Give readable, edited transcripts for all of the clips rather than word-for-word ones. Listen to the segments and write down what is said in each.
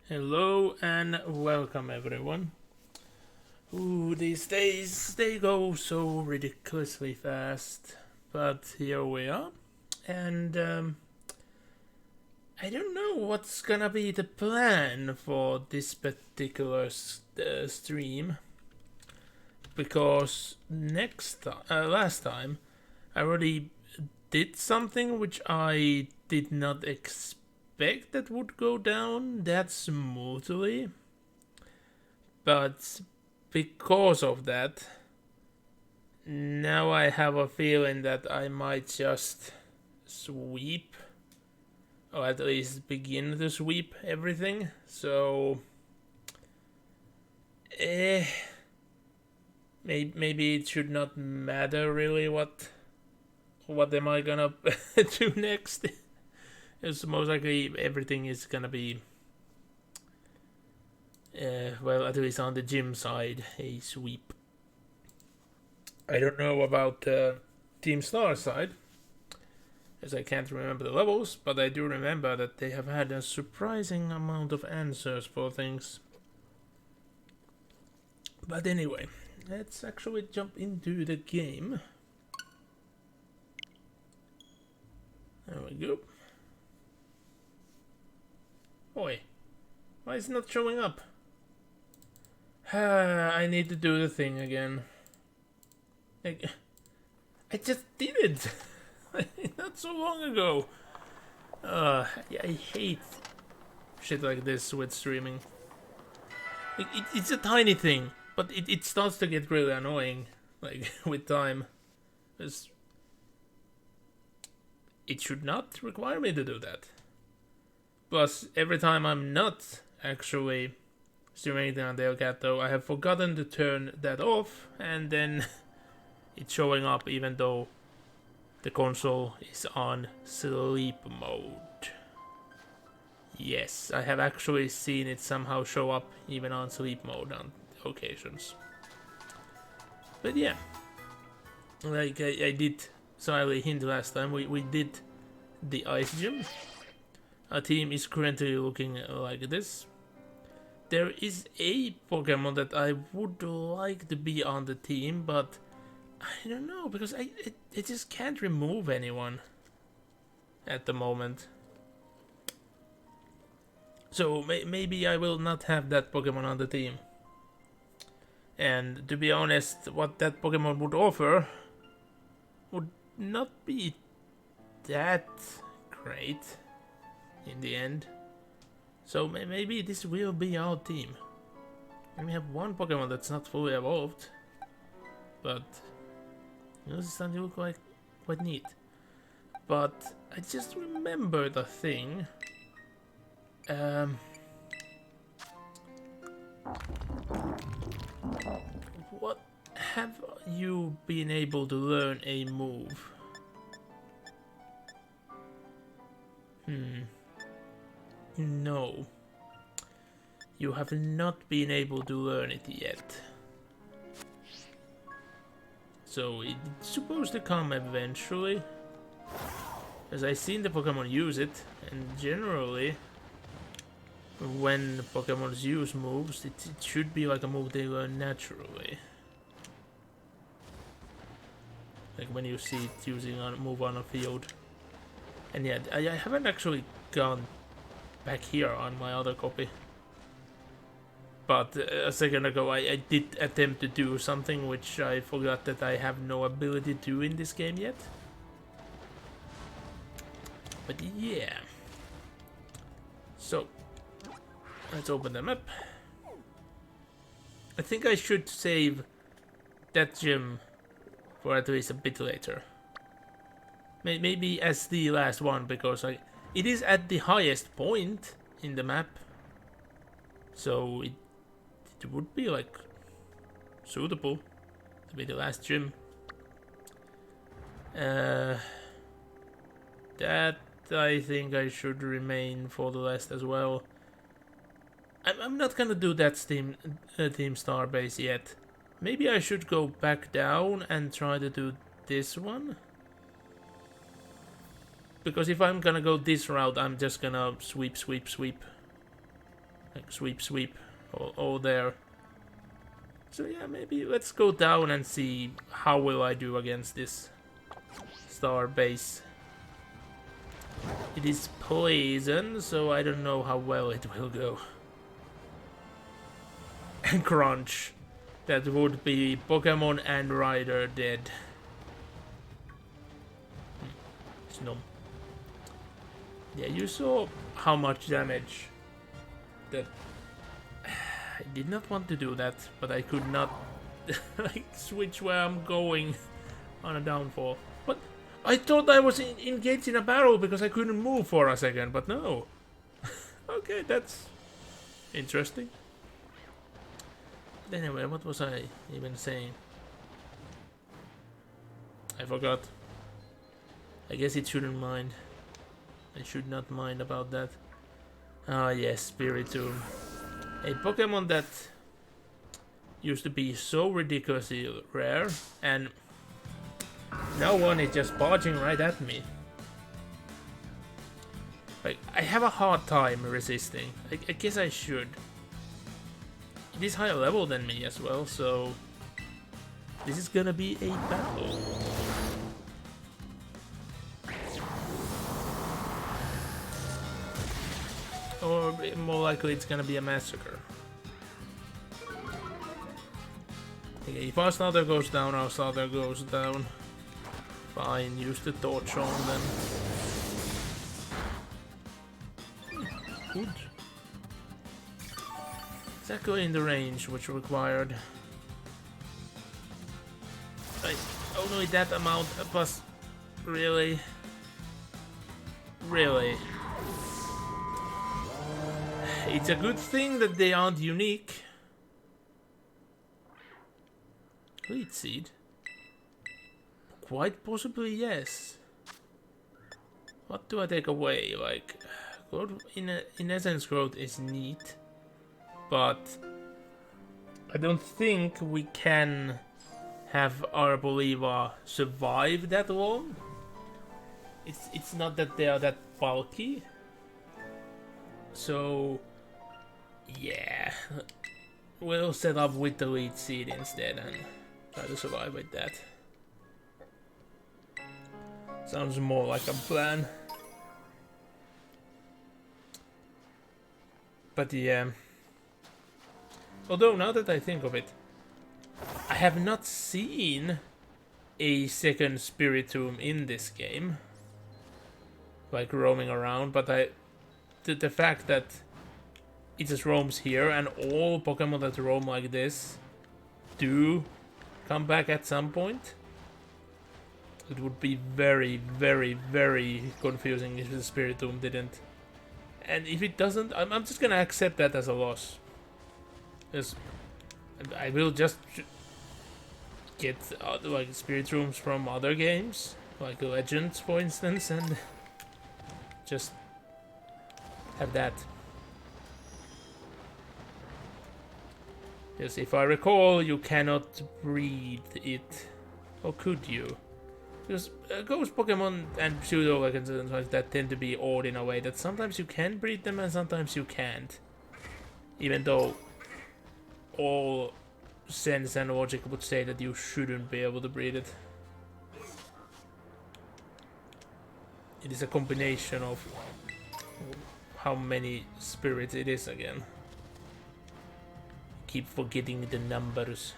Hello and welcome everyone. Ooh, these days they go so ridiculously fast, but here we are. And I don't know what's gonna be the plan for this particular stream because last time I already did something which I did not expect that would go down that smoothly. But because of that, now I have a feeling that I might just sweep, or at least begin to sweep everything. So, eh, maybe it should not matter really what am I gonna do next. It's most likely everything is gonna be well, at least on the gym side, a sweep. I don't know about Team Star side, as I can't remember the levels, but I do remember that they have had a surprising amount of answers for things. But anyway, let's actually jump into the game. There we go. Oi, why is it not showing up? I need to do the thing again. I just did it not so long ago. I hate shit like this with streaming. It's a tiny thing, but it starts to get really annoying, like with time. It's, it should not require me to do that. Plus, every time I'm not actually streaming anything on Elgato, I have forgotten to turn that off, and then it's showing up even though the console is on sleep mode. Yes, I have actually seen it somehow show up even on sleep mode on occasions. But yeah, like I did slightly hint last time, we did the ice gym. Our team is currently looking like this. There is a Pokemon that I would like to be on the team, but I don't know, because I just can't remove anyone at the moment. So maybe I will not have that Pokemon on the team. And to be honest, what that Pokemon would offer would not be that great in the end. So maybe this will be our team. And we have one Pokemon that's not fully evolved, but this is starting to look like quite neat. But I just remembered a thing. What have you been able to learn a move? No. You have not been able to learn it yet. So it's supposed to come eventually. As I've seen the Pokemon use it, and generally, when Pokemon use moves, it should be like a move they learn naturally. Like when you see it using a move on a field. And yeah, I haven't actually gone back here on my other copy. But a second ago I did attempt to do something which I forgot that I have no ability to do in this game yet. But yeah. So, let's open them up. I think I should save that gym for at least a bit later. Maybe as the last one, because it is at the highest point in the map. So it would be like suitable to be the last gym. That I think I should remain for the last as well. I'm not gonna do that Team Star base yet. Maybe I should go back down and try to do this one. Because if I'm gonna go this route, I'm just gonna sweep. Like sweep, sweep, all there. So yeah, maybe let's go down and see how will I do against this star base. It is poison, so I don't know how well it will go. And crunch. That would be Pokemon and Rider dead. Snom. Yeah, you saw how much damage that... I did not want to do that, but I could not like switch where I'm going on a downfall. But I thought I was engaged in a battle because I couldn't move for a second, but no. Okay, that's interesting. Anyway, what was I even saying? I forgot. I guess it shouldn't mind. I should not mind about that. Ah yes, Spiritomb. A Pokemon that used to be so ridiculously rare, and now one is just barging right at me. Like, I have a hard time resisting. I guess I should. It is higher level than me as well, so this is gonna be a battle. Or more likely it's gonna be a massacre. Okay, if our starter goes down, our starter goes down. Fine, use the torch on then. Good. Exactly in the range which required. Only that amount plus really? Really? It's a good thing that they aren't unique. Lead seed? Quite possibly yes. What do I take away? Like, growth in essence, growth is neat. But I don't think we can have Arboliva survive that long. It's not that they are that bulky. So yeah, we'll set up with the lead seed instead and try to survive with that. Sounds more like a plan. But yeah. Although, now that I think of it, I have not seen a second Spiritomb in this game. Like, roaming around, but the fact that it just roams here, and all Pokemon that roam like this do come back at some point, it would be very, very, very confusing if the Spiritomb didn't. And if it doesn't, I'm just gonna accept that as a loss. Because I will just get like Spiritombs from other games, like Legends for instance, and just have that. Yes, if I recall, you cannot breed it. Or could you? Because ghost Pokemon and pseudo legends and such that tend to be odd in a way that sometimes you can breed them and sometimes you can't. Even though all sense and logic would say that you shouldn't be able to breed it. It is a combination of how many spirits it is again. Keep forgetting the numbers.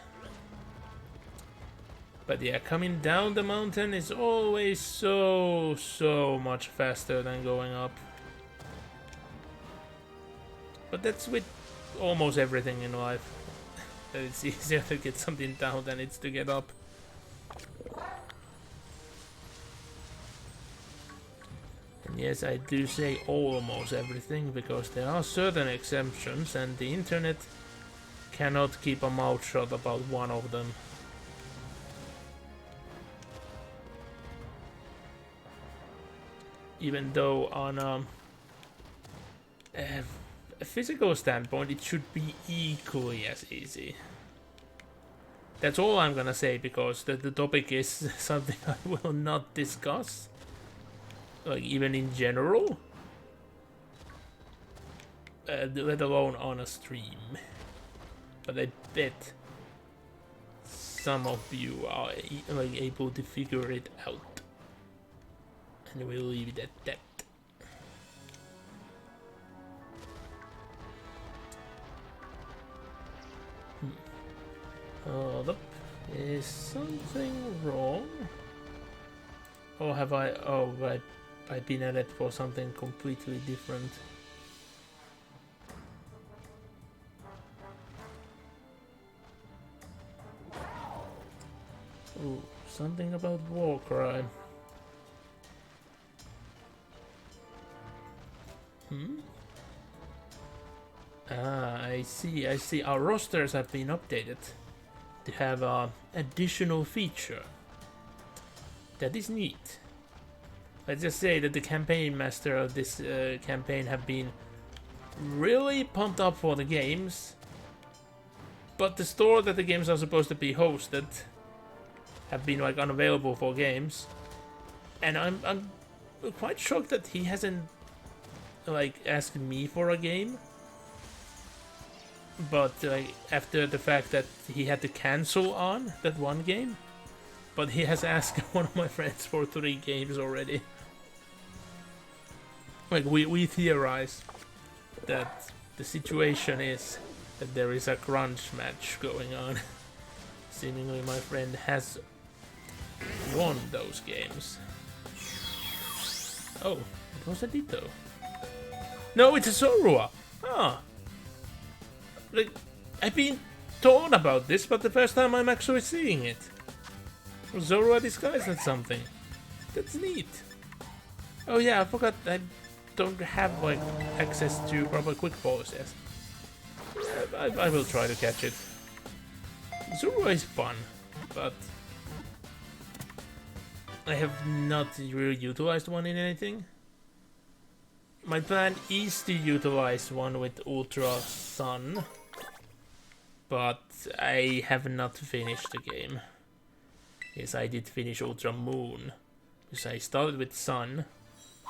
But yeah, coming down the mountain is always so much faster than going up. But that's with almost everything in life. That it's easier to get something down than it's to get up. And yes, I do say almost everything because there are certain exemptions and the internet cannot keep a mouth shut about one of them. Even though on a physical standpoint it should be equally as easy. That's all I'm gonna say because the topic is something I will not discuss. Like even in general. let alone on a stream. But I bet some of you are like able to figure it out, and we'll leave it at that. Hold up. Is something wrong? Or have I... Oh, I've been at it for something completely different. Ooh, something about war crime. Ah, I see. Our rosters have been updated to have an additional feature. That is neat. Let's just say that the campaign master of this campaign have been really pumped up for the games, but the store that the games are supposed to be hosted have been like unavailable for games, and I'm quite shocked that he hasn't like asked me for a game. But after the fact that he had to cancel on that one game, but he has asked one of my friends for 3 games already. Like we theorize that the situation is that there is a crunch match going on. Seemingly my friend has won those games. Oh, it was a Ditto. No, it's a Zorua! Ah! Like, I've been told about this, but the first time I'm actually seeing it. Zorua disguised as something. That's neat. Oh yeah, I forgot I don't have like access to proper quick balls yet. Yeah, I will try to catch it. Zorua is fun, but I have not really utilized one in anything. My plan is to utilize one with Ultra Sun, but I have not finished the game. Yes, I did finish Ultra Moon, because I started with Sun,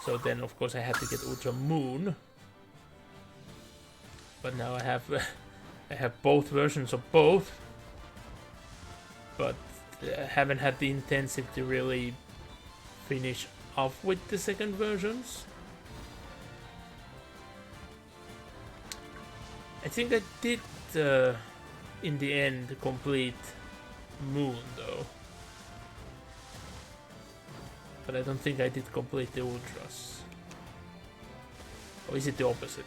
so then of course I had to get Ultra Moon. But now I have I have both versions of both, but I haven't had the intensive to really finish off with the second versions. I think I did, in the end, complete Moon, though. But I don't think I did complete the Ultras. Or is it the opposite?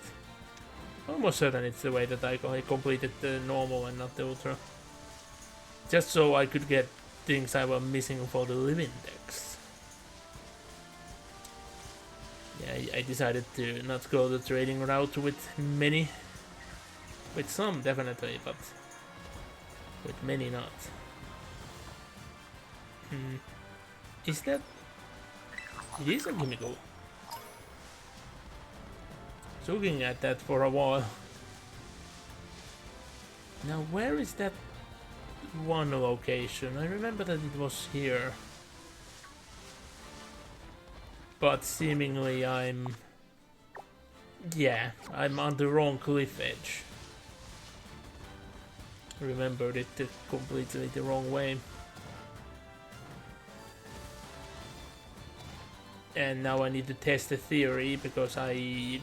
Almost certain it's the way that I completed the normal and not the Ultra. Just so I could get things I was missing for the Live Index. Yeah, I decided to not go the trading route with many. With some, definitely, but with many not. Is that... It is a chemical. I was looking at that for a while. Now, where is that one location? I remember that it was here. But seemingly I'm... Yeah, I'm on the wrong cliff edge. Remembered it completely the wrong way. And now I need to test the theory because I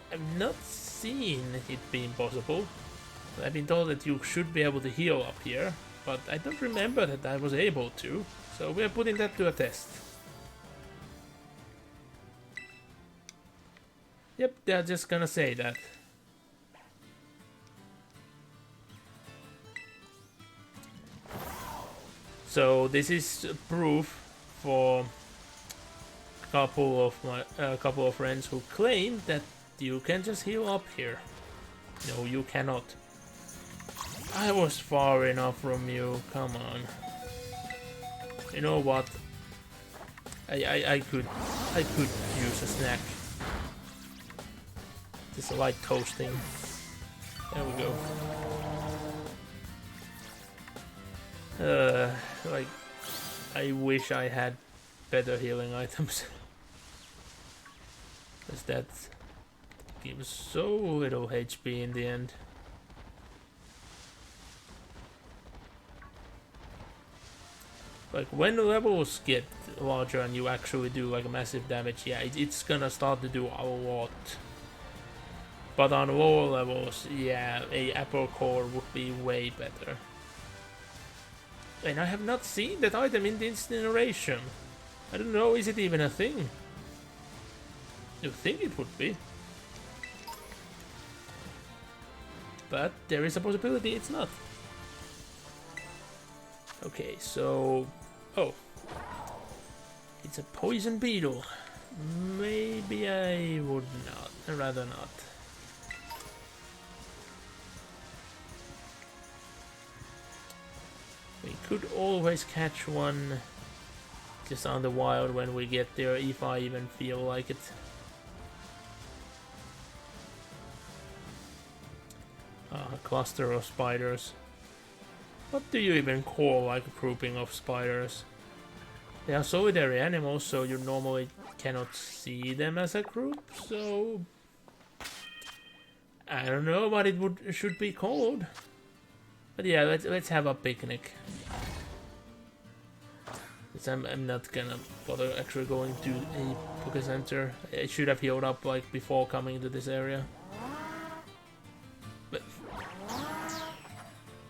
have not seen it being possible. I've been told that you should be able to heal up here, but I don't remember that I was able to. So we are putting that to a test. Yep, they're just gonna say that. So this is proof for a couple of friends who claim that you can just heal up here. No, you cannot. I was far enough from you. Come on. You know what? I could use a snack. Just a light toasting. There we go. Like, I wish I had better healing items. Because gives so little HP in the end. Like when the levels get larger and you actually do like massive damage, yeah, it's gonna start to do a lot. But on lower levels, yeah, a apple core would be way better. And I have not seen that item in the incineration. I don't know, is it even a thing? You think it would be. But there is a possibility it's not. Okay, so... Oh. It's a poison beetle. Maybe I would not. I'd rather not. We could always catch one just on the wild when we get there, if I even feel like it. A cluster of spiders. What do you even call like a grouping of spiders? They are solitary animals, so you normally cannot see them as a group, so... I don't know what it should be called. But yeah, let's have a picnic. I'm not gonna bother actually going to a Poké Center. I should have healed up like before coming to this area. But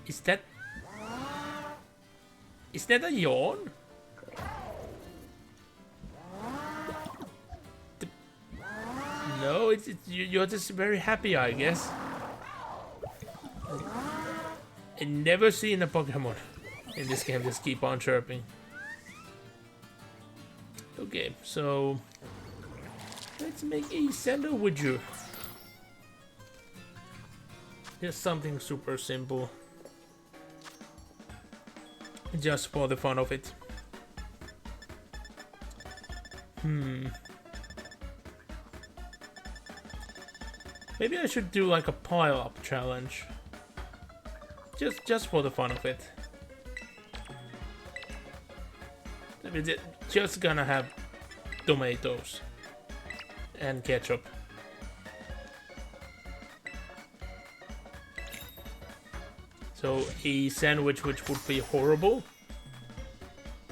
is that a yawn? No, you're just very happy, I guess. I've never seen a Pokemon in this game just keep on chirping. Okay, so let's make a sandwich. Just something super simple. Just for the fun of it. Maybe I should do like a pile-up challenge. Just for the fun of it. We're just gonna have tomatoes and ketchup. So a sandwich which would be horrible.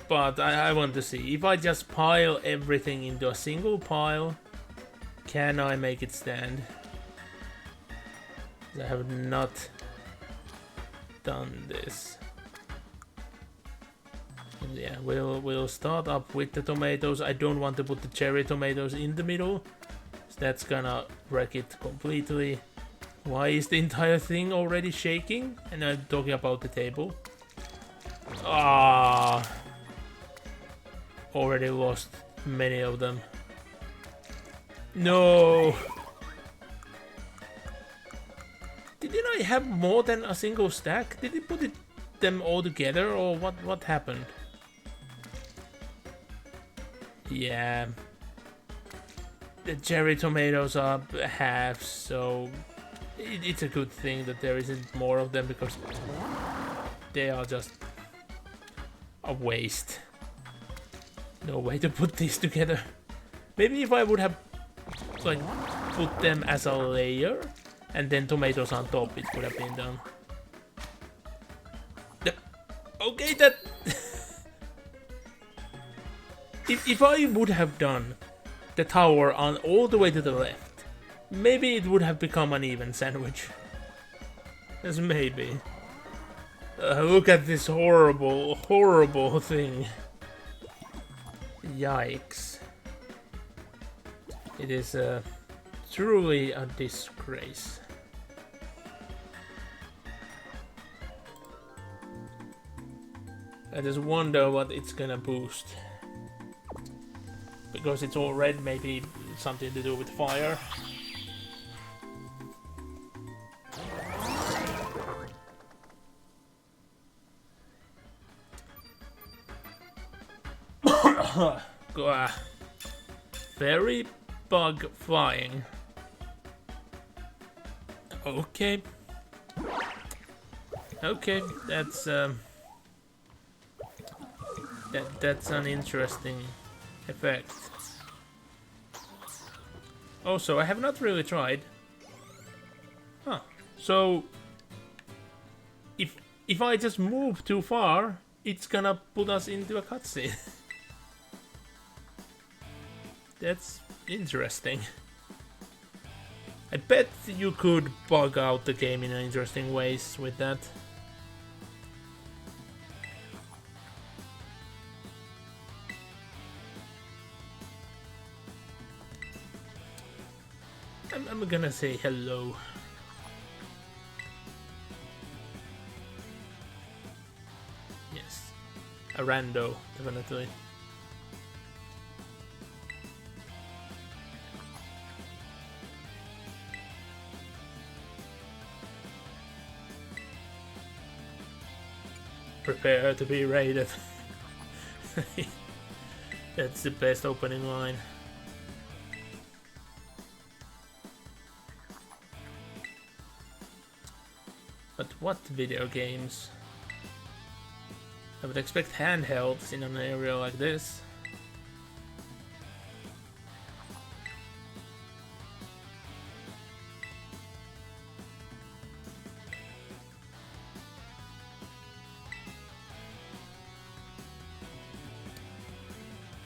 But I want to see. If I just pile everything into a single pile, can I make it stand? I have not done this. And yeah, we'll start up with the tomatoes. I don't want to put the cherry tomatoes in the middle. So that's gonna wreck it completely. Why is the entire thing already shaking? And I'm talking about the table. Ah, already lost many of them. No. Didn't I have more than a single stack? Did he put them all together, or what happened? Yeah. The cherry tomatoes are halves, so it's a good thing that there isn't more of them, because they are just a waste. No way to put these together. Maybe if I would have like put them as a layer and then tomatoes on top, it could have been done. Okay, that... if I would have done the tower on all the way to the left, maybe it would have become an even sandwich. Yes, maybe. Look at this horrible, horrible thing. Yikes. It is truly a disgrace. I just wonder what it's gonna boost. Because it's all red, maybe something to do with fire. Fairy bug flying. Okay. Okay, that's that's an interesting effect. Also, I have not really tried So if I just move too far, it's gonna put us into a cutscene. That's interesting. I bet you could bug out the game in interesting ways with that. I'm gonna say hello. Yes. A rando, definitely. Prepare to be raided. That's the best opening line. But what video games? I would expect handhelds in an area like this.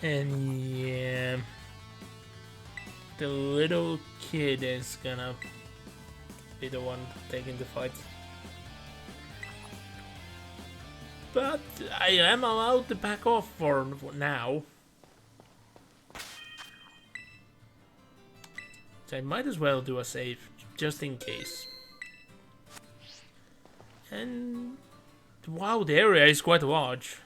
And yeah, the little kid is gonna be the one taking the fight. But I am allowed to back off for now. So I might as well do a save, just in case. And wow, the area is quite large.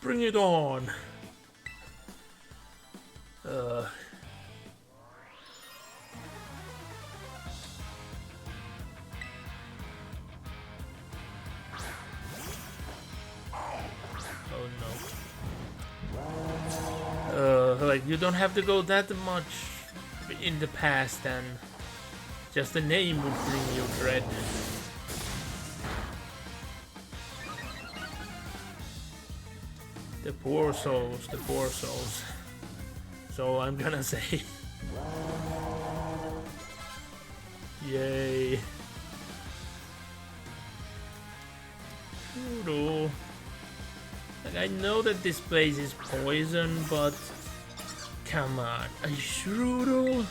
Bring it on! Oh no. Like, you don't have to go that much in the past, and just the name would bring you dread. The poor souls, the poor souls. So I'm gonna say... Yay. Shroodle. Like, I know that this place is poison, but... Come on, a Shroodle?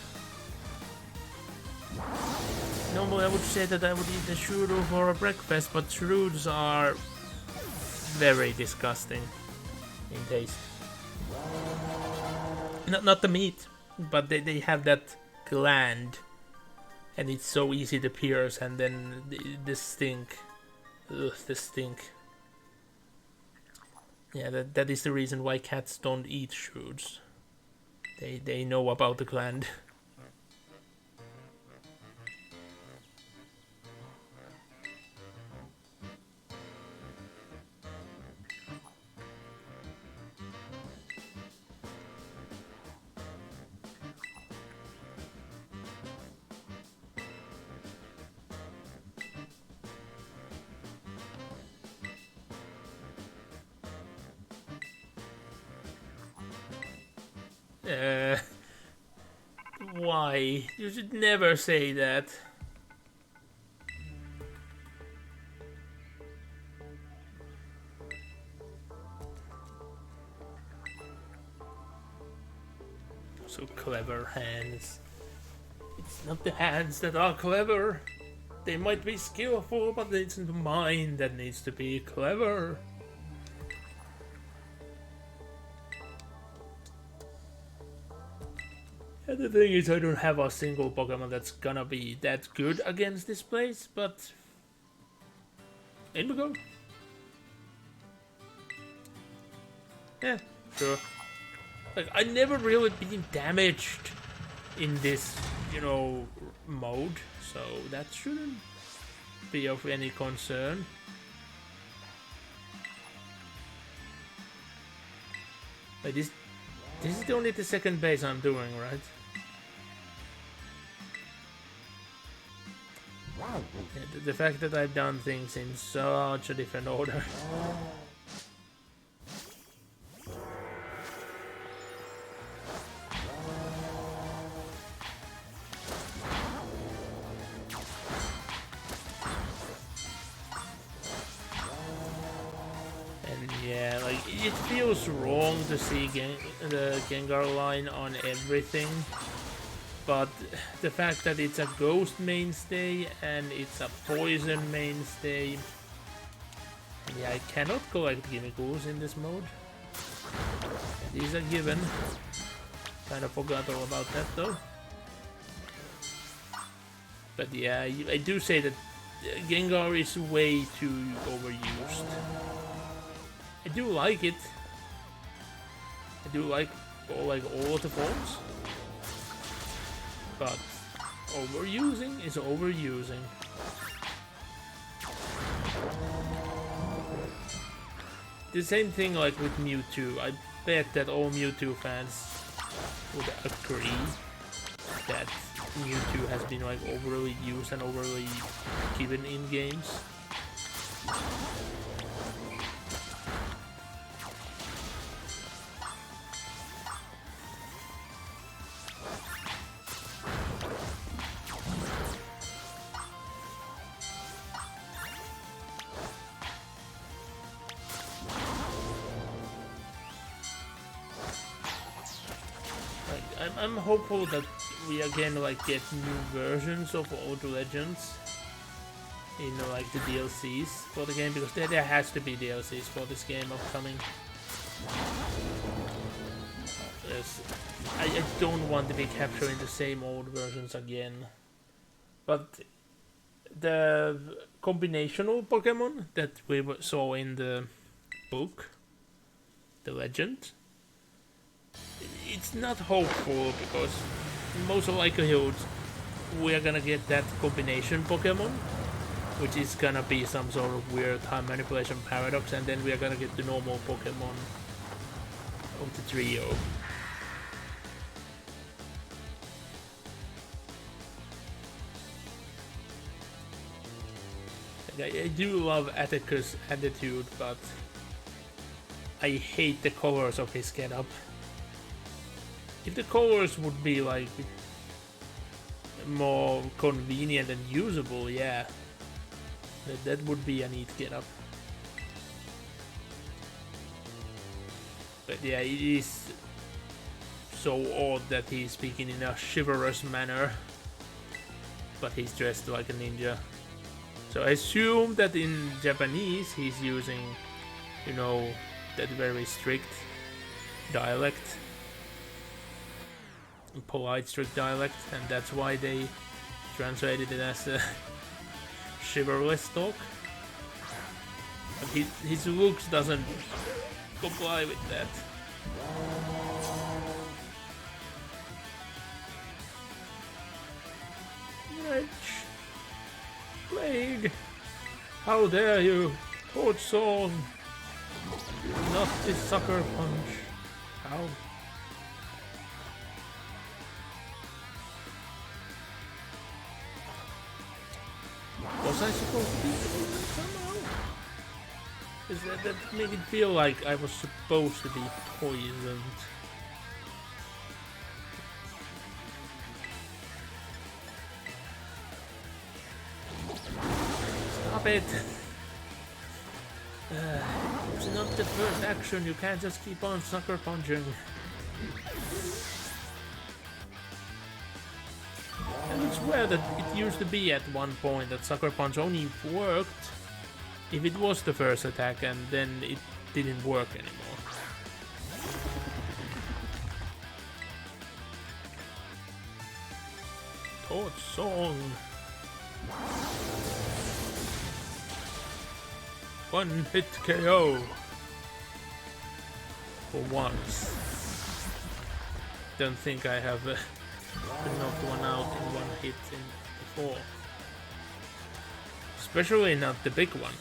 Normally I would say that I would eat a Shroodle for a breakfast, but Shroods are... very disgusting in taste. Not the meat, but they have that gland, and it's so easy to pierce, and then the stink. Ugh, the stink. Yeah, that is the reason why cats don't eat Shroods. They know about the gland. Why? You should never say that. So clever hands. It's not the hands that are clever. They might be skillful, but it's the mind that needs to be clever. And the thing is, I don't have a single Pokemon that's gonna be that good against this place, but... in we go. Yeah, sure. Like, I never really been damaged in this, you know, mode, so that shouldn't be of any concern. Like, this is only the second base I'm doing, right? Yeah, the fact that I've done things in such a different order. Yeah, like, it feels wrong to see the Gengar line on everything, but the fact that it's a ghost mainstay and it's a poison mainstay, yeah, I cannot collect Gimmicools in this mode. It is a given. Kinda forgot all about that though. But yeah, I do say that Gengar is way too overused. I do like it. I do like all of the forms. But overusing is overusing. The same thing like with Mewtwo. I bet that all Mewtwo fans would agree that Mewtwo has been like overly used and overly given in games. I'm hopeful that we again like get new versions of old legends in like the DLCs for the game, because there has to be DLCs for this game upcoming. Yes, I don't want to be capturing the same old versions again. But the combinational Pokemon that we saw in the book, the legend, it's not hopeful, because most likelihood we are gonna get that combination Pokemon, which is gonna be some sort of weird time manipulation paradox, and then we are gonna get the normal Pokemon of the trio. I do love Atticus' attitude, but I hate the colors of his getup. If the colors would be like more convenient and usable, yeah, that would be a neat getup. But yeah, it is so odd that he's speaking in a chivalrous manner, but he's dressed like a ninja. So I assume that in Japanese he's using, you know, that very strict dialect. Polite, strict dialect, and that's why they translated it as a chivalrous talk. But his looks doesn't comply with that. Wretch! Plague! How dare you! Court song! Not this sucker punch! How? Was I supposed to be somehow? Is that made it feel like I was supposed to be poisoned? Stop it! It's not the first action, you can't just keep on sucker punching. And I swear that it used to be at one point that Sucker Punch only worked if it was the first attack, and then it didn't work anymore. Torch Song! One hit KO! For once. Don't think I have knocked one out in one hit before. Especially not the big one.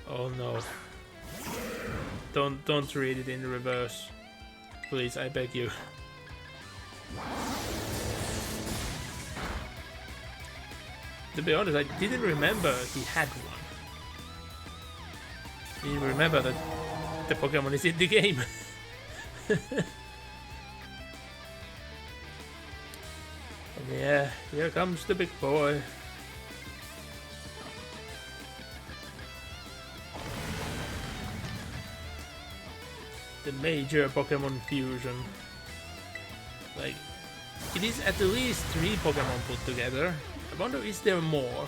Oh no. Don't read it in reverse. Please, I beg you. To be honest, I didn't remember he had one. I didn't remember that the Pokemon is in the game. And yeah, here comes the big boy. the major Pokemon fusion. Like, it is at least 3 Pokemon put together. I wonder, is there more?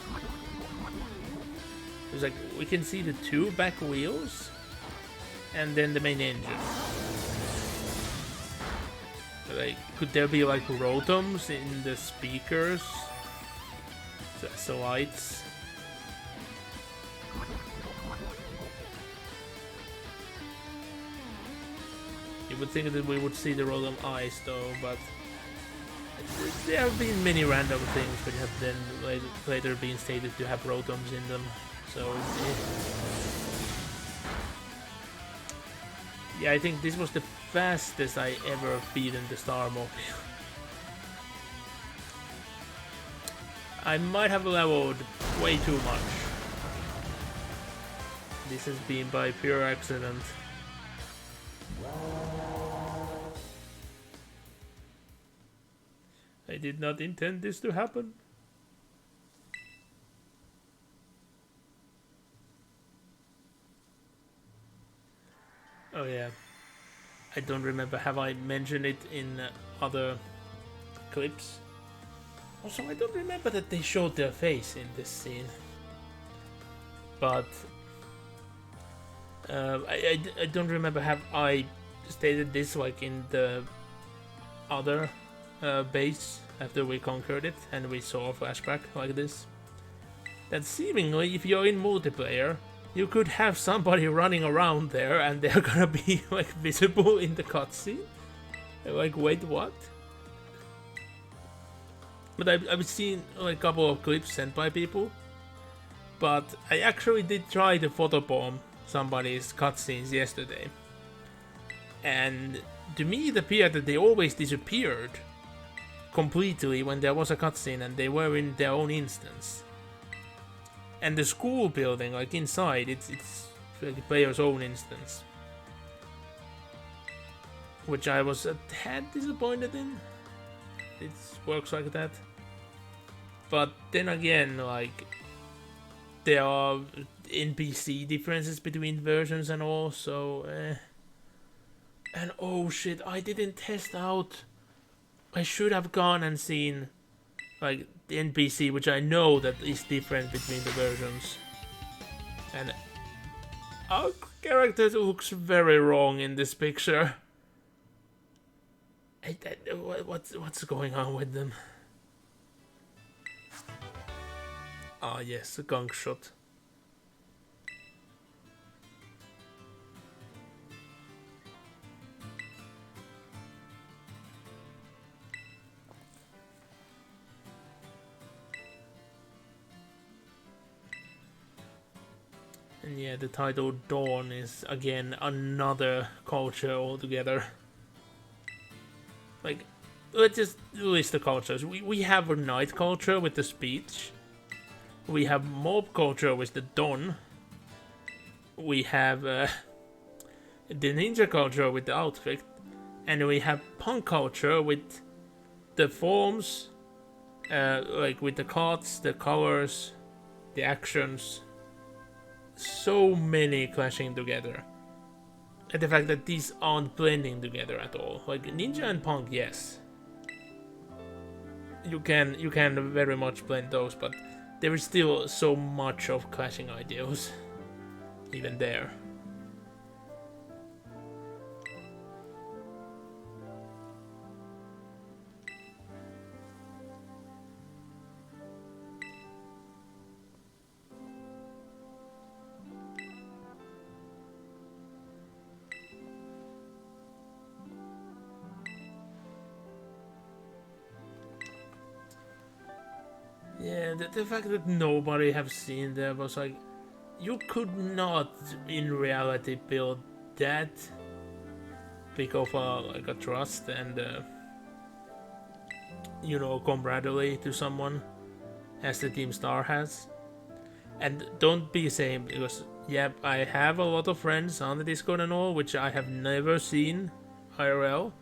It's like, we can see the 2 back wheels, and then the main engine. Like, could there be like rotoms in the speakers? So lights. You would think that we would see the rotom eyes though, but there have been many random things which have then later been stated to have rotoms in them. So yeah, I think this was the fastest I ever beaten the Starmobile. I might have leveled way too much. This has been by pure accident. I did not intend this to happen. Oh yeah. I don't remember, have I mentioned it in other clips? Also, I don't remember that they showed their face in this scene. But I don't remember, have I stated this like in the other base after we conquered it and we saw a flashback like this? That seemingly, if you're in multiplayer, you could have somebody running around there and they're gonna be like visible in the cutscene. Like, wait, what? But I've seen like, a couple of clips sent by people. But I actually did try to photobomb somebody's cutscenes yesterday. And to me it appeared that they always disappeared completely when there was a cutscene and they were in their own instance. And the school building, like inside, it's like the player's own instance. Which I was a tad disappointed in. It works like that. But then again, like, there are NPC differences between versions and all, so and oh shit, I didn't test out. I should have gone and seen like the NPC, which I know that is different between the versions. And our character looks very wrong in this picture. What's going on with them? Ah yes, a gunk shot. And yeah, the title Dawn is again another culture altogether. Like, let's just list the cultures. We have a night culture with the speech. We have mob culture with the Dawn. We have the ninja culture with the outfit. And we have punk culture with the forms, like with the cards, the colors, the actions. So many clashing together. And the fact that these aren't blending together at all. Like ninja and punk, yes. You can very much blend those, but there is still so much of clashing ideals. Even there. Yeah, the fact that nobody have seen that was like, you could not in reality build that big of like a trust and you know, camaraderie to someone as the Team Star has. And don't be saying, because yep, I have a lot of friends on the Discord and all, which I have never seen IRL,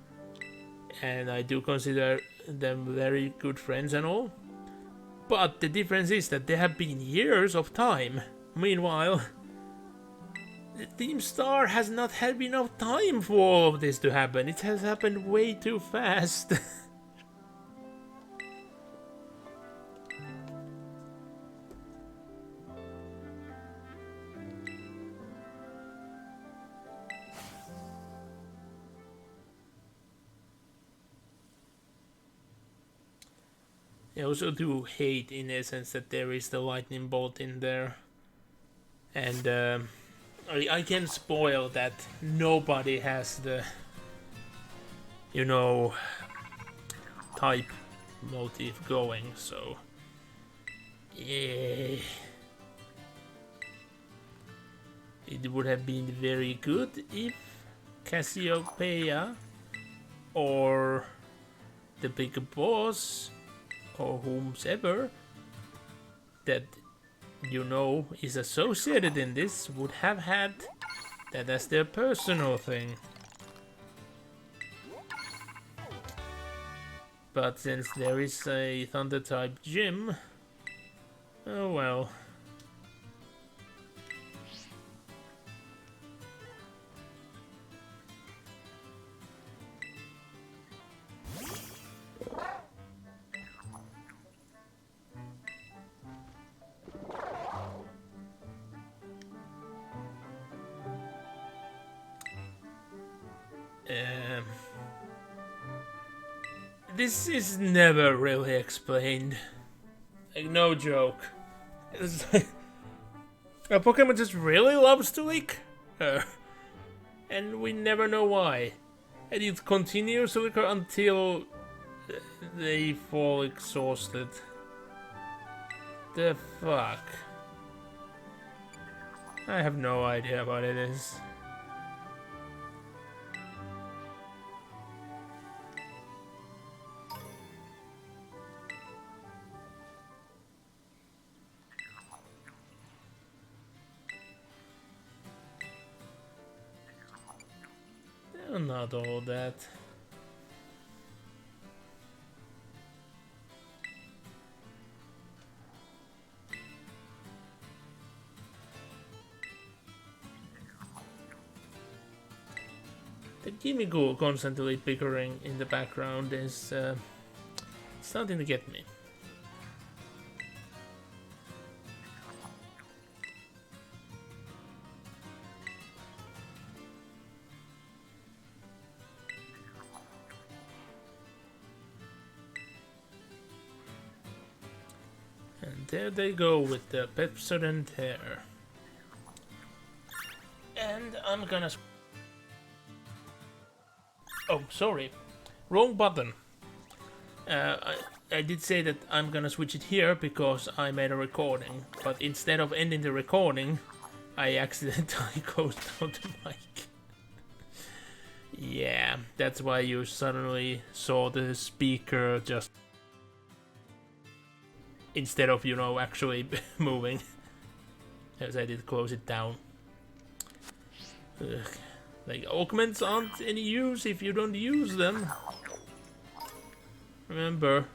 and I do consider them very good friends and all. But the difference is that there have been years of time. Meanwhile, Team Star has not had enough time for all of this to happen. It has happened way too fast. I also do hate, in essence, that there is the lightning bolt in there. And I can spoil that nobody has the, you know, type motif going, so yeah. It would have been very good if Cassiopeia or the big boss or whomsoever that you know is associated in this would have had that as their personal thing. But since there is a Thunder type gym, oh well. This is never really explained. Like, no joke. It's like, a Pokemon just really loves to lick her. And we never know why. And it continues to lick her until they fall exhausted. The fuck? I have no idea what it is. Not all that. The Gimmigo constantly bickering in the background is starting to get me. There they go with the Pepsodent hair. And I'm gonna... Oh, sorry. Wrong button. I did say that I'm gonna switch it here because I made a recording. But instead of ending the recording, I accidentally closed down the mic. Yeah, that's why you suddenly saw the speaker just... instead of, you know, actually moving. As I did close it down. Ugh. Like, augments aren't any use if you don't use them. Remember,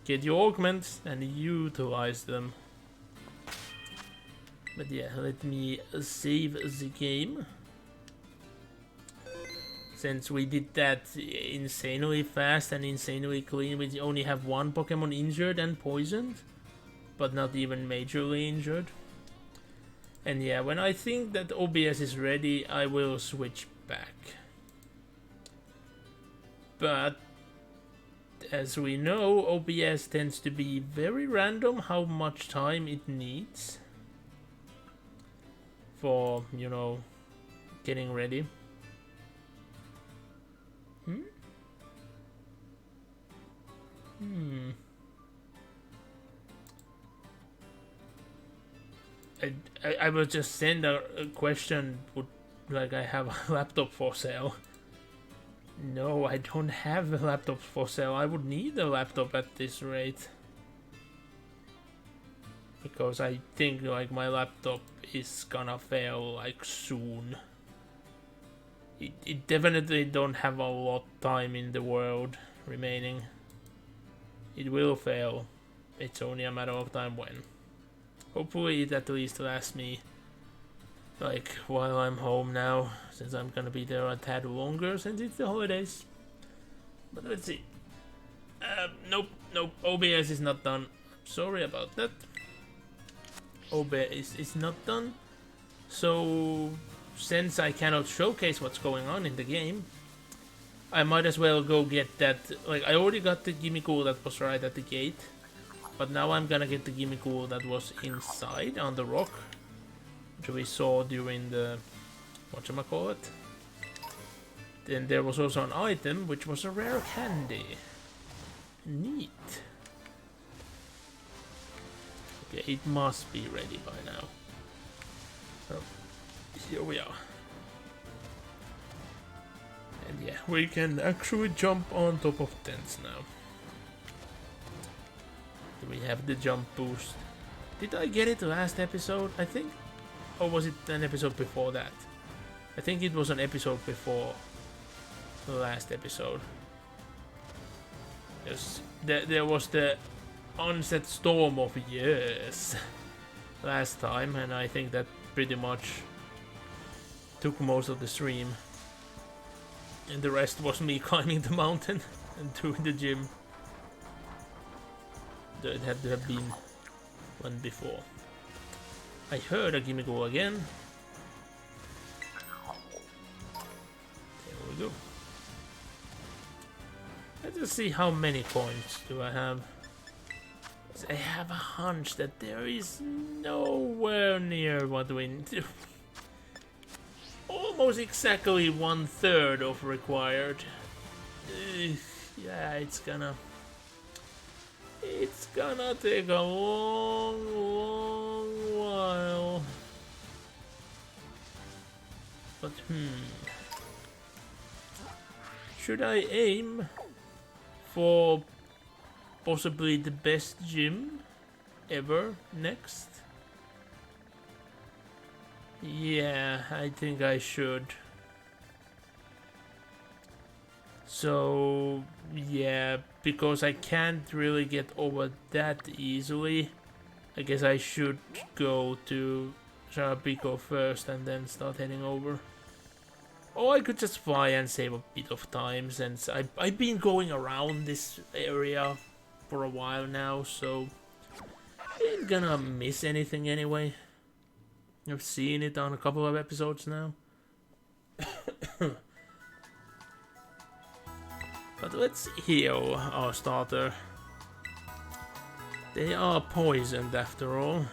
get your augments and utilize them. But yeah, let me save the game. Since we did that insanely fast and insanely clean, we only have one Pokemon injured and poisoned, but not even majorly injured. And yeah, when I think that OBS is ready, I will switch back. But as we know, OBS tends to be very random how much time it needs for, you know, getting ready. I will just send a question would like I have a laptop for sale. No, I don't have a laptop for sale. I would need a laptop at this rate. Because I think like my laptop is gonna fail like soon. It definitely don't have a lot time in the world remaining. It will fail. It's only a matter of time when. Hopefully it at least lasts me like while I'm home now, since I'm gonna be there a tad longer since it's the holidays. But let's see. Nope. OBS is not done. Sorry about that. OBS is not done. So since I cannot showcase what's going on in the game, I might as well go get that. Like, I already got the gimmickle that was right at the gate, but now I'm gonna get the gimmickle that was inside on the rock, which we saw during the whatchamacallit. Then there was also an item which was a rare candy. Neat. Okay, it must be ready by now. So here we are. And yeah, we can actually jump on top of tents now. Do we have the jump boost? Did I get it last episode? I think. Or was it an episode before that? I think it was an episode before the last episode. Yes, there was the onset storm of years last time, and I think that pretty much took most of the stream. And the rest was me climbing the mountain and doing the gym. It had to have been one before. I heard a gimmickle again. There we go. Let's just see how many coins do I have. I have a hunch that there is nowhere near what we need. Almost exactly 1/3 of required. Yeah, it's gonna take a long while. But should I aim for possibly the best gym ever next? Yeah, I think I should. So yeah, because I can't really get over that easily, I guess I should go to Sharapiko first and then start heading over. Or I could just fly and save a bit of time, since I've been going around this area for a while now, so I ain't gonna miss anything anyway. I've seen it on a couple of episodes now. But let's heal our starter. They are poisoned after all.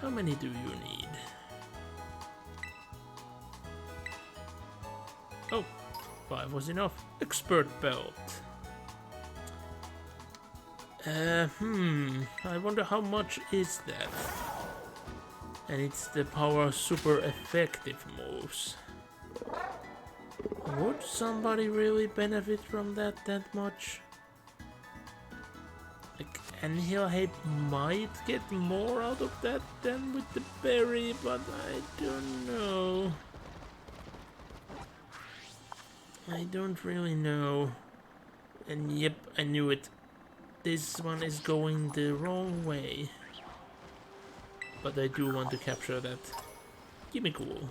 How many do you need? Oh, 5 was enough. Expert belt. I wonder how much is that? And it's the power super effective moves. Would somebody really benefit from that much? Like, Anhilhape might get more out of that than with the berry, but I don't know. I don't really know. And yep, I knew it. This one is going the wrong way. But I do want to capture that. Gimme cool.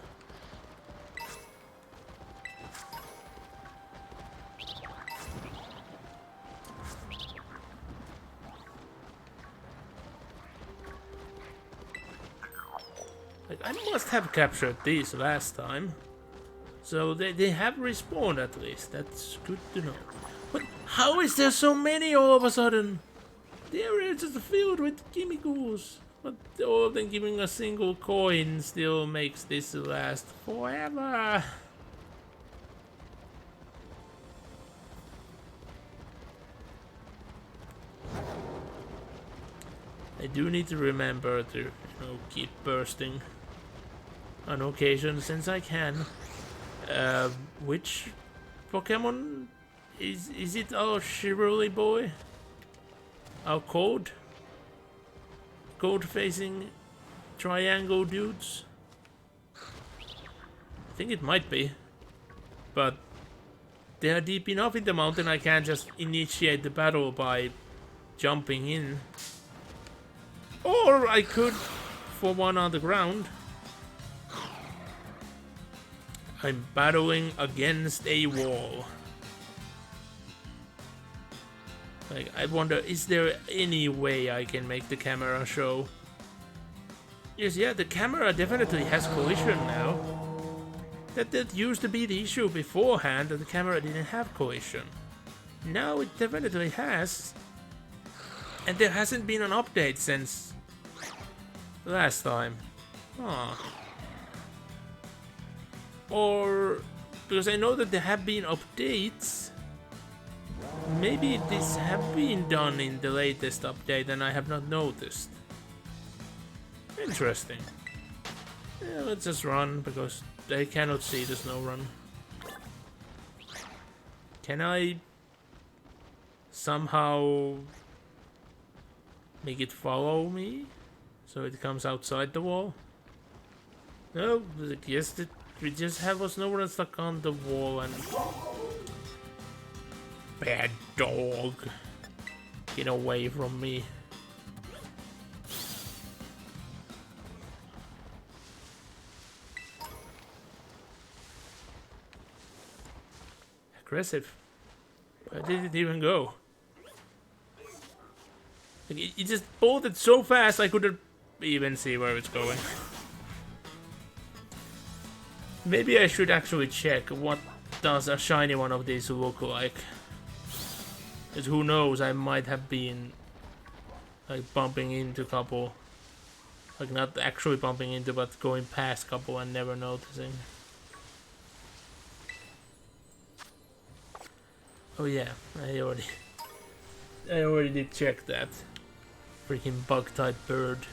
Like, I must have captured these last time. So they have respawned at least. That's good to know. But how is there so many all of a sudden? The area is just filled with gimmicks. But all of them giving a single coin still makes this last forever. I do need to remember to, keep bursting on occasion since I can. Which Pokemon is it? Our Chivalry boy? Our code facing triangle dudes? I think it might be. But they are deep enough in the mountain, I can't just initiate the battle by jumping in. Or I could for one on the ground. I'm battling against a wall. Like, I wonder, is there any way I can make the camera show? Yes, yeah, the camera definitely has collision now. That used to be the issue beforehand, that the camera didn't have collision. Now it definitely has. And there hasn't been an update since last time. Huh. Or, because I know that there have been updates. Maybe this have been done in the latest update and I have not noticed. Interesting. Yeah, let's just run because they cannot see the snow run. Can I somehow make it follow me so it comes outside the wall? No, yes, we just have a snow run stuck on the wall and... Bad dog. Get away from me. Aggressive. Where did it even go? Like, it just bolted so fast I couldn't even see where it's going. Maybe I should actually check what does a shiny one of these look like. Because who knows, I might have been like bumping into a couple. Like not actually bumping into, but going past a couple and never noticing. Oh yeah, I already did check that. Freaking bug type bird.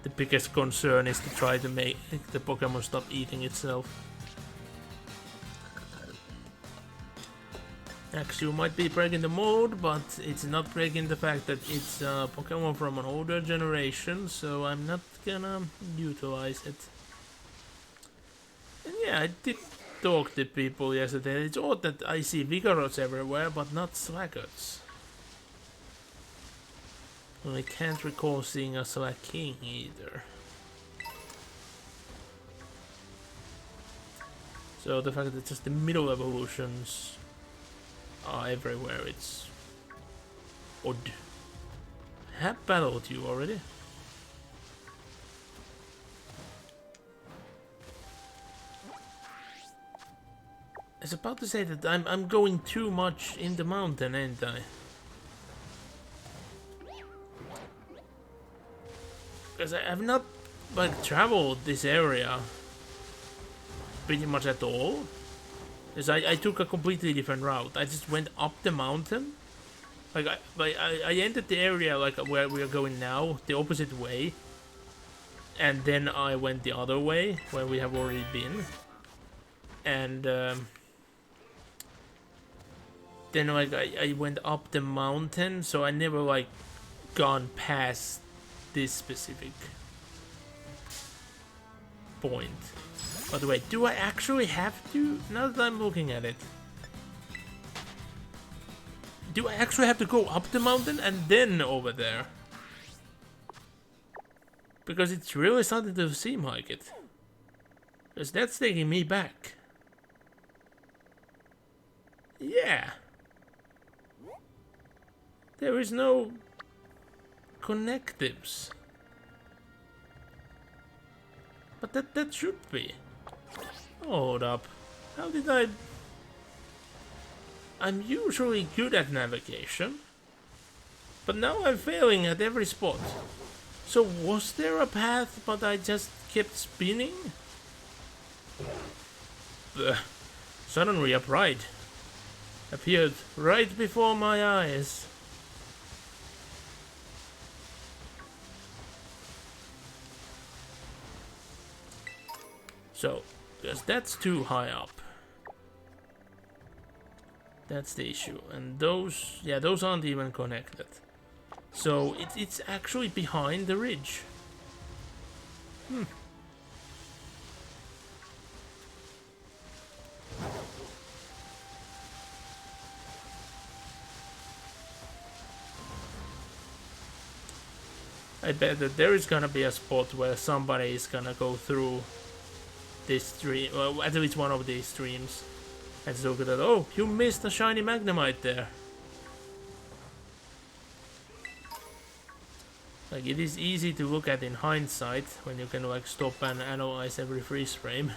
The biggest concern is to try to make the Pokemon stop eating itself. Axew might be breaking the mold, but it's not breaking the fact that it's a Pokemon from an older generation, so I'm not gonna utilize it. And yeah, I did talk to people yesterday. It's odd that I see Vigorots everywhere, but not Slackots. Well, I can't recall seeing a Slaking either. So the fact that just the middle evolutions are everywhere, it's odd. I have battled you already. I was about to say that I'm going too much in the mountain, ain't I? Because I have not like traveled this area pretty much at all. Because I took a completely different route. I just went up the mountain. Like I entered the area like where we are going now, the opposite way. And then I went the other way, where we have already been. And then like I went up the mountain, so I never like gone past this specific point. By the way, do I actually have to, now that I'm looking at it, do I actually have to go up the mountain and then over there? Because it's really starting to seem like it. Because that's taking me back. Yeah. There is no connectives. But that should be. Hold up. How did I... I'm usually good at navigation. But now I'm failing at every spot. So was there a path, but I just kept spinning? The suddenly a bride appeared right before my eyes. So, because that's too high up. That's the issue. And those, yeah, those aren't even connected. So it's actually behind the ridge. I bet that there is gonna be a spot where somebody is gonna go through this stream, well, at least one of these streams, and look at that. Oh, you missed a shiny Magnemite there. Like, it is easy to look at in hindsight when you can like stop and analyze every freeze frame.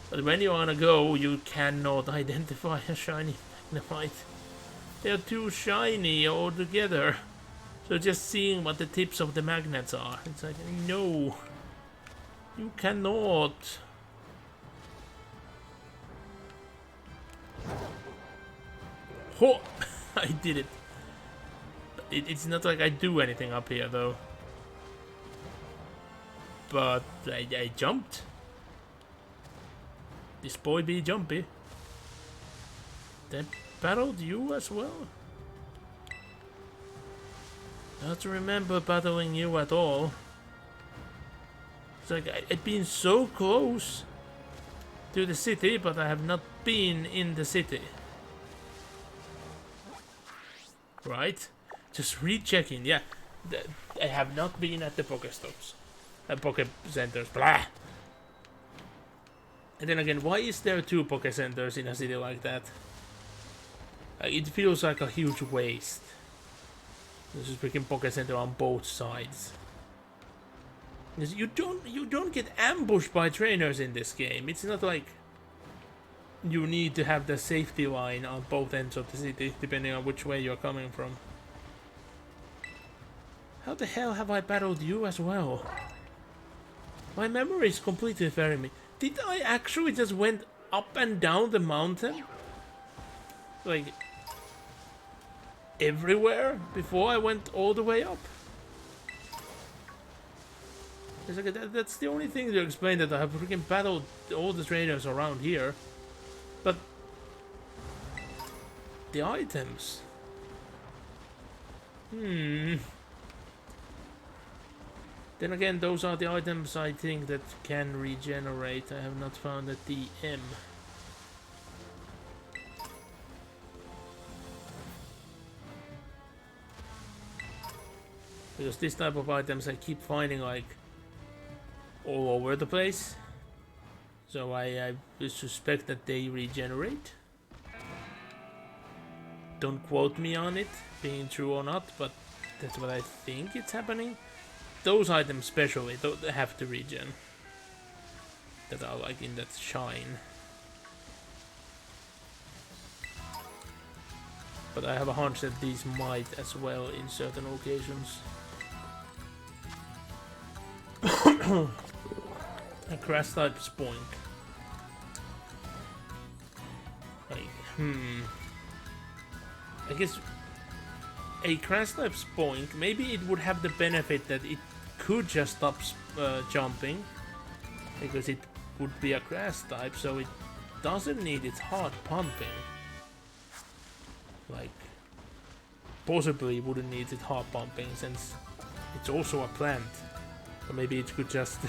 But when you're on a go, you cannot identify a shiny Magnemite. They're too shiny altogether. So just seeing what the tips of the magnets are, it's like, no, you cannot. Oh, I did it. It's not like I do anything up here though. But I jumped. This boy be jumpy. They battled you as well? Don't remember battling you at all. It's like I've been so close to the city, but I have not been in the city. Right? Just rechecking. Yeah, I have not been at the Pokestops, Poke Centers. Blah. And then again, why is there 2 Poke Centers in a city like that? It feels like a huge waste. There's a freaking Poke Center on both sides. You don't get ambushed by trainers in this game. It's not like you need to have the safety line on both ends of the city, depending on which way you're coming from. How the hell have I battled you as well? My memory is completely failing me. Did I actually just went up and down the mountain? Like everywhere before I went all the way up? It's like that's the only thing to explain that I have freaking battled all the trainers around here. But the items. Then again, those are the items I think that can regenerate. I have not found a DM. Because this type of items I keep finding like all over the place. So I suspect that they regenerate. Don't quote me on it being true or not, but that's what I think it's happening. Those items especially don't have to regen. That are like in that shine. But I have a hunch that these might as well in certain occasions. A grass type spoink. Like, I guess a grass type spoink, maybe it would have the benefit that it could just stop jumping, because it would be a grass type, so it doesn't need its heart pumping. Like, possibly it wouldn't need its heart pumping since it's also a plant. Or maybe it could just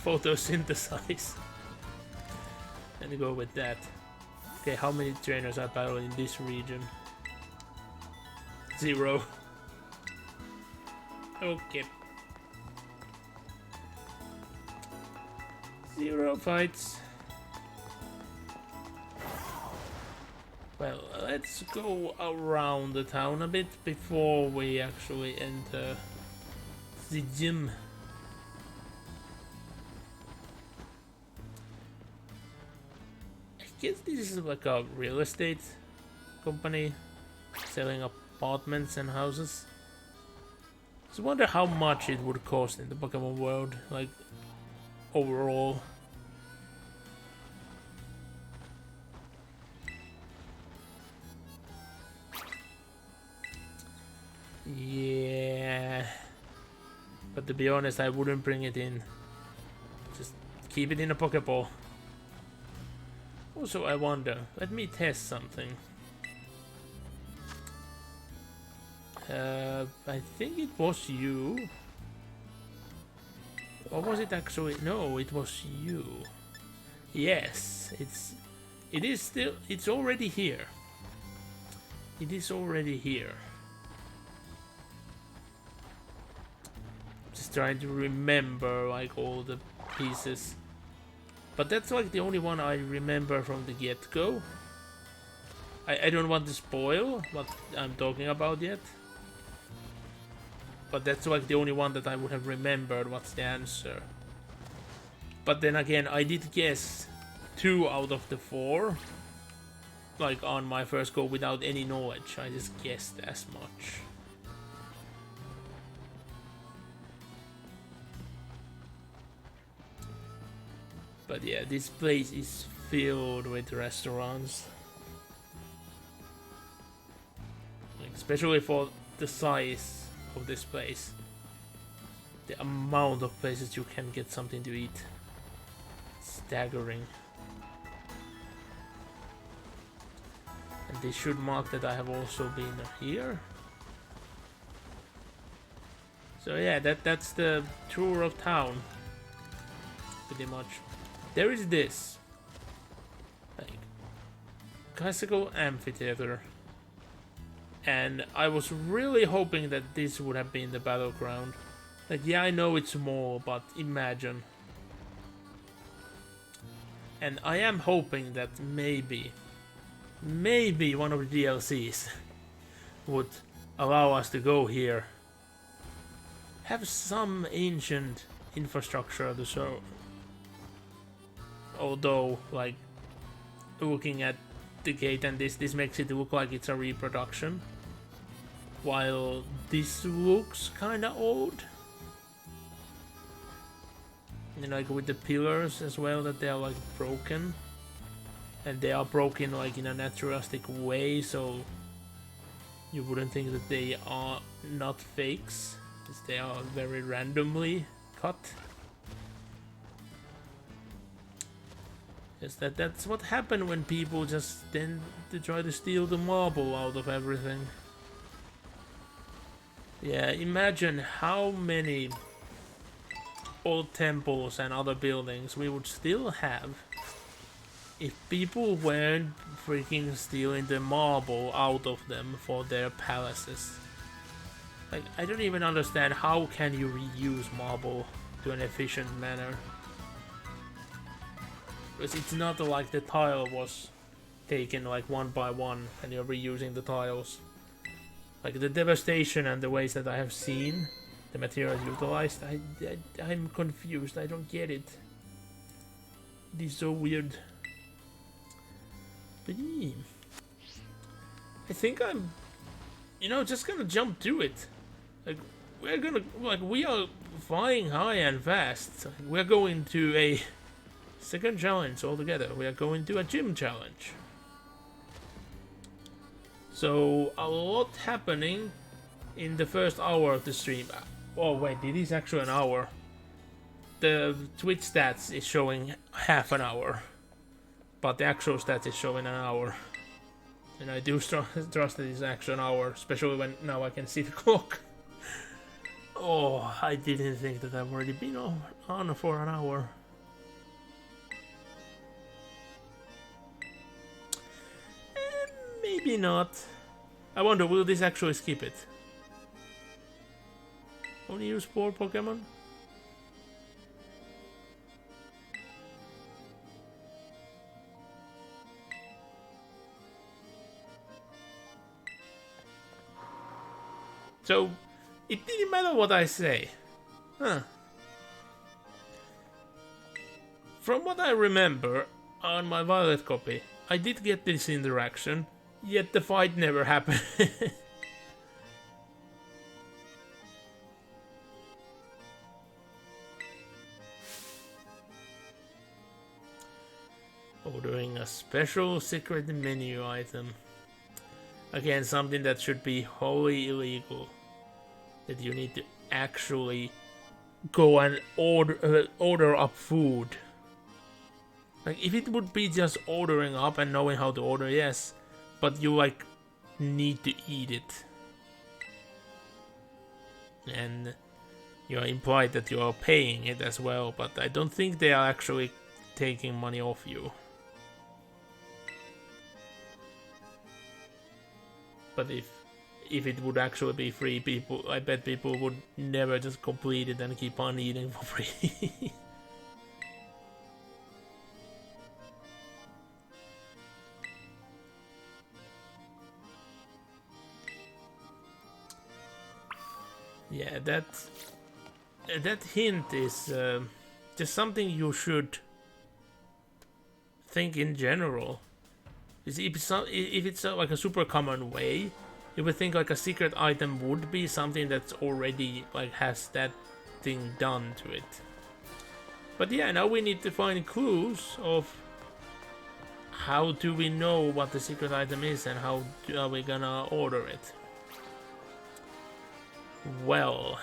photosynthesize and go with that. Okay, how many trainers are battling in this region? 0. Okay. 0 fights. Well, let's go around the town a bit before we actually enter the gym. I guess this is like a real estate company selling apartments and houses. I just wonder how much it would cost in the Pokemon world, like overall. Yeah, but to be honest, I wouldn't bring it in. Just keep it in a Pokeball. Also, I wonder, let me test something. I think it was you. Or was it actually? No, it was you. Yes, it is still, it's already here. It is already here. Just trying to remember like all the pieces. But that's like the only one I remember from the get-go. I don't want to spoil what I'm talking about yet. But that's like the only one that I would have remembered what's the answer. But then again, I did guess 2 out of the 4. Like on my first go without any knowledge. I just guessed as much. But yeah, this place is filled with restaurants. Like, especially for the size of this place. The amount of places you can get something to eat. Staggering. And they should mark that I have also been here. So yeah, that's the tour of town. Pretty much. There is this. Like, classical amphitheater. And I was really hoping that this would have been the battleground. Like, yeah, I know it's small, but imagine. And I am hoping that maybe one of the DLCs would allow us to go here. Have some ancient infrastructure to show. Although, like, looking at the gate and this makes it look like it's a reproduction. While this looks kinda old. And like with the pillars as well, that they are like broken. And they are broken like in a naturalistic way, so you wouldn't think that they are not fakes. Because they are very randomly cut. Yes, that's what happened when people just tend to try to steal the marble out of everything. Yeah, imagine how many old temples and other buildings we would still have if people weren't freaking stealing the marble out of them for their palaces. Like, I don't even understand how can you reuse marble to an efficient manner. Because it's not like the tile was taken like one by one and you're reusing the tiles. Like the devastation and the ways that I have seen the materials utilized, I'm confused. I don't get it. It is so weird. But yeah, I think I'm, just gonna jump to it. Like we are flying high and fast. We're going to a second challenge altogether. We are going to a gym challenge. So a lot happening in the first hour of the stream. Oh wait, it is actually an hour. The Twitch stats is showing half an hour, but the actual stats is showing an hour. And I do trust that it's actually an hour, especially when now I can see the clock. Oh, I didn't think that I've already been on for an hour. Maybe not. I wonder, will this actually skip it? Only use 4 Pokemon? So, it didn't matter what I say. Huh. From what I remember, on my Violet copy, I did get this interaction. Yet the fight never happened. Ordering a special secret menu item. Again, something that should be wholly illegal. That you need to actually go and order up food. Like, if it would be just ordering up and knowing how to order, yes. But you, like, need to eat it. and you are implied that you are paying it as well, but I don't think they are actually taking money off you. But if it would actually be free, I bet people would never just complete it and keep on eating for free. Yeah, that hint is just something you should think in general. If it's like a super common way, you would think like a secret item would be something that's already like has that thing done to it. But yeah, now we need to find clues of how do we know what the secret item is and how are we gonna order it. Well,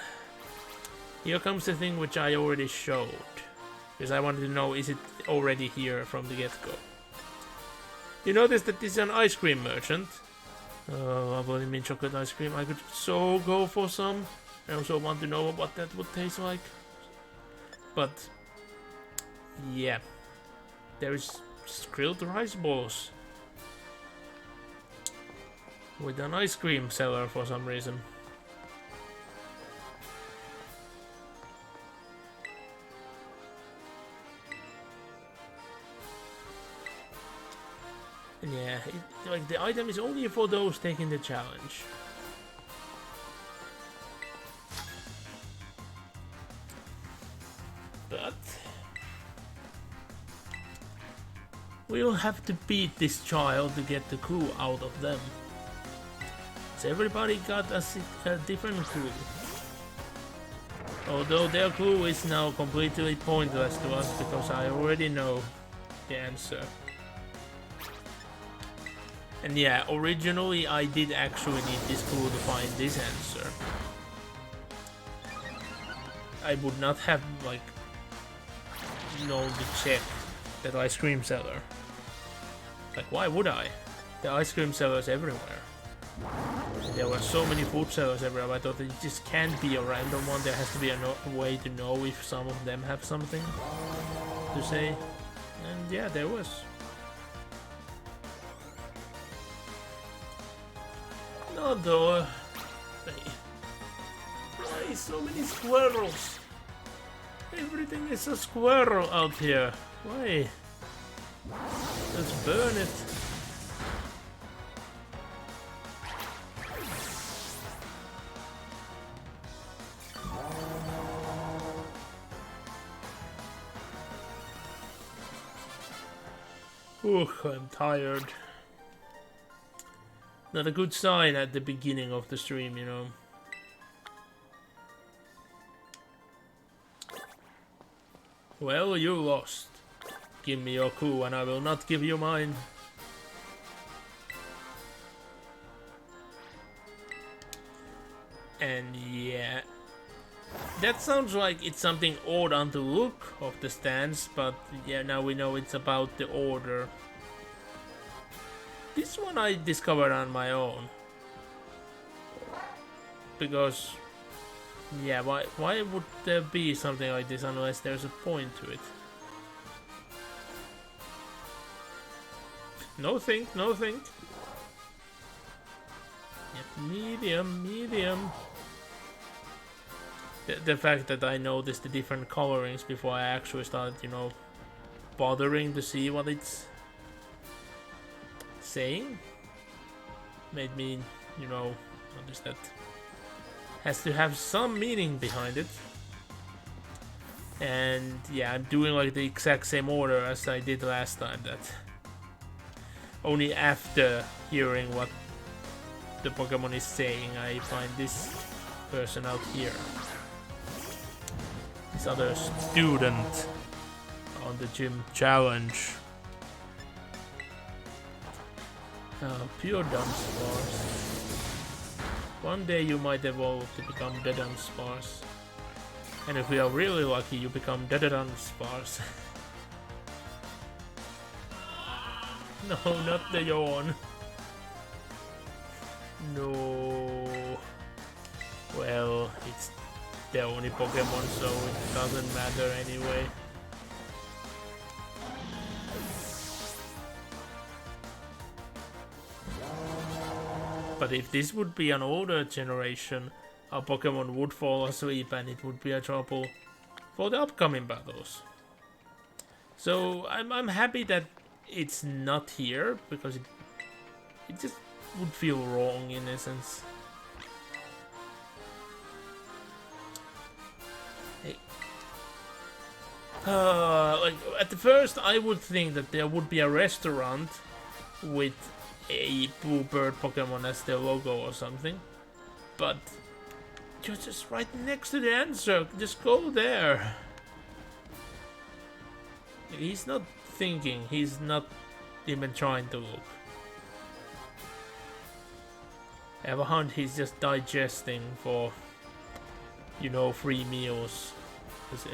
here comes the thing which I already showed, because I wanted to know, is it already here from the get-go? You notice that this is an ice cream merchant. I believe mint chocolate ice cream. I could so go for some. I also want to know what that would taste like. But yeah, there is grilled rice balls with an ice cream seller for some reason. Yeah, like the item is only for those taking the challenge. But we'll have to beat this child to get the clue out of them. So everybody got a different clue. Although their clue is now completely pointless to us because I already know the answer. And yeah, originally I did actually need this clue to find this answer. I would not have like known to check that ice cream seller. Like, why would I? The ice cream sellers everywhere. There were so many food sellers everywhere. I thought it just can't be a random one. There has to be a way to know if some of them have something to say. And yeah, there was. No door. Why so many squirrels? Everything is a squirrel out here. Why? Let's burn it. Ooh, I'm tired. Not a good sign at the beginning of the stream, you know. Well, you lost. Give me your clue and I will not give you mine. And yeah, that sounds like it's something odd on the look of the stands, but yeah, now we know it's about the order. This one I discovered on my own. Because, yeah, why would there be something like this unless there's a point to it? No think, no think. Yep, medium. The fact that I noticed the different colorings before I actually started, you know, bothering to see what it's saying made me, you know, notice that has to have some meaning behind it. And yeah, I'm doing like the exact same order as I did last time, that only after hearing what the Pokemon is saying I find this person out here, this other student on the gym challenge. Pure Dunsparce. One day you might evolve to become the Dunsparce. And if we are really lucky, you become the Dunsparce. No, not the yawn. No. Well, it's the only Pokemon, so it doesn't matter anyway. But if this would be an older generation, our Pokemon would fall asleep and it would be a trouble for the upcoming battles. So I'm happy that it's not here, because it just would feel wrong in essence. Hey. Like at the first I would think that there would be a restaurant with a blue bird Pokemon as their logo or something, but you're just right next to the answer. Just go there. He's not thinking, he's not even trying to look. I have a hunch he's just digesting for, you know, 3 meals.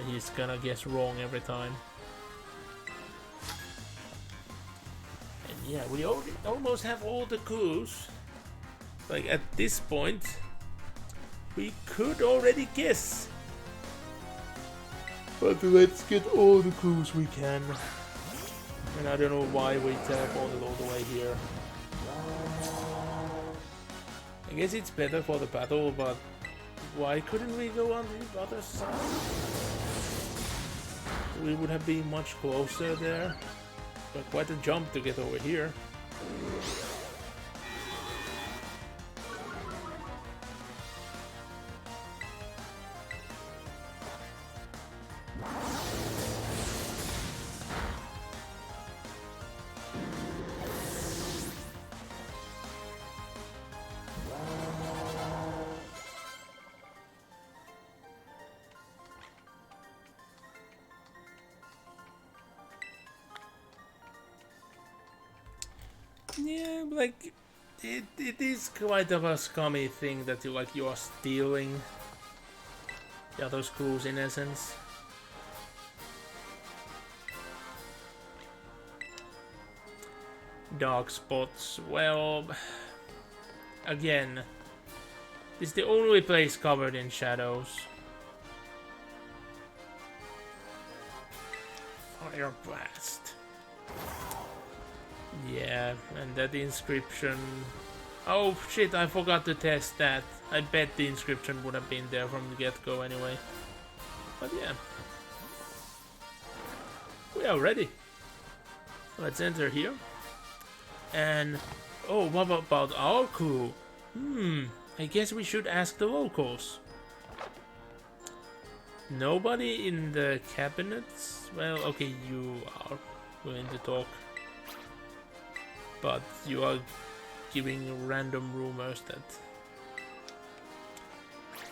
He's gonna guess wrong every time. And yeah, we almost have all the clues. Like at this point, we could already guess. But let's get all the clues we can. And I don't know why we teleported all the way here. I guess it's better for the battle, but why couldn't we go on the other side? We would have been much closer there. But quite a jump to get over here. Yeah, like it is quite of a scummy thing that you are stealing the other schools in essence. Dark spots. Well, again, it's the only place covered in shadows. Fire blast. Yeah, and that inscription... Oh shit, I forgot to test that. I bet the inscription would have been there from the get-go anyway. But yeah. We are ready. Let's enter here. And... Oh, what about our crew? I guess we should ask the locals. Nobody in the cabinets? Well, okay, you are willing to talk. But you are giving random rumors that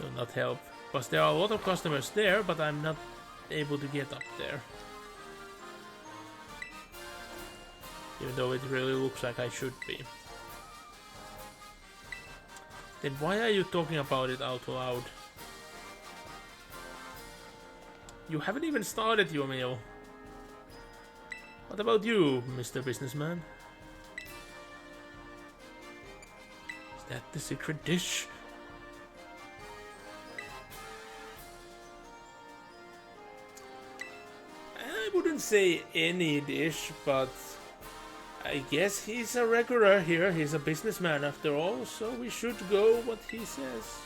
will not help. Because there are a lot of customers there, but I'm not able to get up there. Even though it really looks like I should be. Then why are you talking about it out loud? You haven't even started your meal. What about you, Mr. Businessman? Is that the secret dish? I wouldn't say any dish, but I guess he's a regular here. He's a businessman after all, so we should go what he says.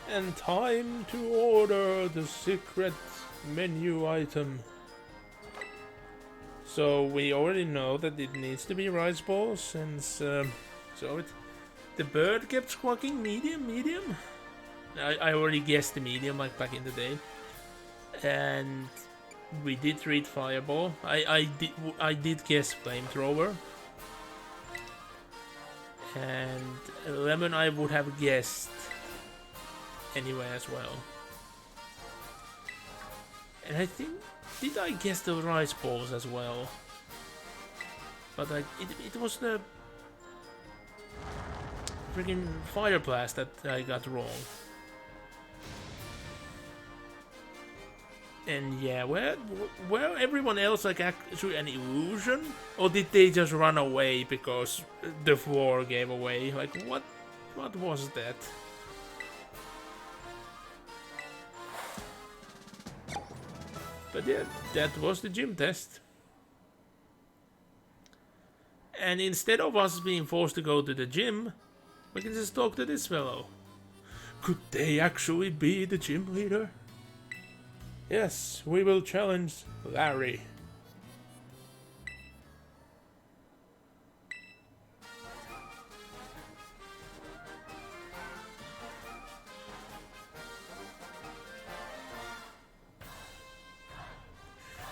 And time to order the secret menu item. So we already know that it needs to be rice balls, since the bird kept squawking medium. I already guessed the medium, like back in the day. And we did read fireball. I did guess flamethrower. And lemon I would have guessed anyway as well. And I think, did I guess the rice balls as well? But it was the freaking fire blast that I got wrong. And yeah, were everyone else like actually an illusion, or did they just run away because the floor gave away? Like what was that? But yeah, that was the gym test. And instead of us being forced to go to the gym, we can just talk to this fellow. Could they actually be the gym leader? Yes, we will challenge Larry.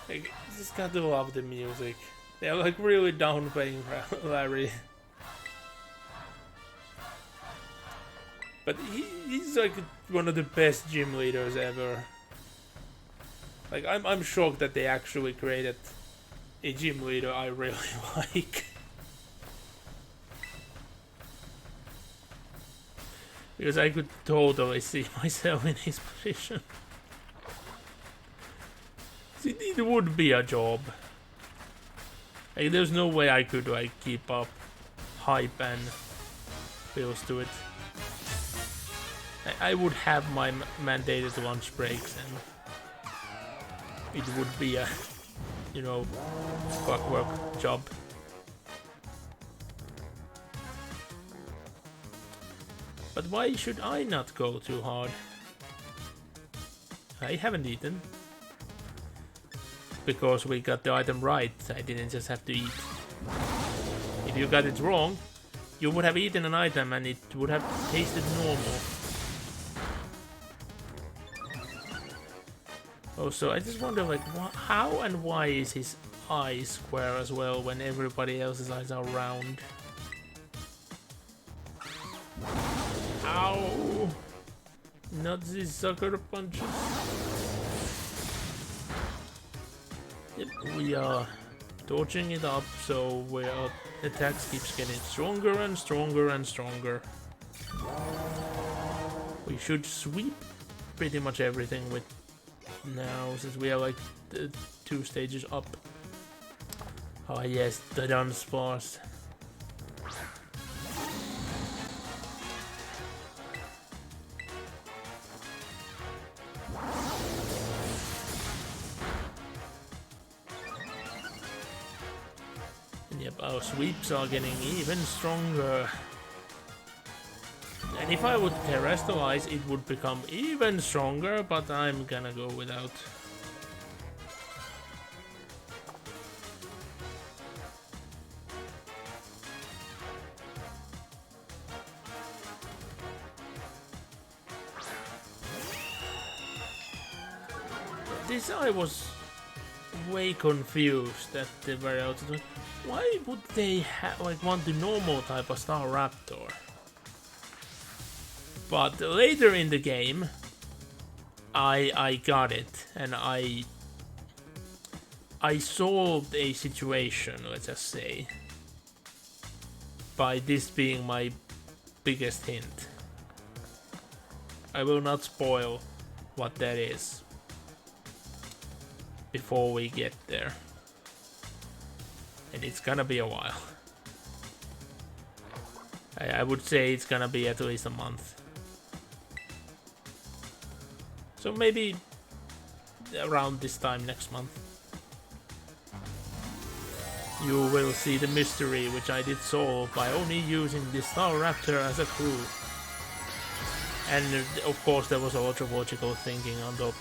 I just gotta love the music. They're like really downplaying Larry. But he's like one of the best gym leaders ever. Like I'm shocked that they actually created a gym leader I really like. Because I could totally see myself in his position. It would be a job. Like, there's no way I could like keep up hype and bills to it. I would have my mandated lunch breaks, and it would be a, you know, clockwork job. But why should I not go too hard? I haven't eaten. Because we got the item right, I didn't just have to eat. If you got it wrong, you would have eaten an item and it would have tasted normal. Also, I just wonder, like, how and why is his eye square as well when everybody else's eyes are round? Ow! Not these sucker punches. Yep, we are torching it up, so our attacks keeps getting stronger and stronger and stronger. We should sweep pretty much everything with now, since we are like 2 stages up. Oh yes, the dance boss. And yep, our sweeps are getting even stronger. And if I would terrestrialize, it would become even stronger, but I'm gonna go without. This I was way confused at the very outset. Why would they like want the normal type of Star Raptor? But later in the game, I got it, and I solved a situation, let's just say, by this being my biggest hint. I will not spoil what that is before we get there, and it's gonna be a while. I would say it's gonna be at least a month. So maybe around this time next month, you will see the mystery which I did solve by only using the Star Raptor as a crew. And of course there was a lot of logical thinking on top.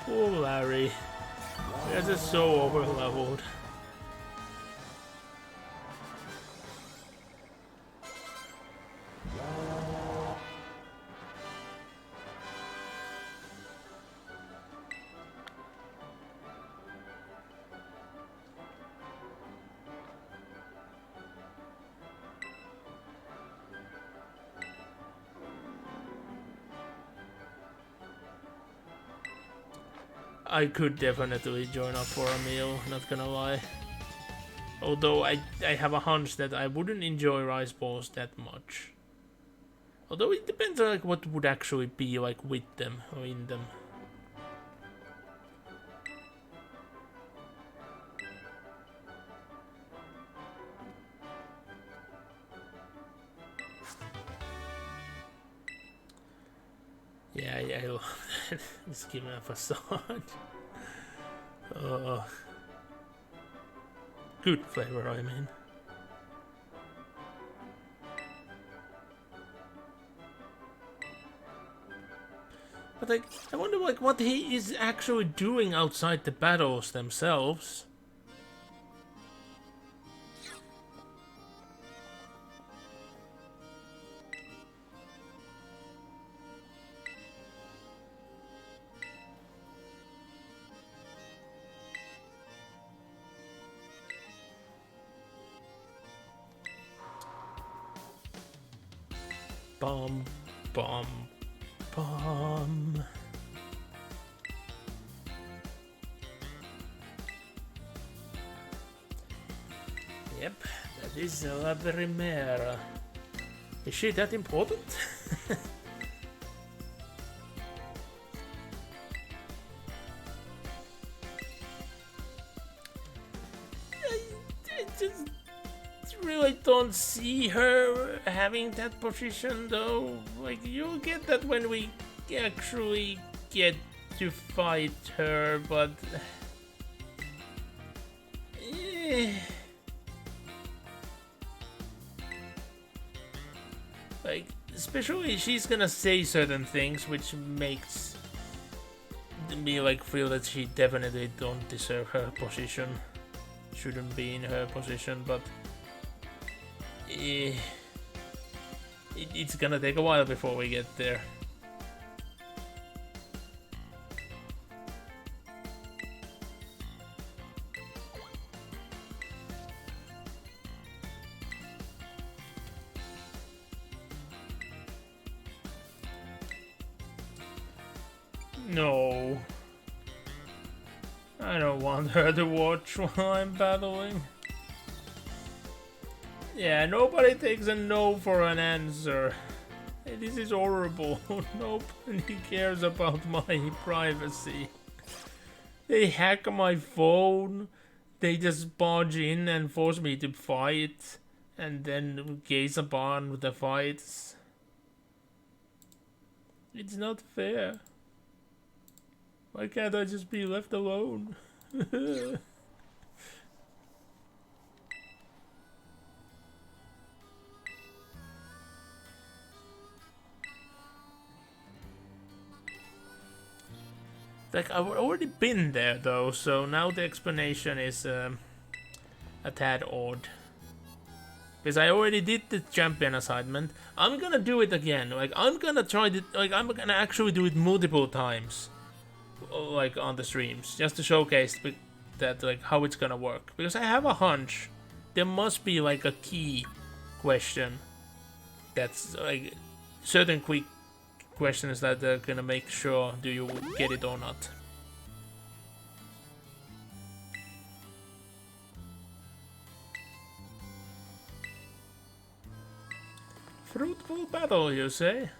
Poor Larry. They're just so over-leveled. I could definitely join up for a meal, not gonna lie. Although I have a hunch that I wouldn't enjoy rice balls that much. Although it depends on like what would actually be like with them or in them. Yeah, I love that. Just give me a facade. Good flavor, I mean. But like, I wonder like what he is actually doing outside the battles themselves. Bum, bum, bum. Yep, that is La Primera. Is she that important? I just really don't see her having that position though. Like, you'll get that when we actually get to fight her, but like, especially she's gonna say certain things which makes me like feel that she definitely don't deserve her position, shouldn't be in her position, but it's gonna take a while before we get there. No. I don't want her to watch while I'm battling. Yeah, nobody takes a no for an answer. Hey, this is horrible. Nobody cares about my privacy. They hack my phone. They just barge in and force me to fight. And then gaze upon the fights. It's not fair. Why can't I just be left alone? Like, I've already been there though, so now the explanation is a tad odd. Because I already did the champion assignment. I'm gonna do it again. Like, I'm gonna try it. Like, I'm gonna actually do it multiple times, like on the streams, just to showcase that like how it's gonna work. Because I have a hunch there must be like a key question that's like certain quick questions that are gonna make sure do you get it or not. Fruitful battle, you say?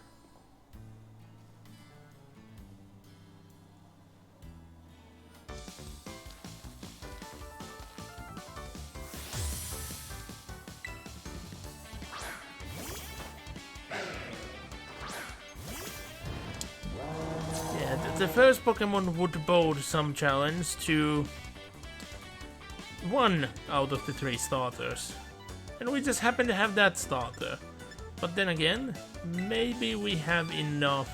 The first Pokemon would bold some challenge to 1 out of the 3 starters. And we just happen to have that starter. But then again, maybe we have enough...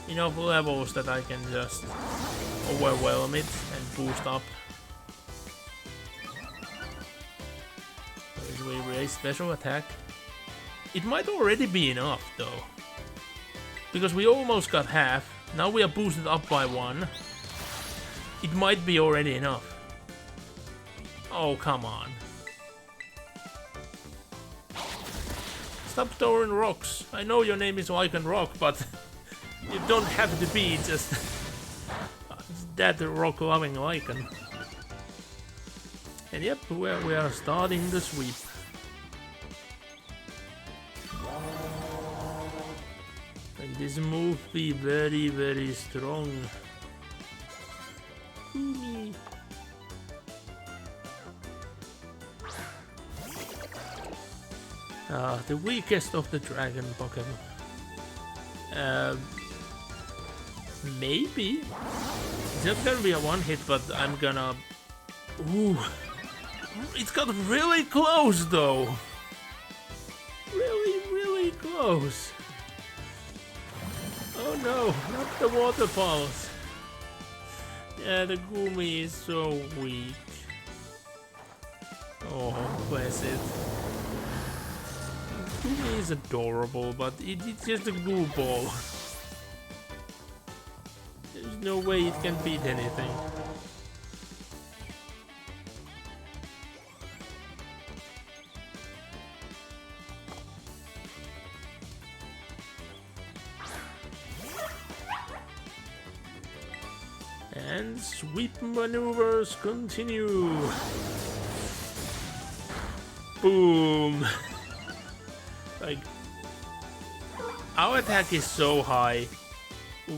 enough levels that I can just overwhelm it and boost up. So we raise special attack. It might already be enough though. Because we almost got half, now we are boosted up by 1. It might be already enough. Oh, come on. Stop throwing rocks. I know your name is Lycan Rock, but You don't have to be just that rock-loving icon. And yep, we are starting the sweep. And this move be very, very strong. The weakest of the dragon Pokemon. Maybe. It's not gonna be a one hit, but I'm gonna... Ooh. It got really close though. Really, really close. Oh no, not the waterfalls. Yeah, the Gumi is so weak. Oh, bless it. Gumi is adorable, but it's just a goo ball. There's no way it can beat anything. And sweep maneuvers continue. Boom. Like, our attack is so high,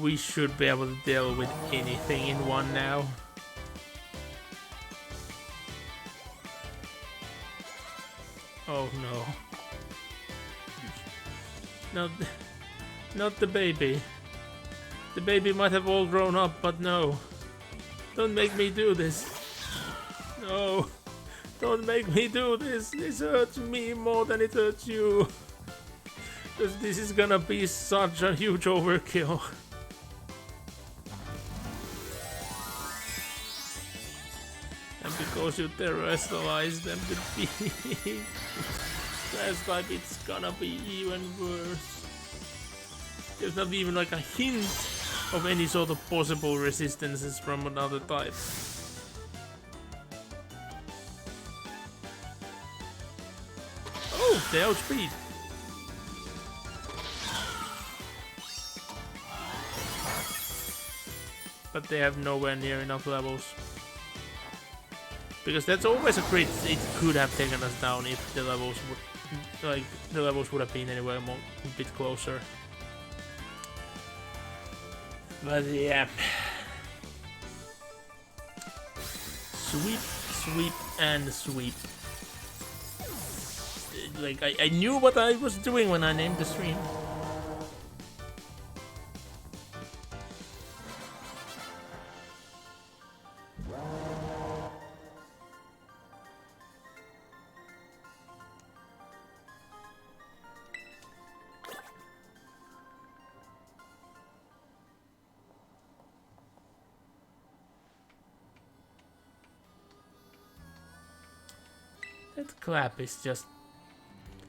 we should be able to deal with anything in one now. Oh no. Not the baby. The baby might have all grown up, but no. Don't make me do this. No. Don't make me do this. This hurts me more than it hurts you. Because this is gonna be such a huge overkill. And because you terrestrialized them to be last time, it's gonna be even worse. There's not even like a hint of any sort of possible resistances from another type. Oh, they outspeed. But they have nowhere near enough levels. Because that's always a crit. It could have taken us down if the levels would, like, the levels would have been anywhere more, a bit closer. But yeah. Sweep, sweep, and sweep. Like, I knew what I was doing when I named the stream. That clap is just...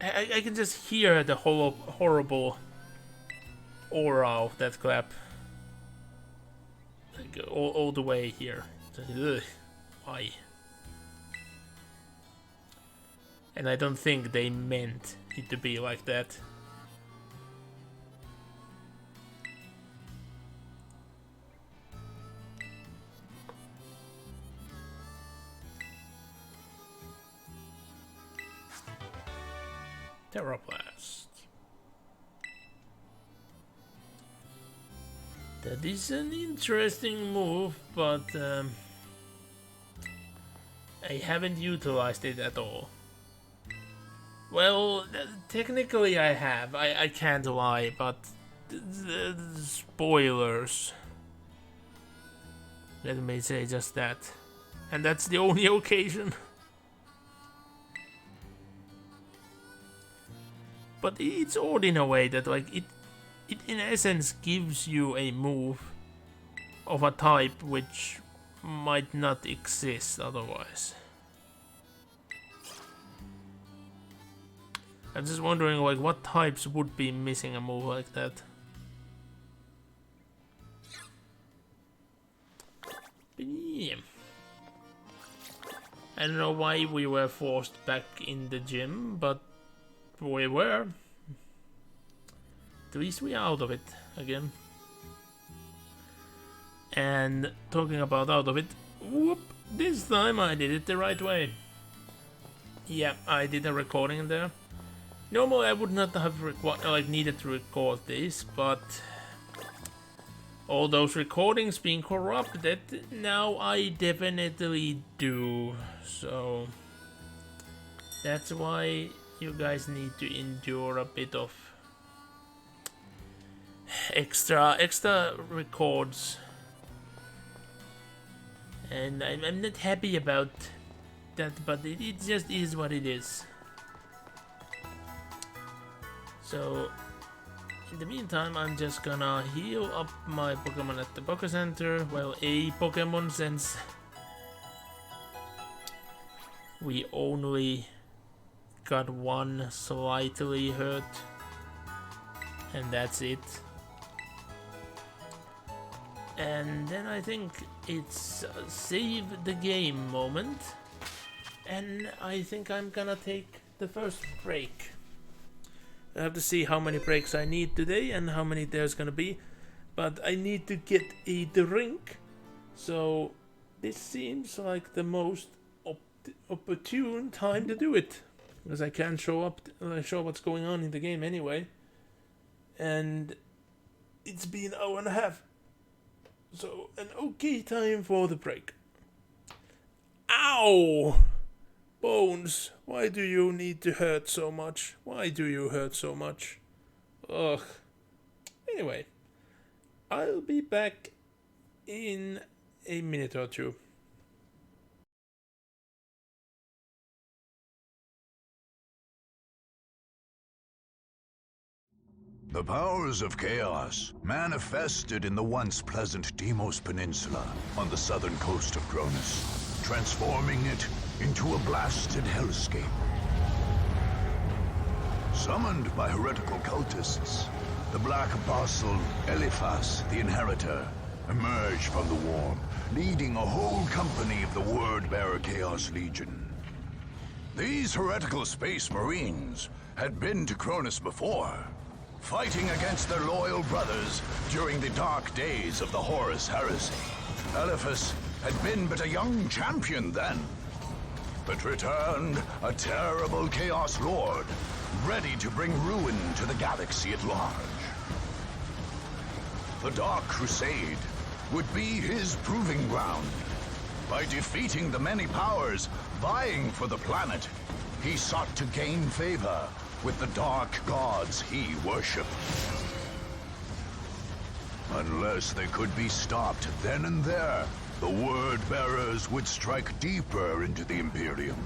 I can just hear the whole horrible aura of that clap. Like, all the way here. Ugh, why? And I don't think they meant it to be like that. Terra Blast. That is an interesting move, but I haven't utilized it at all. Well, technically I have. I can't lie, but the spoilers. Let me say just that. And that's the only occasion. But it's odd in a way that, like, it in essence gives you a move of a type which might not exist otherwise. I'm just wondering, like, what types would be missing a move like that. But yeah. I don't know why we were forced back in the gym, but we were. At least we are out of it again. And talking about out of it, whoop, this time I did it the right way. Yeah, I did a recording there. Normally I would not have needed to record this, but all those recordings being corrupted, now I definitely do. So that's why you guys need to endure a bit of extra records. And I'm not happy about that, but it just is what it is. So in the meantime, I'm just gonna heal up my Pokemon at the Poké Center. Well, a Pokemon, since we only got one slightly hurt, and that's it. And then I think it's a save the game moment, and I think I'm gonna take the first break. I have to see how many breaks I need today and how many there's gonna be, but I need to get a drink, so this seems like the most opportune time to do it, because I can't show what's going on in the game anyway, and it's been an hour and a half. So, an okay time for the break. Ow! Bones, why do you need to hurt so much? Why do you hurt so much? Ugh. Anyway, I'll be back in a minute or two. The powers of chaos manifested in the once pleasant Deimos Peninsula on the southern coast of Cronus, transforming it into a blasted hellscape. Summoned by heretical cultists, the Black Apostle Eliphas the Inheritor emerged from the war, leading a whole company of the Word-Bearer Chaos Legion. These heretical space marines had been to Cronus before, fighting against their loyal brothers during the dark days of the Horus Heresy. Eliphas had been but a young champion then, but returned a terrible Chaos Lord, ready to bring ruin to the galaxy at large. The Dark Crusade would be his proving ground. By defeating the many powers vying for the planet, he sought to gain favor with the dark gods he worshipped. Unless they could be stopped then and there, the Word-Bearers would strike deeper into the Imperium.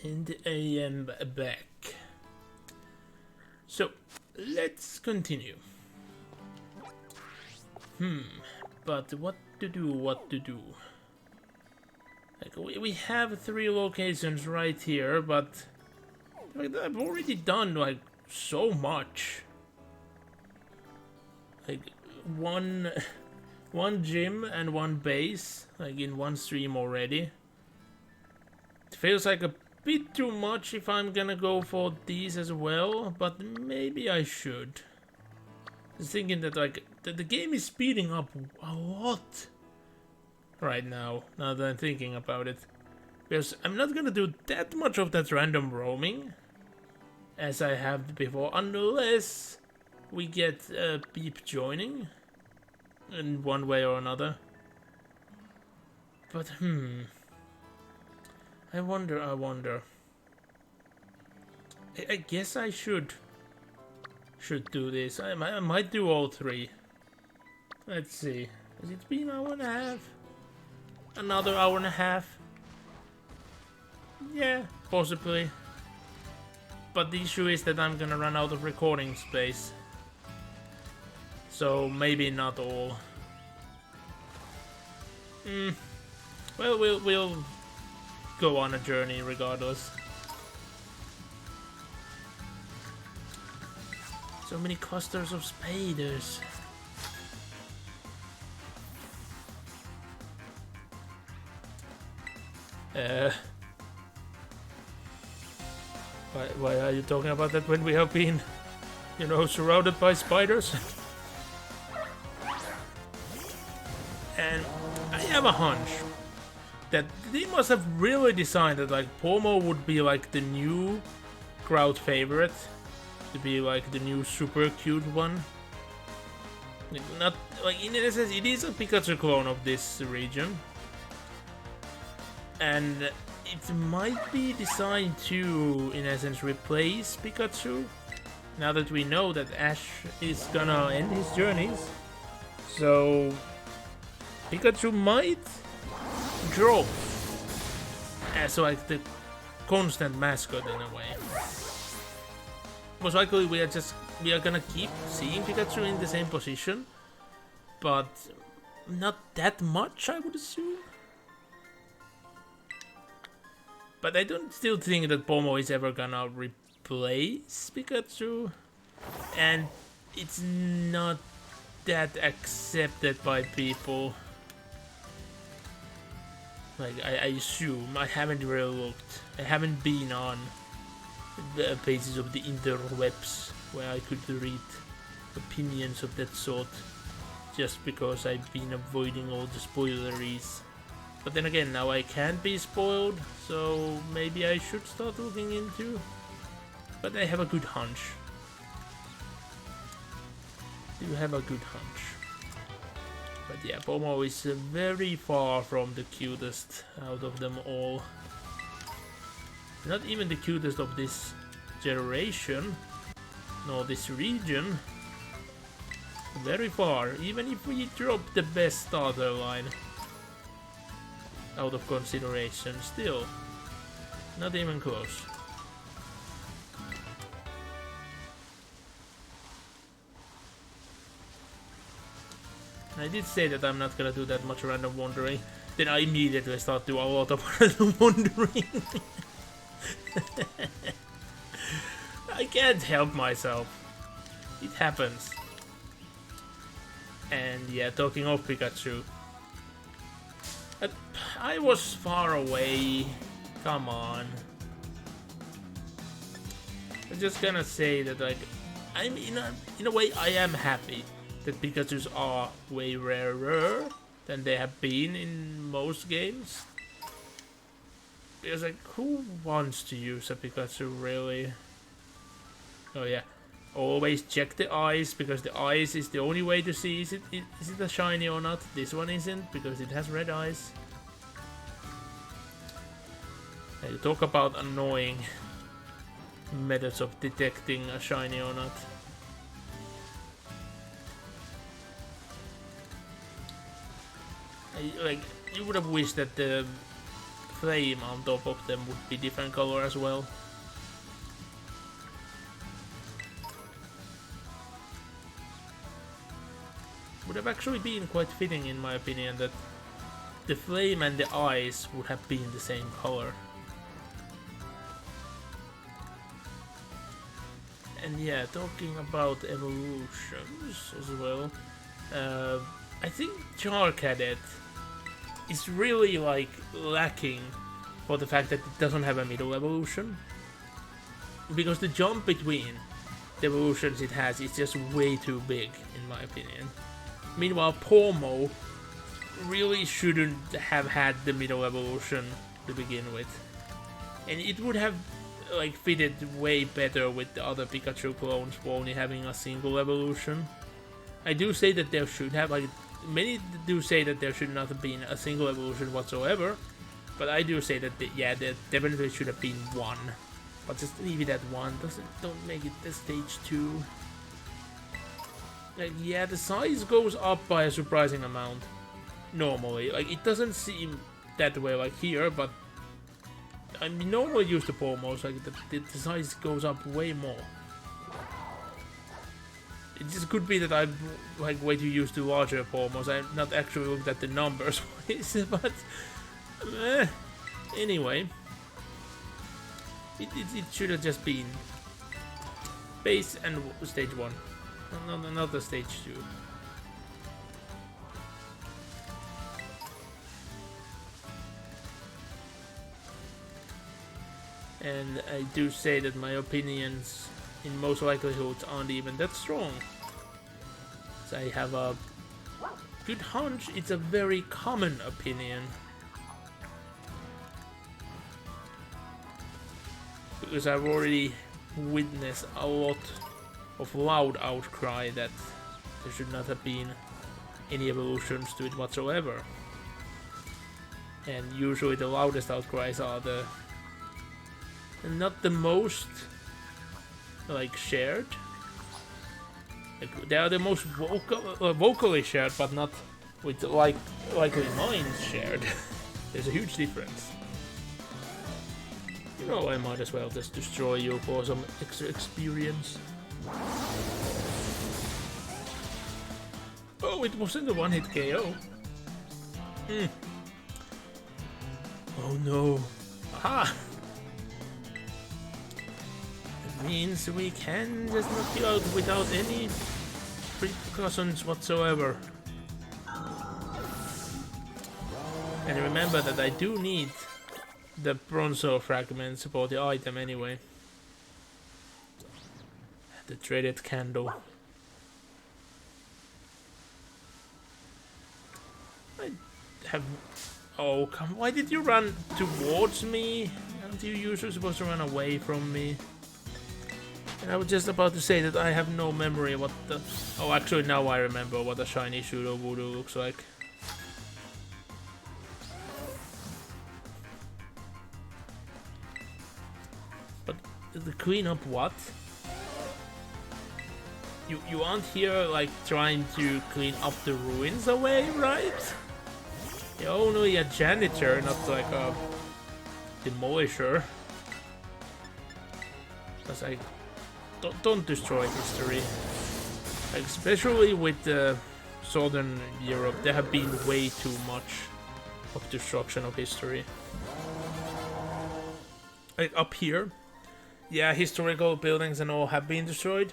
And I am back. So, let's continue. But what to do, Like, we have 3 locations right here, but like, I've already done, like, so much. Like, one gym and 1 base, like, in 1 stream already. It feels like a bit too much if I'm gonna go for these as well, but maybe I should. Just thinking that, like, the game is speeding up a lot right now that I'm thinking about it. Because I'm not gonna do that much of that random roaming as I have before, unless we get Beep joining in one way or another. But I wonder. I guess I should do this. I might do all 3. Let's see. Has it been an hour and a half? Another hour and a half? Yeah, possibly. But the issue is that I'm gonna run out of recording space. So maybe not all. Well, we'll go on a journey regardless. So many clusters of spiders. Why are you talking about that when we have been, you know, surrounded by spiders? And I have a hunch that they must have really decided that, like, Pomo would be like the new crowd favorite, to be like the new super cute one. Like, not like, in a sense, it is a Pikachu clone of this region, and it might be designed to, in essence, replace Pikachu. Now that we know that Ash is gonna end his journeys, so Pikachu might drop as like the constant mascot in a way. Most likely we are gonna keep seeing Pikachu in the same position, but not that much, I would assume. But I don't still think that Pomo is ever gonna replace Pikachu, and it's not that accepted by people. Like, I assume. I haven't really looked. I haven't been on the pages of the interwebs where I could read opinions of that sort, just because I've been avoiding all the spoileries. But then again, now I can't be spoiled, so maybe I should start looking into. But I have a good hunch. Do have a good hunch. But yeah, Pomo is very far from the cutest out of them all. Not even the cutest of this generation, nor this region. Very far, even if we drop the best starter line out of consideration, still not even close. I did say that I'm not gonna do that much random wandering, then I immediately start doing a lot of random wandering. I can't help myself. It happens. And yeah, talking of Pikachu, I was far away. Come on. I'm just gonna say that, like, I'm in a way I am happy that Pikachus are way rarer than they have been in most games. Because, like, who wants to use a Pikachu really? Oh yeah, always check the eyes, because the eyes is the only way to see is it a shiny or not. This one isn't, because it has red eyes. You talk about annoying methods of detecting a shiny or not. Like, you would have wished that the flame on top of them would be different color as well. Would have actually been quite fitting, in my opinion, that the flame and the eyes would have been the same color. And yeah, talking about evolutions as well, I think Char Cadet is really like lacking for the fact that it doesn't have a middle evolution. Because the jump between the evolutions it has is just way too big, in my opinion. Meanwhile, Pormo really shouldn't have had the middle evolution to begin with. And it would have like fitted way better with the other Pikachu clones for only having a single evolution. I do say that there should have, like, many do say that there should not have been a single evolution whatsoever, but I do say that yeah, there definitely should have been one. But just leave it at one. Don't make it the stage 2. Like, yeah, the size goes up by a surprising amount normally. Like, it doesn't seem that way like here, but I mean, normally used to Pomos, like the size goes up way more. It just could be that I'm like way too used to larger Pomos. I'm not actually looked at the numbers, but anyway, it should have just been base and stage 1, not the stage 2. And I do say that my opinions in most likelihoods aren't even that strong. So I have a good hunch it's a very common opinion. Because I've already witnessed a lot of loud outcry that there should not have been any evolutions to it whatsoever. And usually the loudest outcries are the not the most like shared. Like, they are the most vocally shared, but not with likely minds shared. There's a huge difference. You know, I might as well just destroy you for some extra experience. Oh, it wasn't a one-hit KO. Oh no. Aha! Means we can just knock you out without any precautions whatsoever. And remember that I do need the Bronzo fragments for the item anyway. The traded candle. I have... Oh, come... Why did you run towards me? Aren't you usually supposed to run away from me? And I was just about to say that I have no memory what the... Oh, actually now I remember what a shiny Pseudo Voodoo looks like. But the cleanup what? You aren't here like trying to clean up the ruins away, right? You're only a janitor, not like a demolisher. Because I... Don't destroy history. Like, especially with Southern Europe, there have been way too much of destruction of history. Like up here, yeah, historical buildings and all have been destroyed.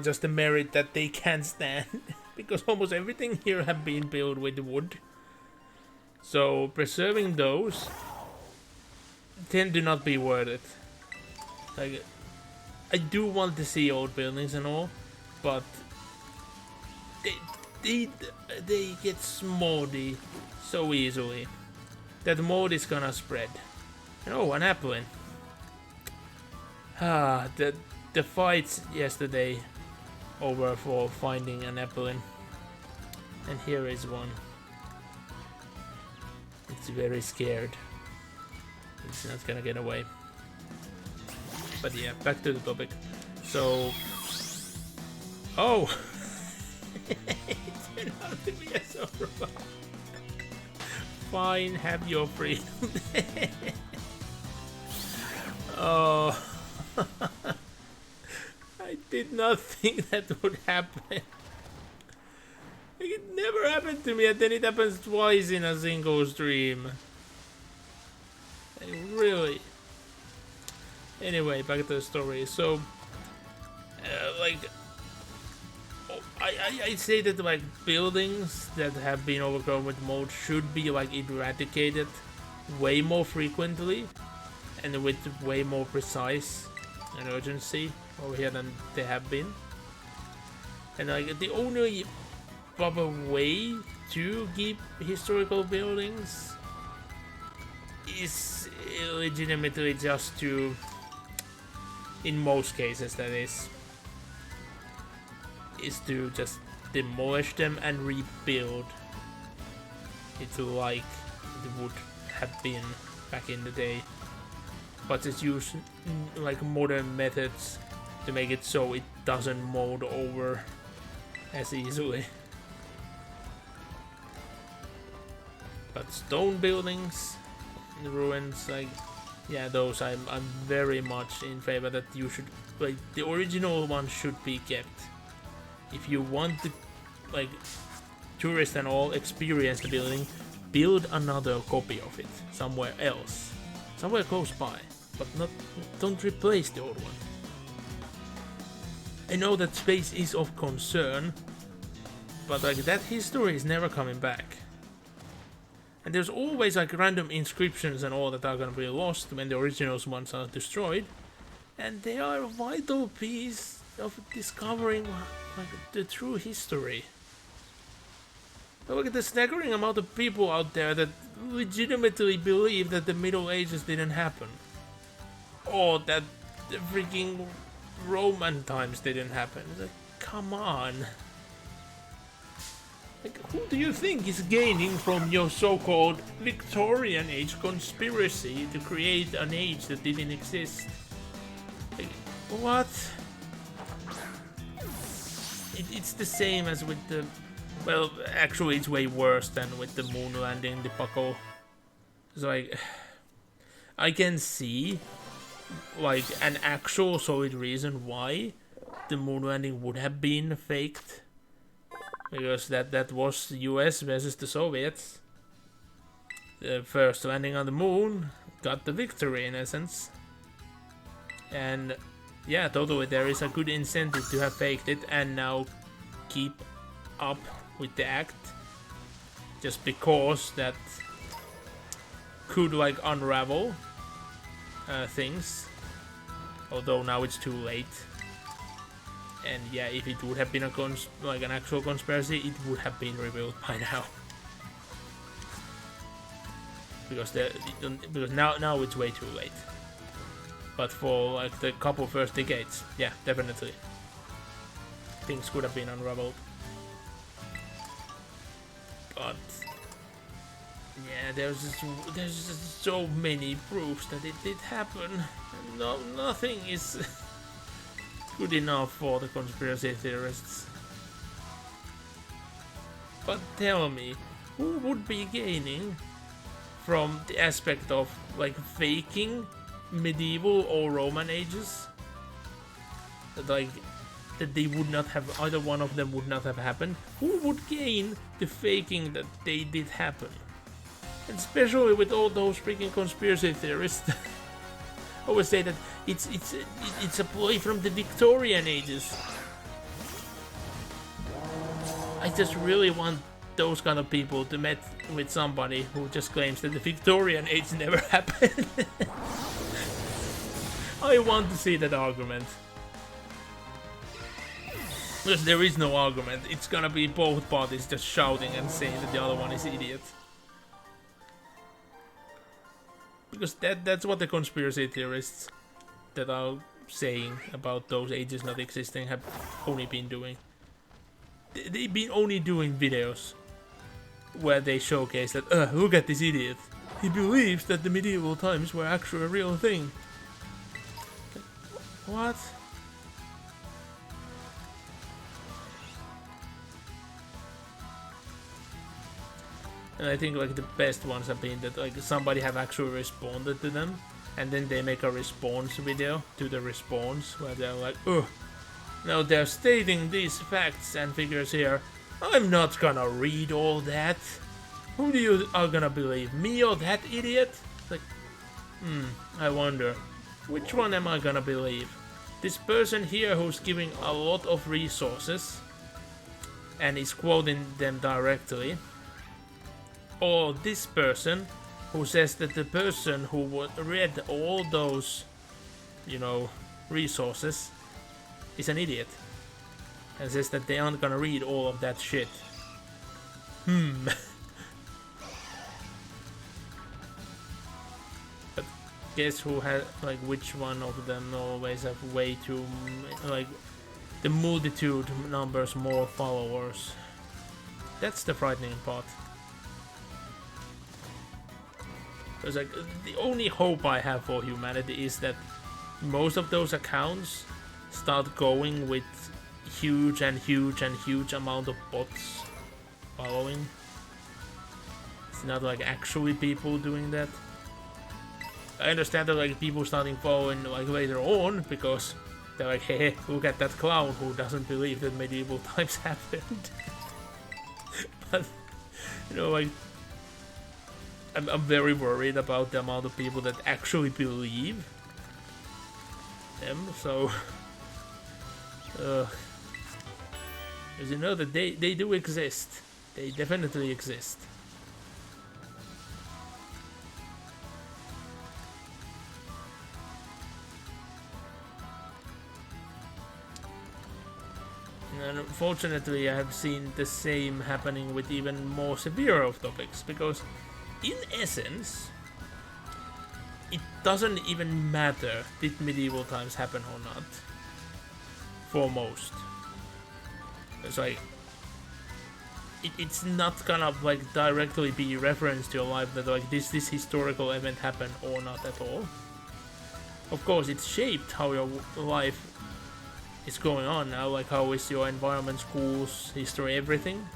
Just the merit that they can't stand, because almost everything here have been built with wood. So preserving those tend to not be worth it. Like, I do want to see old buildings and all, but they get smoldy so easily that mold is gonna spread. And oh, an applin. Ah, the fights yesterday over for finding an applin, and here is one. It's very scared. It's not gonna get away. But yeah, back to the topic. So... Oh! It turned out to be a Zorro. Fine, have your freedom. Oh. I did not think that would happen. Like, it never happened to me, and then it happens twice in a single stream. Like, really. Anyway, back to the story. So, like, I say that like buildings that have been overgrown with mold should be like eradicated way more frequently and with way more precise and urgency over here than they have been. And like the only proper way to keep historical buildings is legitimately just to, in most cases that is to just demolish them and rebuild it like it would have been back in the day, but just use like modern methods to make it so it doesn't mold over as easily. But stone buildings, ruins, like, yeah, those I'm very much in favor that you should, like, the original ones should be kept. If you want to, like, tourists and all experience the building, build another copy of it somewhere else, somewhere close by, but don't replace the old one. I know that space is of concern, but like that history is never coming back. And there's always like random inscriptions and all that are gonna be lost when the original ones are destroyed, and they are a vital piece of discovering like the true history. Look at the staggering amount of people out there that legitimately believe that the Middle Ages didn't happen, or that the freaking Roman times didn't happen. It's like, come on. Like, who do you think is gaining from your so-called Victorian age conspiracy to create an age that didn't exist? Like, what? It's the same as with the... Well, actually it's way worse than with the moon landing debacle. It's like... I can see like an actual solid reason why the moon landing would have been faked. Because that was the US versus the Soviets. The first landing on the moon got the victory in essence. And yeah, totally there is a good incentive to have faked it and now keep up with the act. Just because that could like unravel things. Although now it's too late. And yeah, if it would have been like an actual conspiracy, it would have been revealed by now. Because now it's way too late. But for like the couple first decades, yeah, definitely. Things could have been unraveled. But yeah, there's just so many proofs that it did happen. No, nothing is good enough for the conspiracy theorists. But tell me, who would be gaining from the aspect of like faking medieval or Roman ages? Like that they would not have, either one of them would not have happened. Who would gain the faking that they did happen? And especially with all those freaking conspiracy theorists. Always say that it's a ploy from the Victorian ages. I just really want those kind of people to meet with somebody who just claims that the Victorian age never happened. I want to see that argument. Because there is no argument. It's gonna be both parties just shouting and saying that the other one is idiot. Because that's what the conspiracy theorists that are saying about those ages not existing have only been doing. They've been only doing videos where they showcase that, look at this idiot. He believes that the medieval times were actually a real thing. What? And I think like the best ones have been that like somebody have actually responded to them, and then they make a response video to the response where they're like, oh, now they're stating these facts and figures here. I'm not gonna read all that. Who do you are gonna believe, me or that idiot? Like, I wonder, which one am I gonna believe? This person here who's giving a lot of resources and is quoting them directly, or this person who says that the person who read all those, you know, resources is an idiot and says that they aren't gonna read all of that shit. But guess who has, like, which one of them always have way too, like, the multitude numbers more followers? That's the frightening part. Because like the only hope I have for humanity is that most of those accounts start going with huge amount of bots following. It's not like actually people doing that. I understand that like people starting following like later on because they're like, hey, look at that clown who doesn't believe that medieval times happened. But you know, like, I'm very worried about the amount of people that actually believe them, so because you know that they do exist. They definitely exist. And unfortunately I have seen the same happening with even more severe of topics, because in essence, it doesn't even matter did medieval times happen or not. For most, it's like it's not gonna like directly be referenced to your life that like this historical event happened or not at all. Of course, it's shaped how your life is going on now. Like how is your environment, schools, history, everything.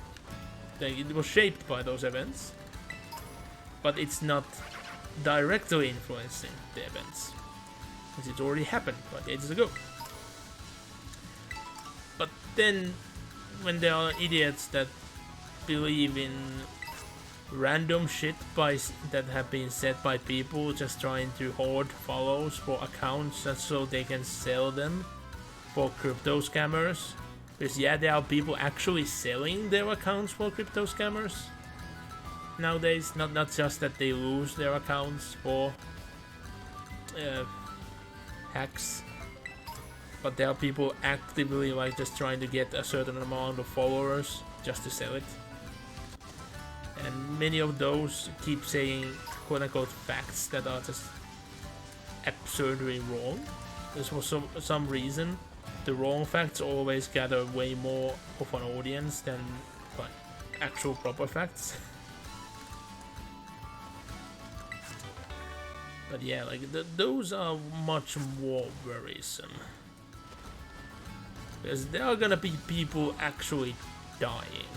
Like, it was shaped by those events. But it's not directly influencing the events, because it already happened like ages ago. But then, when there are idiots that believe in random shit that have been said by people just trying to hoard follows for accounts just so they can sell them for crypto scammers, because yeah, there are people actually selling their accounts for crypto scammers nowadays, not just that they lose their accounts for hacks, but there are people actively like just trying to get a certain amount of followers just to sell it. And many of those keep saying quote-unquote facts that are just absurdly wrong. Because for some reason, the wrong facts always gather way more of an audience than like actual proper facts. But yeah, like those are much more worrisome, because there are gonna be people actually dying.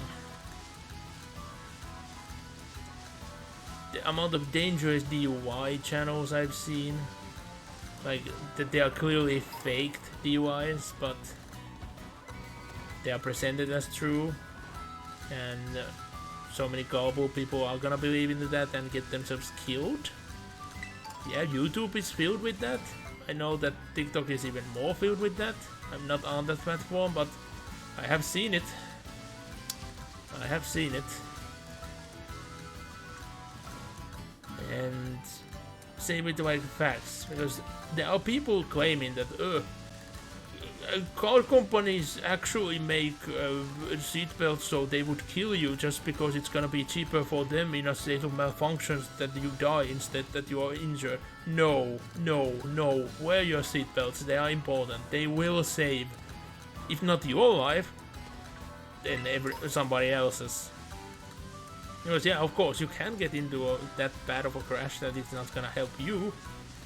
The amount of dangerous DUI channels I've seen, like that they are clearly faked DUIs, but they are presented as true, and so many gullible people are gonna believe into that and get themselves killed. Yeah, YouTube is filled with that. I know that TikTok is even more filled with that. I'm not on that platform, but I have seen it. I have seen it. And same with like facts, because there are people claiming that car companies actually make seatbelts so they would kill you just because it's gonna be cheaper for them in a state of malfunctions that you die instead that you are injured. No, wear your seatbelts, they are important. They will save, if not your life, then somebody else's. Because yeah, of course you can get into that bad of a crash that it's not gonna help you,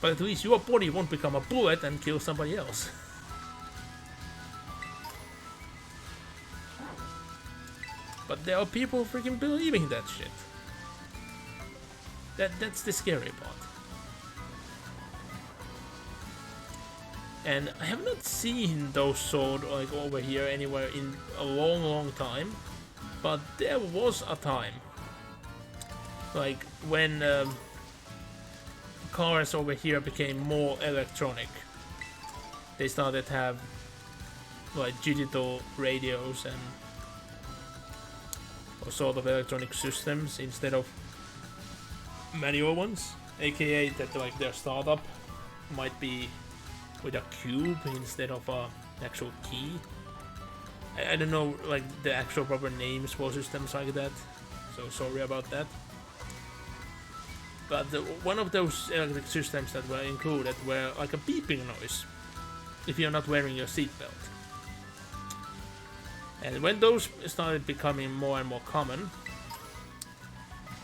but at least your body won't become a bullet and kill somebody else. But there are people freaking believing that shit. That's the scary part. And I have not seen those sword like over here anywhere in a long time. But there was a time, like when cars over here became more electronic. They started to have like digital radios and or sort of electronic systems instead of manual ones, aka that like their startup might be with a cube instead of a actual key. I don't know like the actual proper names for systems like that, so sorry about that. But one of those electric systems that were included were like a beeping noise if you're not wearing your seatbelt. And when those started becoming more and more common,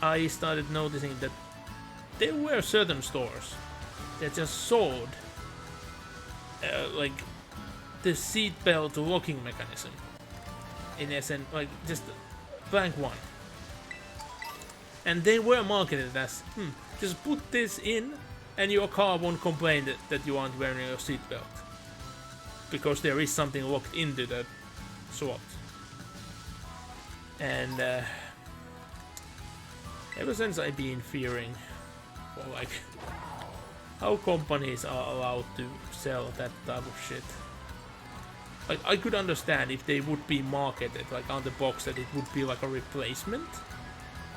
I started noticing that there were certain stores that just sold like the seatbelt locking mechanism. In essence, like just blank one. And they were marketed as, just put this in and your car won't complain that you aren't wearing your seatbelt. Because there is something locked into that slot. And ever since I've been fearing for like how companies are allowed to sell that type of shit. Like I could understand if they would be marketed like on the box that it would be like a replacement.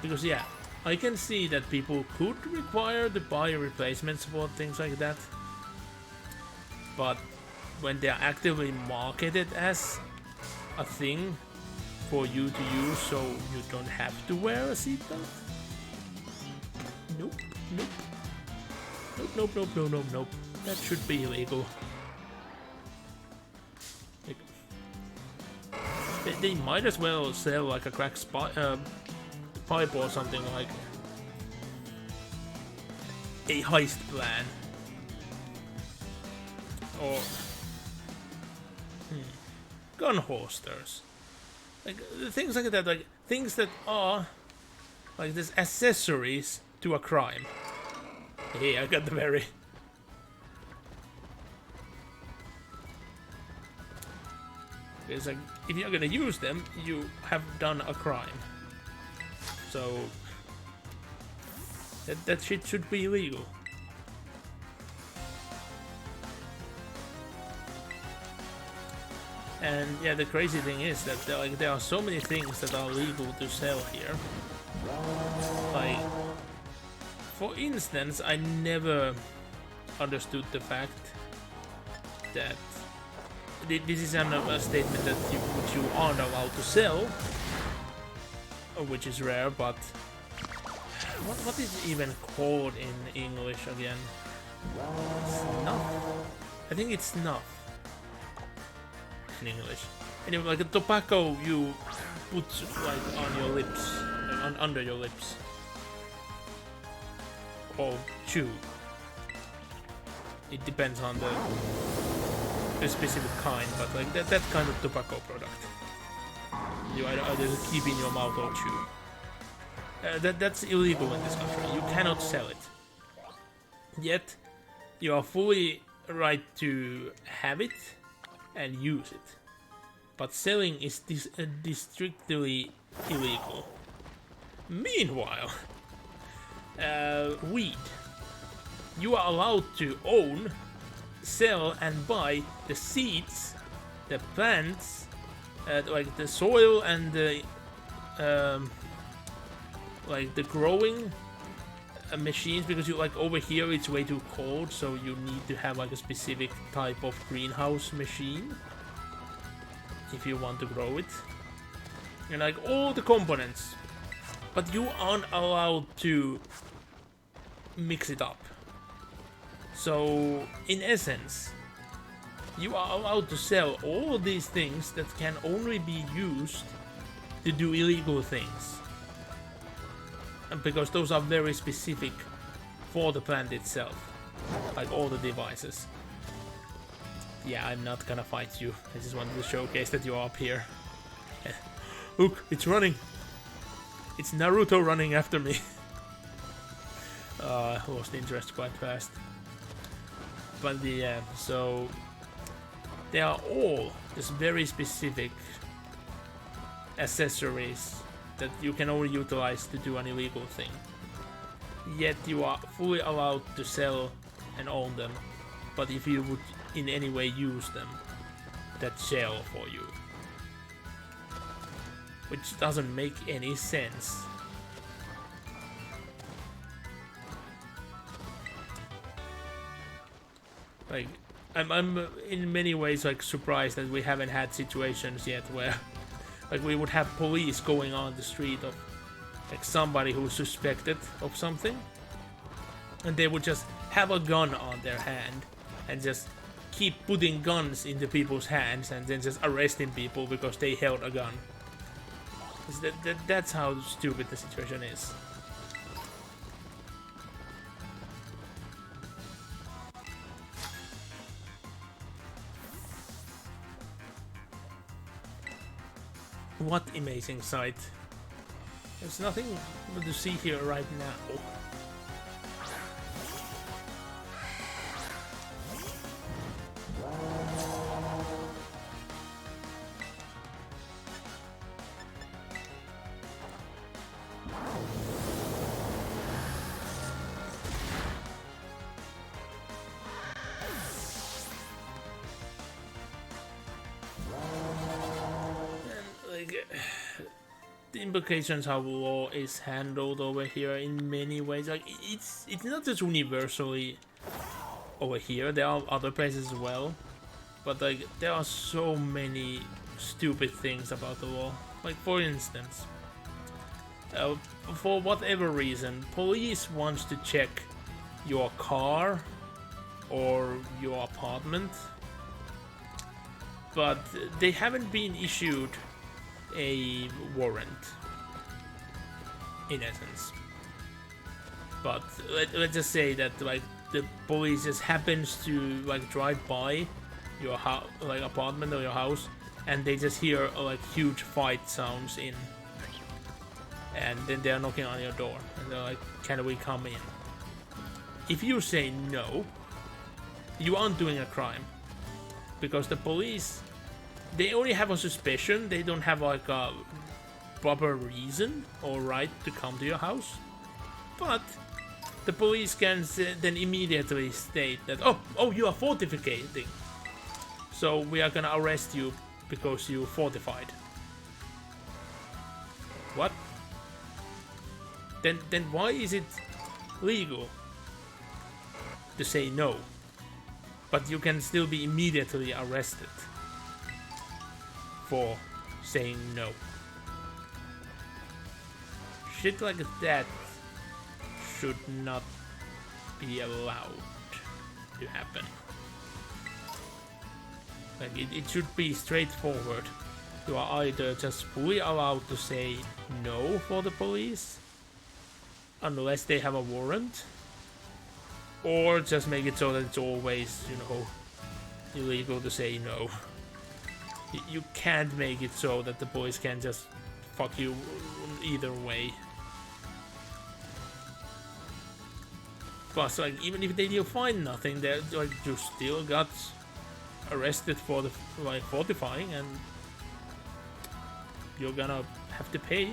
Because yeah, I can see that people could require to buy replacements for things like that. But when they are actively marketed as a thing for you to use so you don't have to wear a seatbelt? Nope. That should be illegal. They might as well sell like a crack pipe or something like a heist plan. Or gun holsters. Like things like that, like things that are like this accessories to a crime. Hey, I got the very it's like if you're gonna use them, you have done a crime. So that shit should be illegal. And yeah, the crazy thing is that there are so many things that are legal to sell here. Like, for instance, I never understood the fact that this is a statement that which you aren't allowed to sell, which is rare. But what is it even called in English again? Snuff. I think it's snuff. In English. Anyway, like a tobacco you put like on your lips, like under your lips, or chew. It depends on the specific kind, but like that kind of tobacco product. You either keep in your mouth or chew. That's illegal in this country. You cannot sell it. Yet you are fully right to have it and use it, but selling is strictly illegal. Meanwhile, weed, you are allowed to own, sell and buy the seeds, the plants, like the soil and the like the growing machines, because you like over here it's way too cold, so you need to have like a specific type of greenhouse machine if you want to grow it, and like all the components, but you aren't allowed to mix it up. So in essence, you are allowed to sell all these things that can only be used to do illegal things. Because those are very specific for the plant itself, like all the devices. Yeah, I'm not gonna fight you. I just wanted to showcase that you're up here. Look, it's running. It's Naruto running after me. lost interest quite fast. But yeah, so they are all just very specific accessories that you can only utilize to do an illegal thing. Yet you are fully allowed to sell and own them, but if you would in any way use them, that's jail for you. Which doesn't make any sense. Like, I'm in many ways like surprised that we haven't had situations yet where like we would have police going on the street of like somebody who's suspected of something, and they would just have a gun on their hand and just keep putting guns into people's hands and then just arresting people because they held a gun. That's how stupid the situation is. What amazing sight. There's nothing to see here right now. The implications how law is handled over here in many ways. Like it's not just universally over here. There are other places as well, but like there are so many stupid things about the law. Like for instance, for whatever reason, police wants to check your car or your apartment, but they haven't been issued a warrant in essence. But let's just say that like the police just happens to like drive by your like apartment or your house, and they just hear like huge fight sounds in, and then they're knocking on your door and they're like, can we come in? If you say no, you aren't doing a crime, because the police, they only have a suspicion. They don't have like a proper reason or right to come to your house. But the police can then immediately state that, oh, you are fortifying, so we are gonna arrest you because you fortified. What? Then why is it legal to say no, but you can still be immediately arrested for saying no? Shit like that should not be allowed to happen. Like it should be straightforward. You are either just fully allowed to say no for the police, unless they have a warrant, or just make it so that it's always, you know, illegal to say no. You can't make it so that the boys can just fuck you either way. Plus, like, even if they do find nothing, they're like, you still got arrested for the like fortifying, and you're gonna have to pay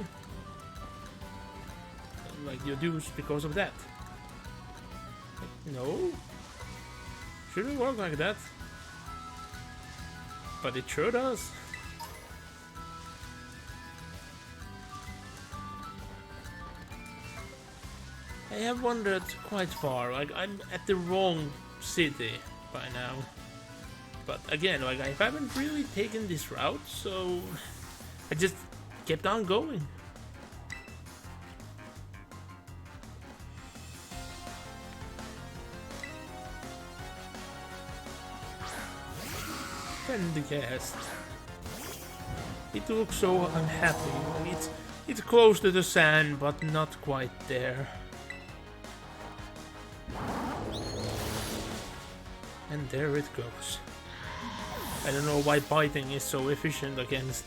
like your dues because of that. Like, no, shouldn't work like that. But it sure does. I have wandered quite far. Like, I'm at the wrong city by now. But again, like, I haven't really taken this route, so I just kept on going. And the guest. It looks so unhappy. It's close to the sand, but not quite there. And there it goes. I don't know why biting is so efficient against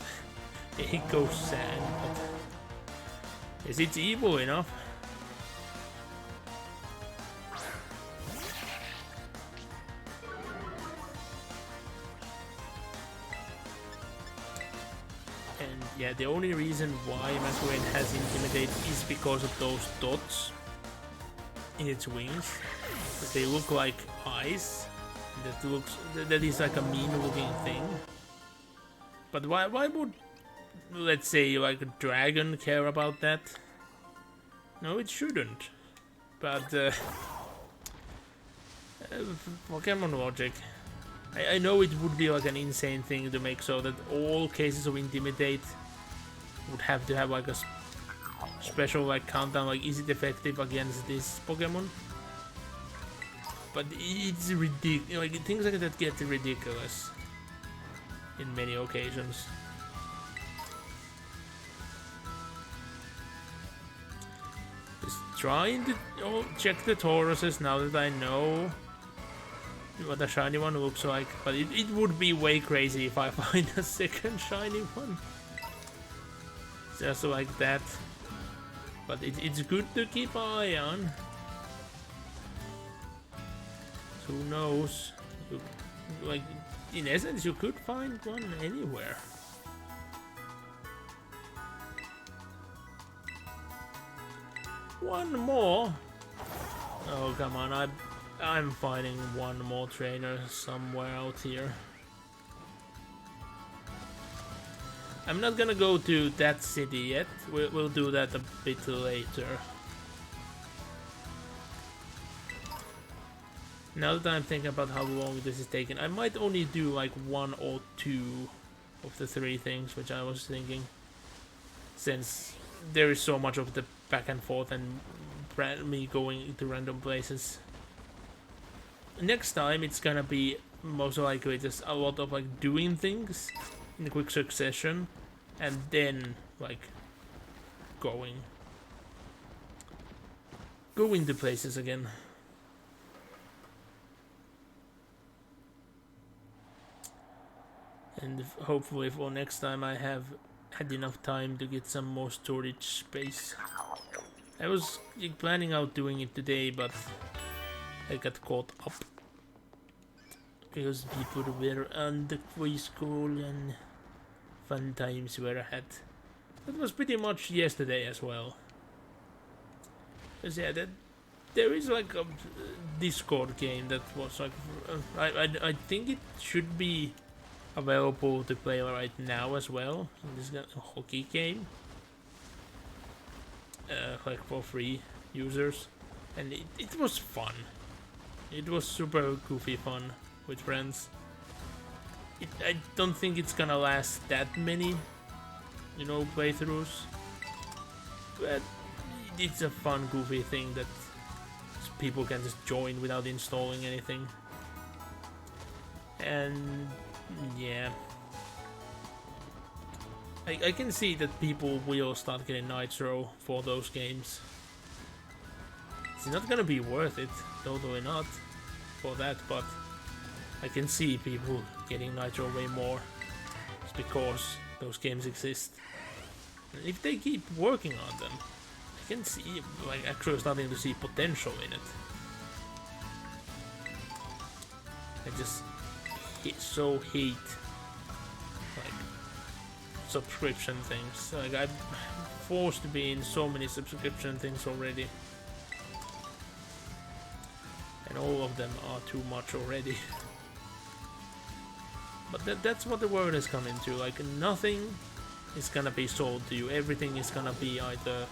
a ghost sand, but is it evil enough? yeah, the only reason why Masquerade has Intimidate is because of those dots in its wings. That they look like eyes. That is like a mean looking thing. But why would, let's say, like a dragon care about that? No, it shouldn't. But Pokemon logic. I know it would be like an insane thing to make so that all cases of Intimidate would have to have like a special like countdown, like is it effective against this Pokemon? But it's ridiculous. Like things like that get ridiculous in many occasions. Just trying to check the Tauruses now that I know what a shiny one looks like, but it would be way crazy if I find a second shiny one. Just like that. But it's good to keep an eye on. Who knows? Like, in essence, you could find one anywhere. One more? Oh, come on, I'm finding one more trainer somewhere out here. I'm not gonna go to that city yet. We'll do that a bit later. Now that I'm thinking about how long this is taking, I might only do like 1 or 2 of the 3 things which I was thinking. Since there is so much of the back and forth and me going to random places. Next time it's gonna be most likely just a lot of like doing things in quick succession and then like going to places again. And hopefully for next time I have had enough time to get some more storage space. I was planning out doing it today, but I got caught up because people were on the quiz school and fun times were ahead. That was pretty much yesterday as well. Cause yeah, there is like a Discord game that was like I think it should be available to play right now as well. This is a hockey game, like for free users, and it was fun. It was super goofy fun with friends. I don't think it's gonna last that many, playthroughs, but it's a fun goofy thing that people can just join without installing anything. And yeah, I can see that people will start getting Nitro for those games. It's not gonna be worth it, totally not, for that, but I can see people getting Nitro way more. It's because those games exist. And if they keep working on them, I can see, like, actually starting to see potential in it. I just so hate like subscription things. Like I'm forced to be in so many subscription things already, and all of them are too much already. But that's what the world is coming to. Like nothing is gonna be sold to you. Everything is gonna be either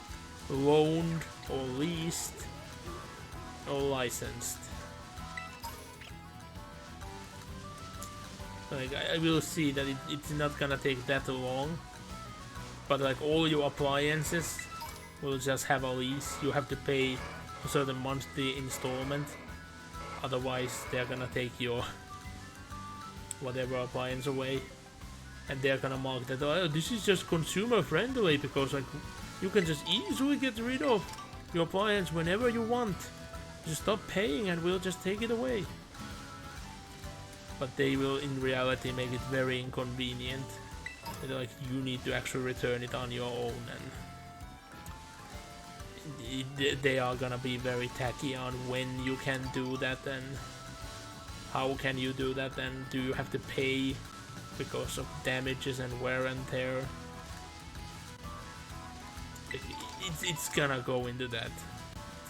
loaned or leased or licensed. Like I will see that it's not gonna take that long, but like all your appliances will just have a lease. You have to pay a certain monthly installment, otherwise they're gonna take your whatever appliance away, and they're gonna mark that, oh, this is just consumer friendly because like you can just easily get rid of your appliance whenever you want. Just stop paying and we'll just take it away. But they will in reality make it very inconvenient. Like you need to actually return it on your own, and they are gonna be very tacky on when you can do that and how can you do that, and do you have to pay because of damages and wear and tear. It's gonna go into that.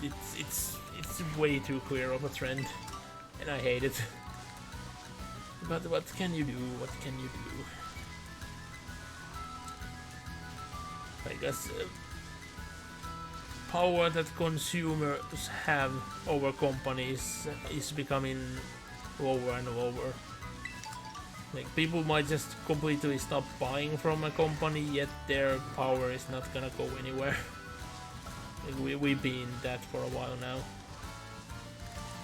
It's way too clear of a trend, and I hate it. But what can you do? What can you do? I guess power that consumers have over companies is becoming lower and lower. Like, people might just completely stop buying from a company, yet their power is not gonna go anywhere. Like, we've been that for a while now.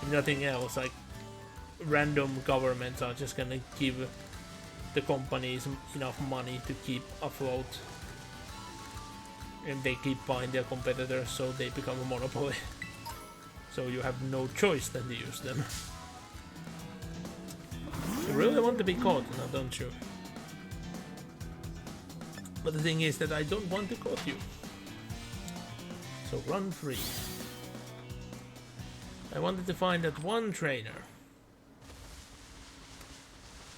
If nothing else, like, random governments are just gonna give the companies enough money to keep afloat. And they keep buying their competitors, so they become a monopoly. So you have no choice than to use them. You really want to be caught now, don't you? But the thing is that I don't want to caught you. So run free. I wanted to find that one trainer.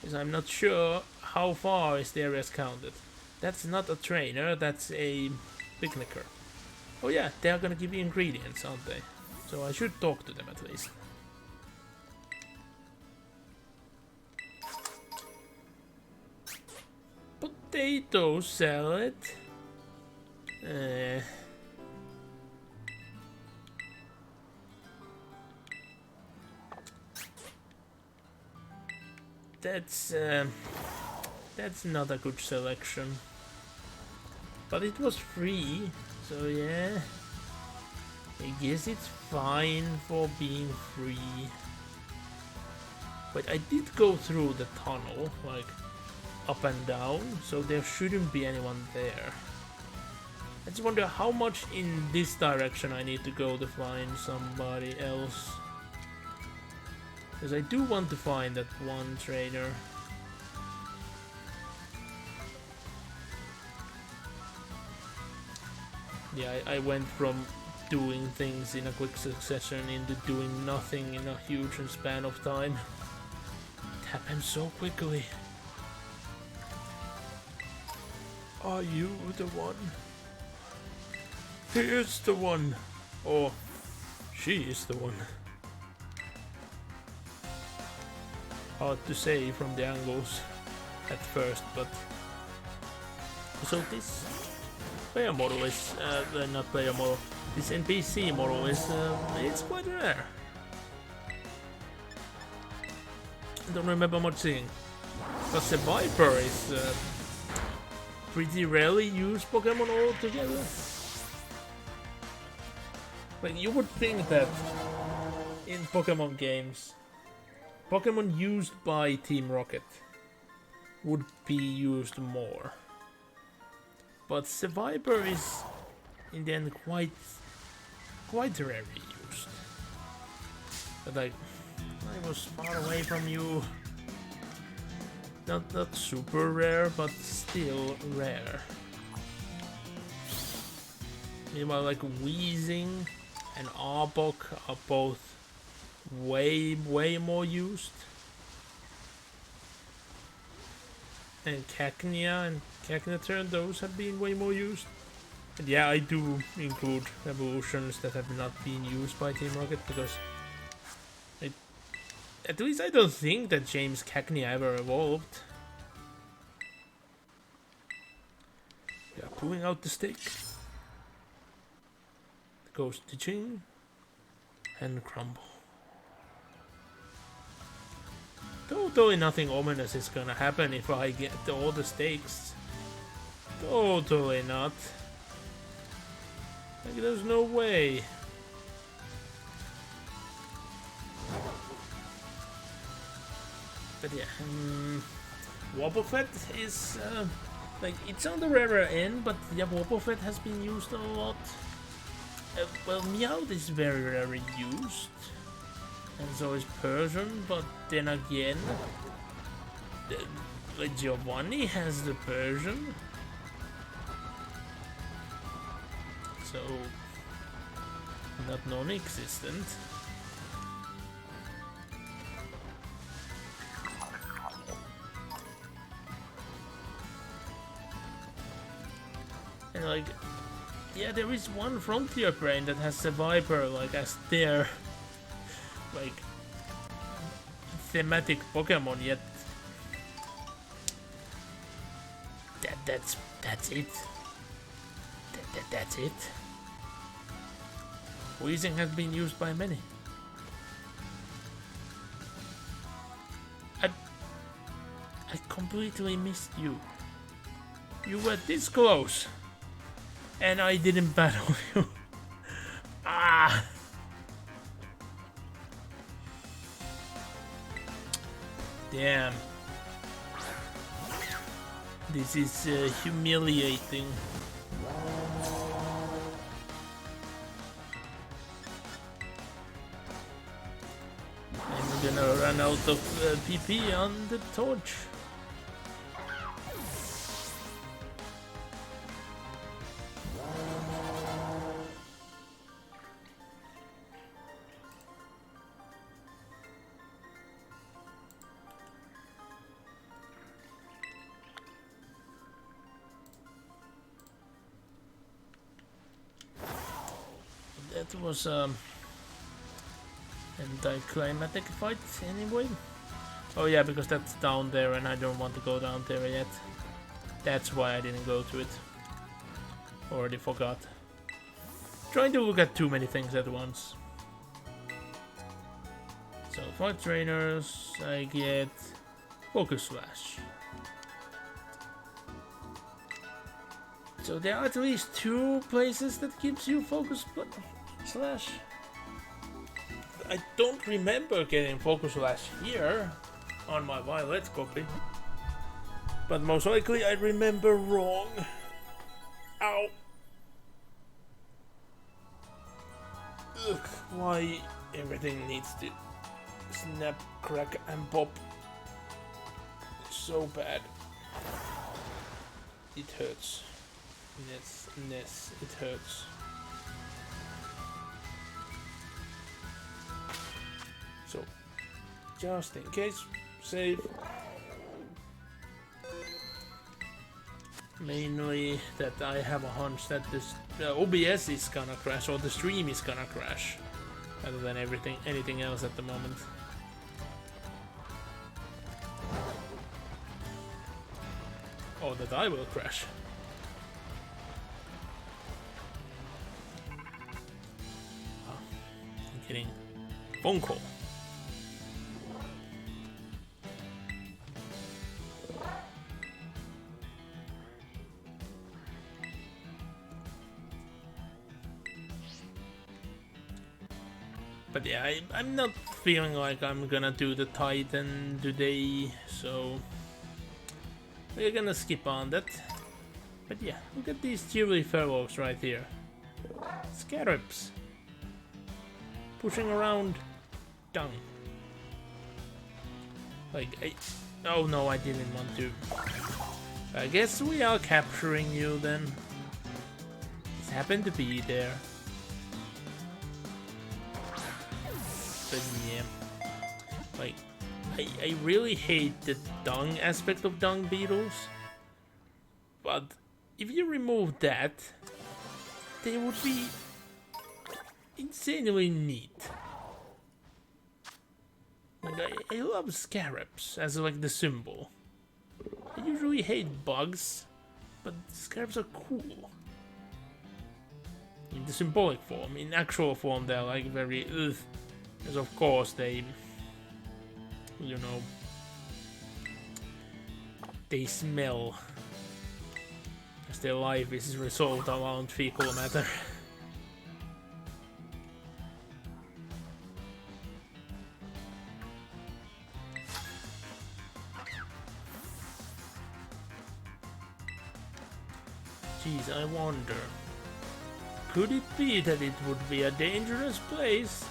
Because I'm not sure how far is the areas counted. That's not a trainer, that's a picnicker. Oh yeah, they are gonna give you ingredients, aren't they? So I should talk to them at least. Potato salad. That's not a good selection. But it was free, so yeah. I guess it's fine for being free. But I did go through the tunnel, like, up and down, so there shouldn't be anyone there. I just wonder how much in this direction I need to go to find somebody else. Because I do want to find that one trainer. Yeah, I went from doing things in a quick succession into doing nothing in a huge span of time. It happened so quickly. Are you the one? Here's the one. Or she is the one. Hard to say from the angles at first, but so this player model is not player model. This NPC model is it's quite rare. I don't remember much seeing. Because the Viper is pretty rarely used Pokemon altogether. Like, you would think that in Pokemon games, Pokemon used by Team Rocket would be used more. But the Viper is in the end quite rarely used. But like, I was far away from you. Not super rare, but still rare. Meanwhile, like Weezing and Arbok are both way more used. And Cacnea and Cacnea, those have been way more used. And yeah, I do include evolutions that have not been used by Team Rocket, because at least I don't think that James Cacnea ever evolved. Yeah, pulling out the stake. Goes Ditching and Crumble. Totally nothing ominous is gonna happen if I get all the stakes. Totally not. Like, there's no way. But yeah, Wobbuffet is like, it's on the rarer end, but yeah, Wobbuffet has been used a lot. Well, Meowth is very rarely used, and so is Persian, but then again, like Giovanni has the Persian, so not non-existent. And like, yeah, there is one Frontier Brain that has a Viper like as their like thematic Pokemon, yet that's it. That's it. Weezing has been used by many. I completely missed you. You were this close, and I didn't battle you. Ah! Damn. This is humiliating. I'm gonna run out of PP on the torch. That was anticlimactic fight anyway. Oh yeah, because that's down there and I don't want to go down there yet. That's why I didn't go to it. Already forgot. Trying to look at too many things at once. So for trainers I get Focus Slash. So there are at least 2 places that gives you Focus Slash. I don't remember getting Focus Slash here on my Violet copy. But most likely I remember wrong. Ow! Ugh, why everything needs to snap, crack and pop so bad. It hurts. Yes, it hurts. So, just in case, save. Mainly that I have a hunch that this OBS is gonna crash or the stream is gonna crash, rather than anything else at the moment. Or that I will crash. I'm getting phone call. But yeah, I'm not feeling like I'm gonna do the Titan today, so we're gonna skip on that. But yeah, look at these cheery fellows right here. Scarabs. Pushing around dung. Like, oh no, I didn't want to. I guess we are capturing you then. Just happened to be there. But yeah, like, I really hate the dung aspect of dung beetles, but if you remove that, they would be insanely neat. Like, I love scarabs as like the symbol. I usually hate bugs, but scarabs are cool. In the symbolic form, in actual form they're like very ugh. Because of course they, you know, they smell. As their life is resolved around fecal matter. Jeez, I wonder, could it be that it would be a dangerous place?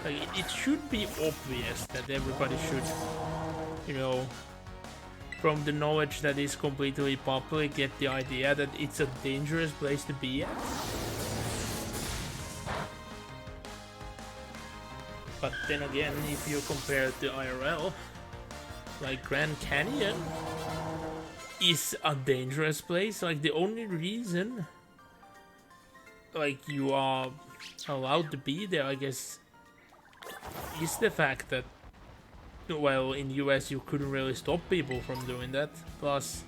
Like, it should be obvious that everybody should, you know, from the knowledge that is completely public, get the idea that it's a dangerous place to be at. But then again, if you compare it to IRL, like Grand Canyon, is a dangerous place. Like, the only reason, like, you are allowed to be there, I guess, is the fact that, well, in US you couldn't really stop people from doing that. Plus,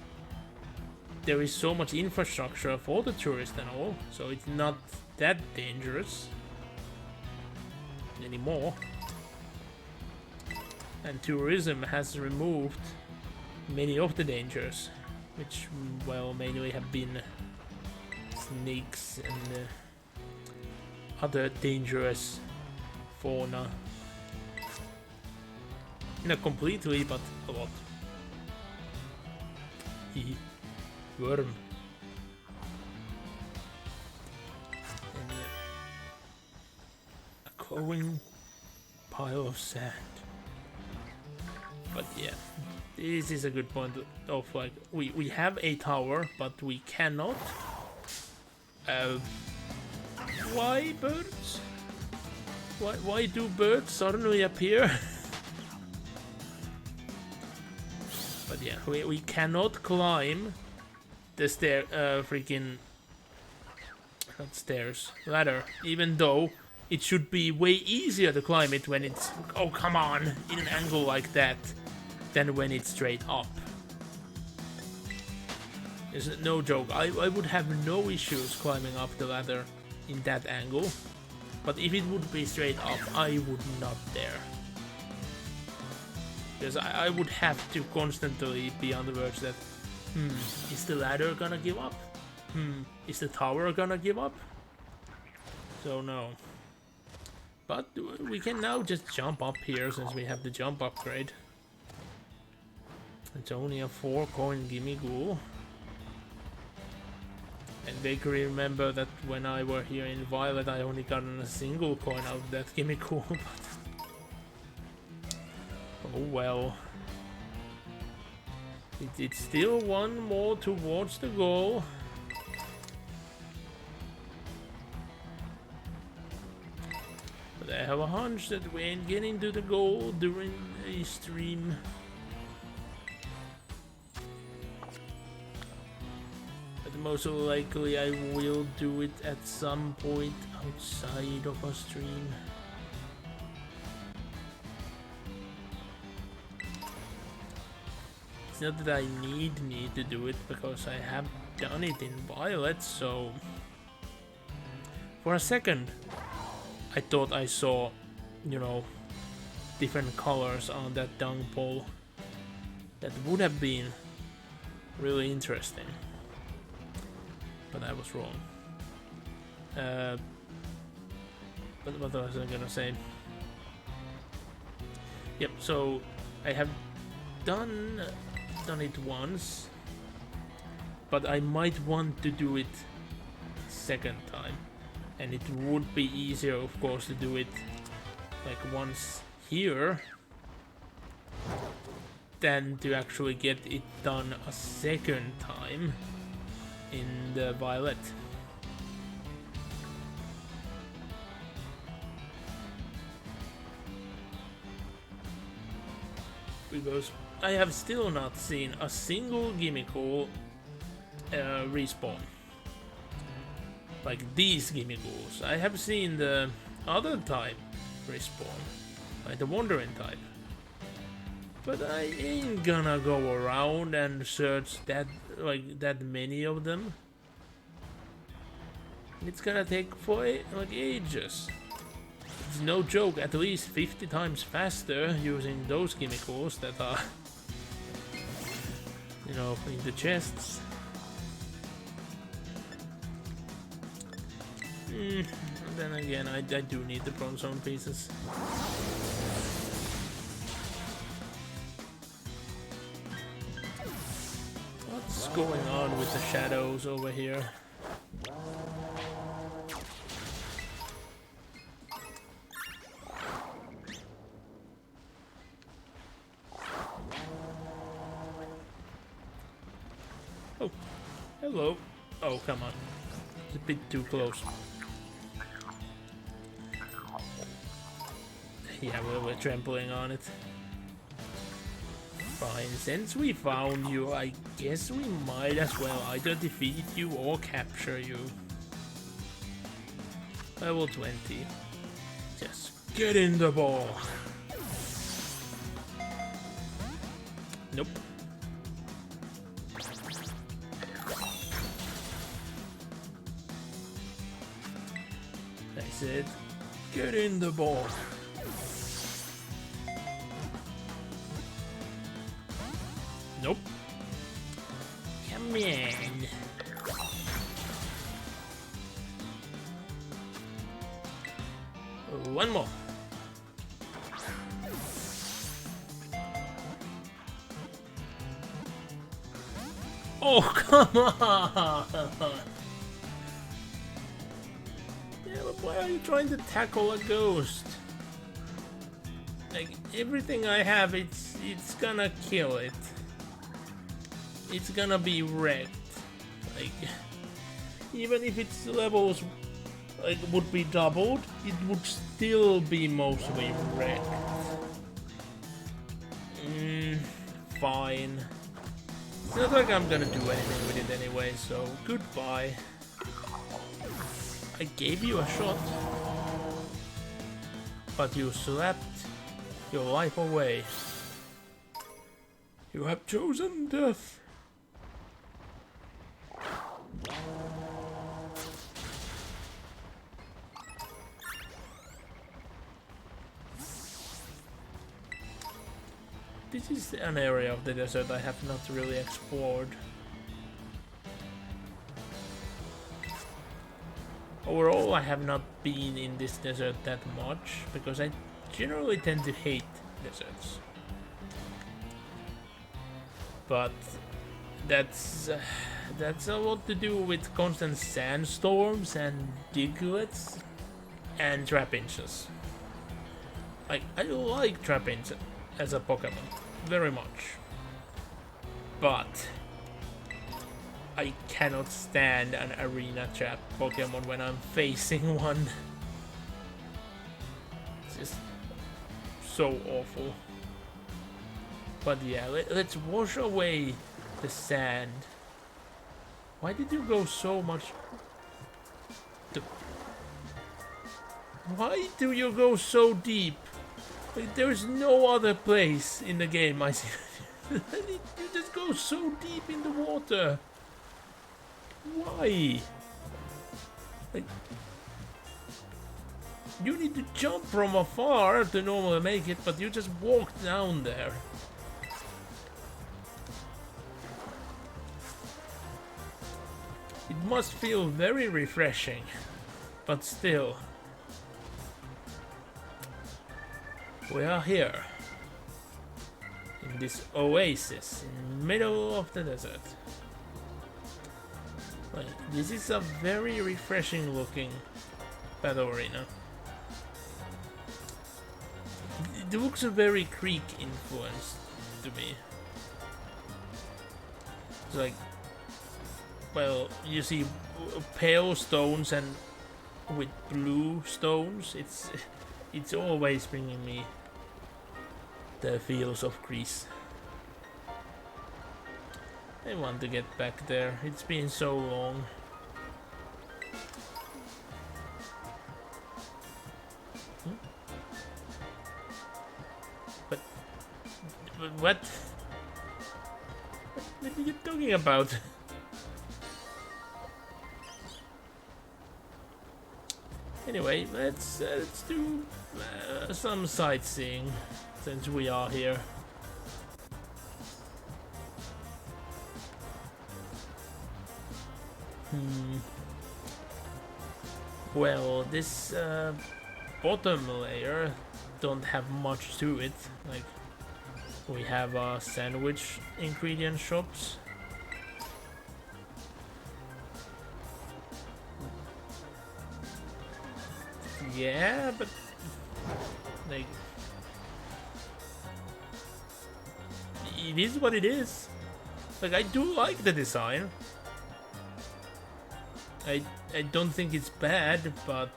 there is so much infrastructure for the tourists and all, so it's not that dangerous anymore. And tourism has removed many of the dangers, which, well, mainly have been snakes and other dangerous fauna. Not completely, but a lot. Hehe. Worm. And a glowing pile of sand. But yeah, this is a good point of, like, we have a tower, but we cannot. Why birds? Why do birds suddenly appear? But yeah, we cannot climb the ladder, even though it should be way easier to climb it when it's, oh come on, in an angle like that, than when it's straight up. It's no joke, I would have no issues climbing up the ladder in that angle, but if it would be straight up, I would not dare. Because I would have to constantly be on the verge that, is the ladder gonna give up? Is the tower gonna give up? So no. But we can now just jump up here since we have the jump upgrade. It's only a 4-coin gimme ghoul. And vaguely remember that when I were here in Violet, I only got a single coin out of that gimme ghoul. Oh well. It's still one more towards the goal. But I have a hunch that we ain't getting to the goal during a stream. But most likely I will do it at some point outside of a stream. It's not that I need to do it, because I have done it in Violet, so... For a second, I thought I saw, you know, different colors on that dung pole. That would have been really interesting. But I was wrong. But what was I gonna say? Yep, so I have done it once, but I might want to do it second time, and it would be easier, of course, to do it like once here than to actually get it done a second time in the Violet. Because I have still not seen a single gimmickle respawn. Like these gimmickles. I have seen the other type respawn, like the Wandering type. But I ain't gonna go around and search that many of them. It's gonna take like ages. It's no joke, at least 50 times faster using those chemicals that are, you know, in the chests. Then again, I do need the bronze zone pieces. What's going on with the shadows over here? Oh, hello. Oh, come on. It's a bit too close. Yeah, we're trampling on it. But fine. Since we found you, I guess we might as well either defeat you or capture you. Level 20. Just get in the ball. Nope. I said, get in the ball. Nope. Come in. One more. Oh, come on! Yeah, but why are you trying to tackle a ghost? Like, everything I have, it's gonna kill it. It's gonna be wrecked. Like, even if its levels like would be doubled, it would still be mostly wrecked. Fine. It's not like I'm gonna do anything with it anyway, so goodbye. I gave you a shot, but you slept your life away. You have chosen death. This is an area of the desert I have not really explored. Overall, I have not been in this desert that much, because I generally tend to hate deserts. But that's a lot to do with constant sandstorms and diglets and trapinches. Like, I like trapinches as a Pokemon very much, but I cannot stand an arena trap Pokemon when I'm facing one. It's just so awful. But yeah, let's wash away the sand. Why did you go so much? Why do you go so deep? Like, there's no other place in the game I see. You just go so deep in the water. Why? Like, you need to jump from afar to normally make it, but you just walk down there. It must feel very refreshing, but still. We are here, in this oasis, in the middle of the desert. Like, this is a very refreshing looking battle arena. It looks very Creek influenced to me. It's like, well, you see pale stones and with blue stones. It's always bringing me the feels of Greece. I want to get back there. It's been so long. But what? What are you talking about? Anyway, let's do some sightseeing since we are here. Well, this bottom layer don't have much to it. Like, we have sandwich ingredient shops. Yeah, but like, it is what it is. Like, I do like the design. I don't think it's bad, but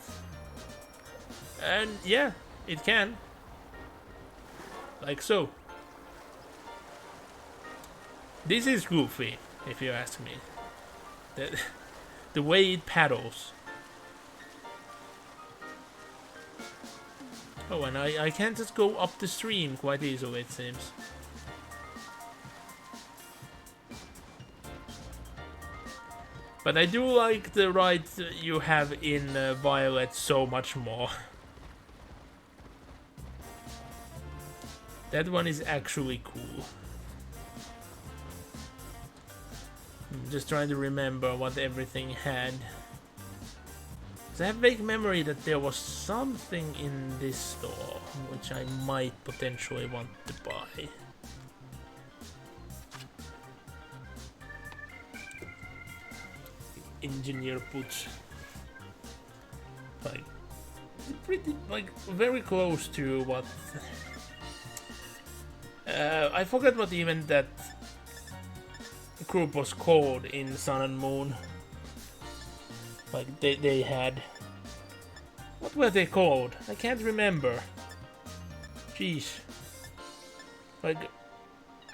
and yeah, it can. Like so. This is goofy, if you ask me. The way it paddles. Oh, and I can just go up the stream quite easily, it seems. But I do like the ride you have in Violet so much more. That one is actually cool. I'm just trying to remember what everything had. I have a vague memory that there was something in this store which I might potentially want to buy. Engineer boots. Like, pretty, like, very close to what... I forgot what even that group was called in Sun and Moon. Like, they had... What were they called? I can't remember. Jeez. Like,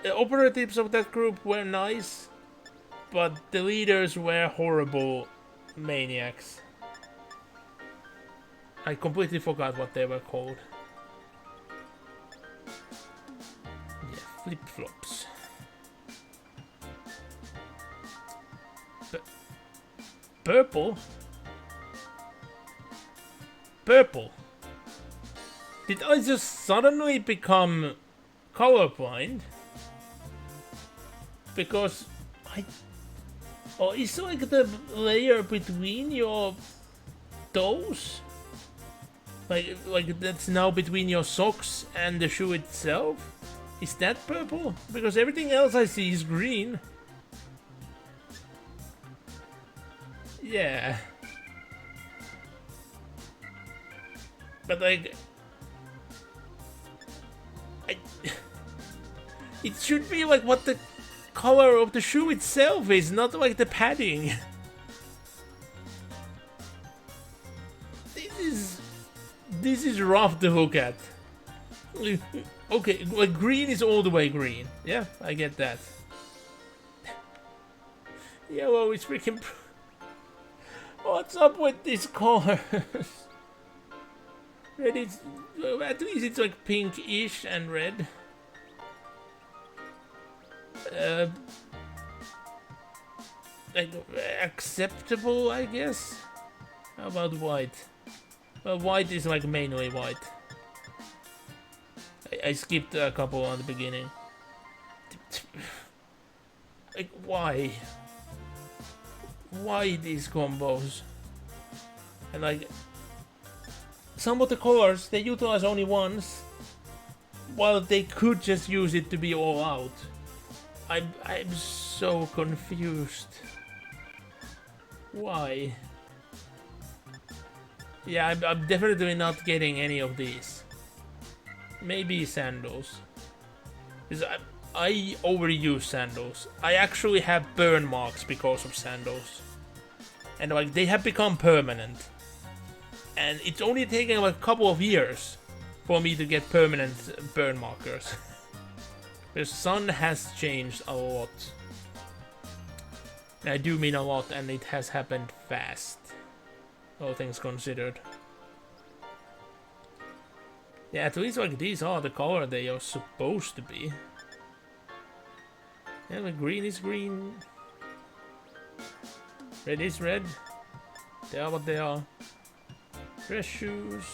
the operatives of that group were nice, but the leaders were horrible maniacs. I completely forgot what they were called. Yeah, flip-flops. Purple? Purple? Did I just suddenly become colorblind? Because I... Oh, it's like the layer between your toes? Like that's now between your socks and the shoe itself? Is that purple? Because everything else I see is green. Yeah. But like... It should be like what the color of the shoe itself is, not like the padding. This is rough to look at. Okay, like green is all the way green. Yeah, I get that. Yellow is freaking... What's up with these colors? Red is... At least it's like pink-ish and red. Like, acceptable, I guess? How about white? Well, white is like mainly white. I skipped a couple on the beginning. Like, why? Why these combos? And like, some of the colors they utilize only once, while they could just use it to be all out. I'm so confused. Why? Yeah, I'm definitely not getting any of these. Maybe sandals. Because I overuse sandals. I actually have burn marks because of sandals. And like, they have become permanent. And it's only taken like a couple of years for me to get permanent burn markers. The sun has changed a lot. And I do mean a lot, and it has happened fast. All things considered. Yeah, at least like these are the color they are supposed to be. Yeah, like green is green. Red is red. They are what they are. Dress shoes.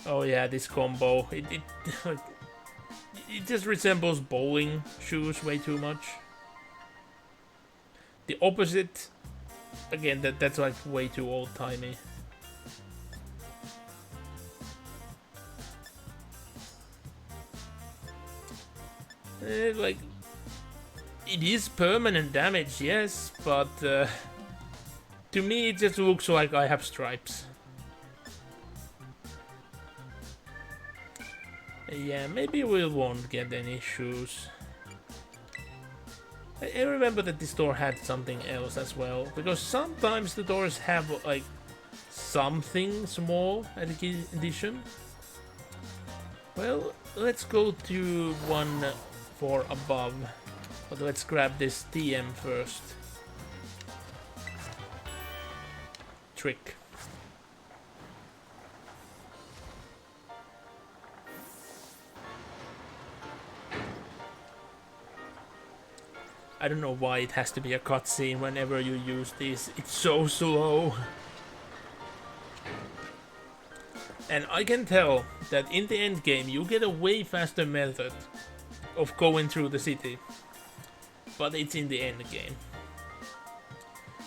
Oh yeah, this combo. It just resembles bowling shoes way too much. The opposite, again, that's like way too old-timey. Like, it is permanent damage, yes, but to me it just looks like I have stripes. Yeah, maybe we won't get any shoes. I remember that this door had something else as well, because sometimes the doors have like something small at the edition. Well, let's go to one for above. But let's grab this TM first. Trick. I don't know why it has to be a cutscene whenever you use these. It's so slow. And I can tell that in the end game you get a way faster method of going through the city. But it's in the end game.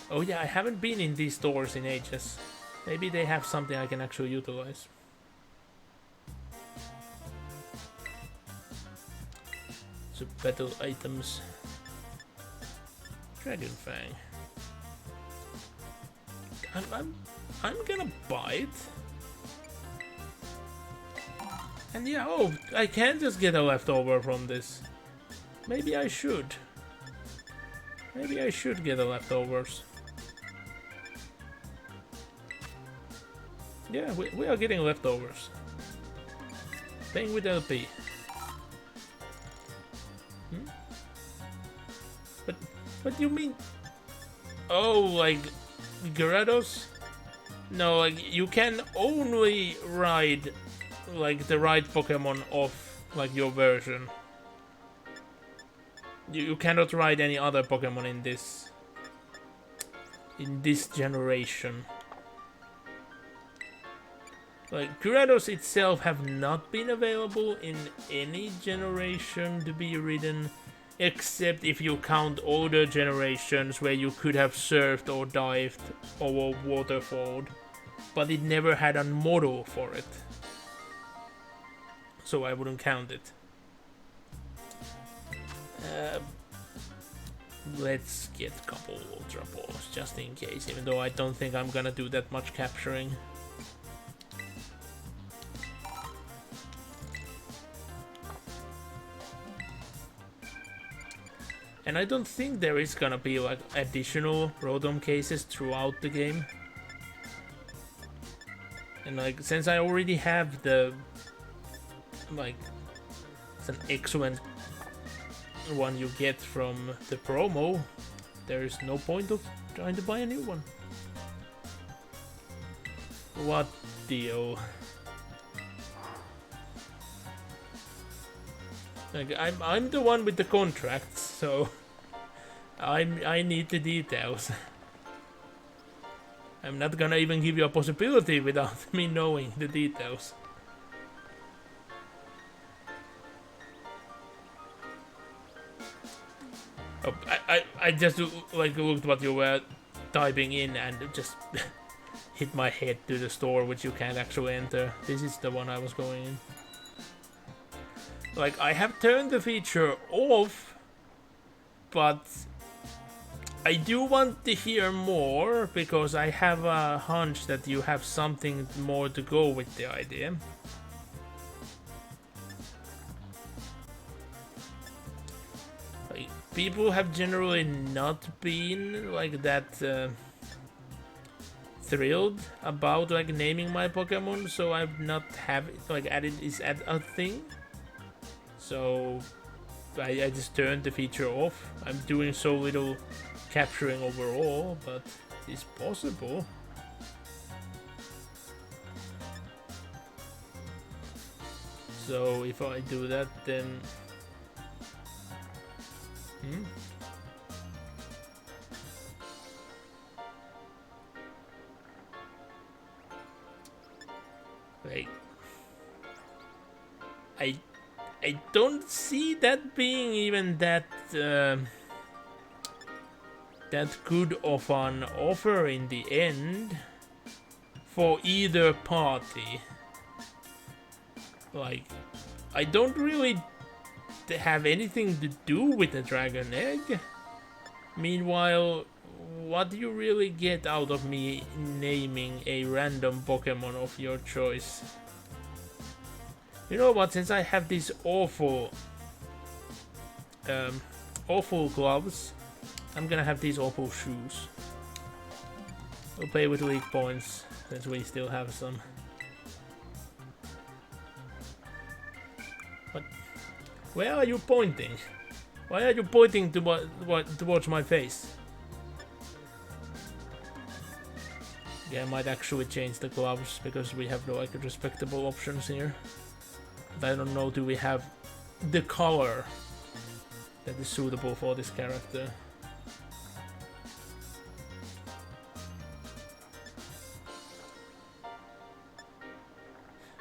Oh yeah, I haven't been in these stores in ages. Maybe they have something I can actually utilize. So battle items. Dragon Fang. I'm gonna buy it. And yeah, oh, I can just get a leftover from this. Maybe I should. Maybe I should get the leftovers. Yeah, we are getting leftovers. Paying with LP. What you mean? Oh, like Gyarados? No, like you can only ride like the right Pokemon off like your version. You cannot ride any other Pokemon in this generation. Like Gyarados itself have not been available in any generation to be ridden, except if you count older generations where you could have surfed or dived or waterfalled, but it never had a model for it, so I wouldn't count it. Let's get a couple Ultra Balls just in case, even though I don't think I'm gonna do that much capturing. And I don't think there is gonna be like additional Rotom cases throughout the game. And like, since I already have the like, it's an excellent one you get from the promo, there is no point of trying to buy a new one. What deal? Like, I'm the one with the contracts, so I need the details. I'm not gonna even give you a possibility without me knowing the details. Oh, I just like looked what you were typing in and just hit my head to the store, which you can't actually enter. This is the one I was going in. Like, I have turned the feature off, but I do want to hear more, because I have a hunch that you have something more to go with the idea. Like, people have generally not been like that thrilled about like naming my Pokemon, so I've not have like added is at a thing. So I just turned the feature off. I'm doing so little capturing overall, but it's possible. So if I do that, then like I don't see that being even that that good of an offer in the end for either party. Like, I don't really have anything to do with the Dragon Egg. Meanwhile, what do you really get out of me naming a random Pokemon of your choice? You know what, since I have these awful gloves, I'm gonna have these awful shoes. We'll play with weak points, since we still have some. Where are you pointing? Why are you pointing towards my face? Yeah, I might actually change the gloves because we have like respectable options here. But I don't know, do we have the color that is suitable for this character?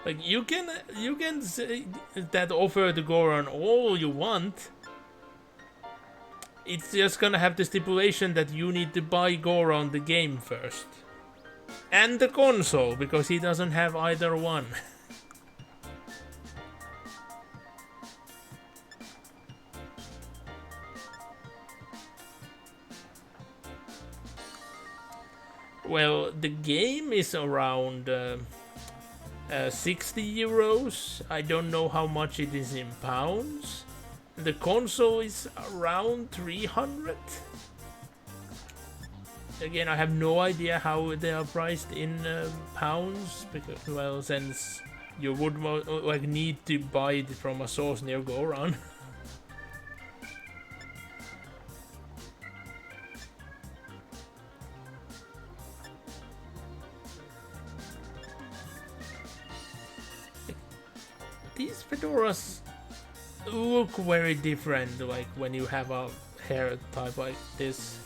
Like you can say that offer to Goron all you want. It's just gonna have the stipulation that you need to buy Goron the game first. And the console, because he doesn't have either one. Well, the game is around 60 euros. I don't know how much it is in pounds. The console is around 300. Again, I have no idea how they are priced in pounds, because, well, since you would like need to buy it from a source near Goron. These fedoras look very different, like when you have a hair type like this.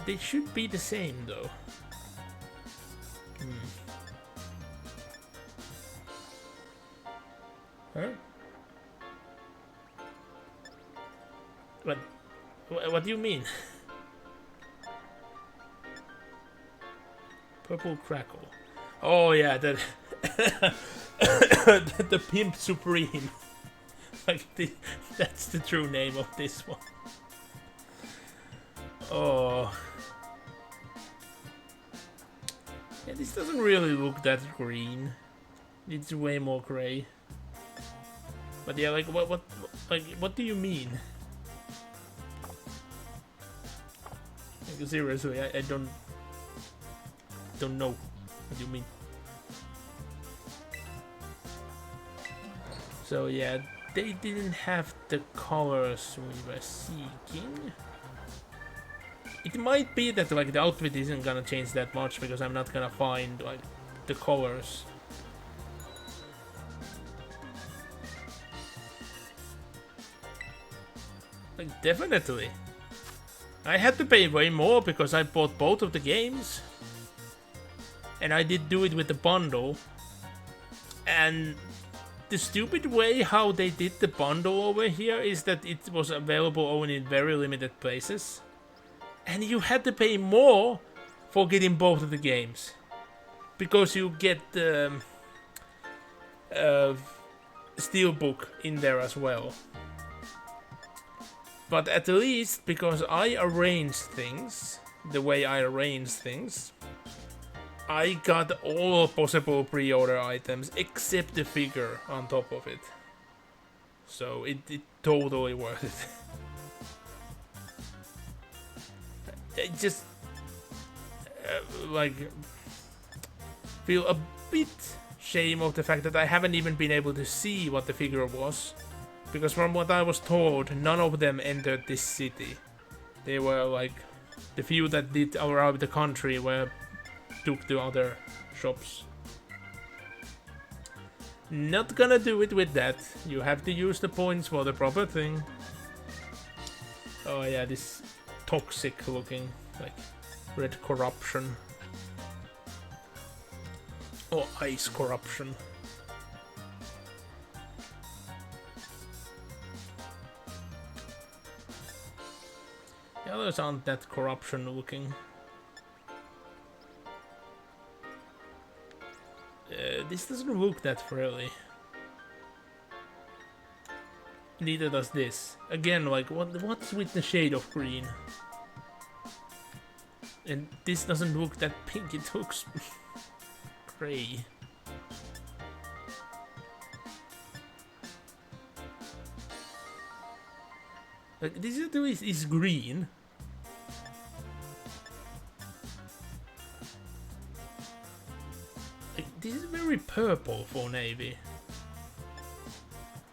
They should be the same though. Huh? What do you mean? Purple crackle. Oh yeah, that the Pimp Supreme. Like that's the true name of this one. Oh. Yeah, this doesn't really look that green. It's way more gray. But yeah, like what do you mean? Like, seriously, I don't know what you mean. So yeah, they didn't have the colors we were seeking. It might be that like the outfit isn't gonna change that much because I'm not gonna find like the colors. Like definitely. I had to pay way more because I bought both of the games. And I did do it with the bundle. And the stupid way how they did the bundle over here is that it was available only in very limited places. And you had to pay more for getting both of the games. Because you get the Steelbook in there as well. But at least, because I arranged things the way I arranged things, I got all possible pre-order items except the figure on top of it. So it totally worth it. I just like feel a bit shame of the fact that I haven't even been able to see what the figure was, because from what I was told, none of them entered this city. They were like the few that did arrive the country were took to other shops. Not gonna do it with that. You have to use the points for the proper thing. Oh yeah, this toxic looking, like red corruption. Or ice corruption. The others aren't that corruption looking. This doesn't look that frilly. Neither does this. Again, like what's with the shade of green? And this doesn't look that pink, it looks gray. Like this is green. Like, this is very purple for navy.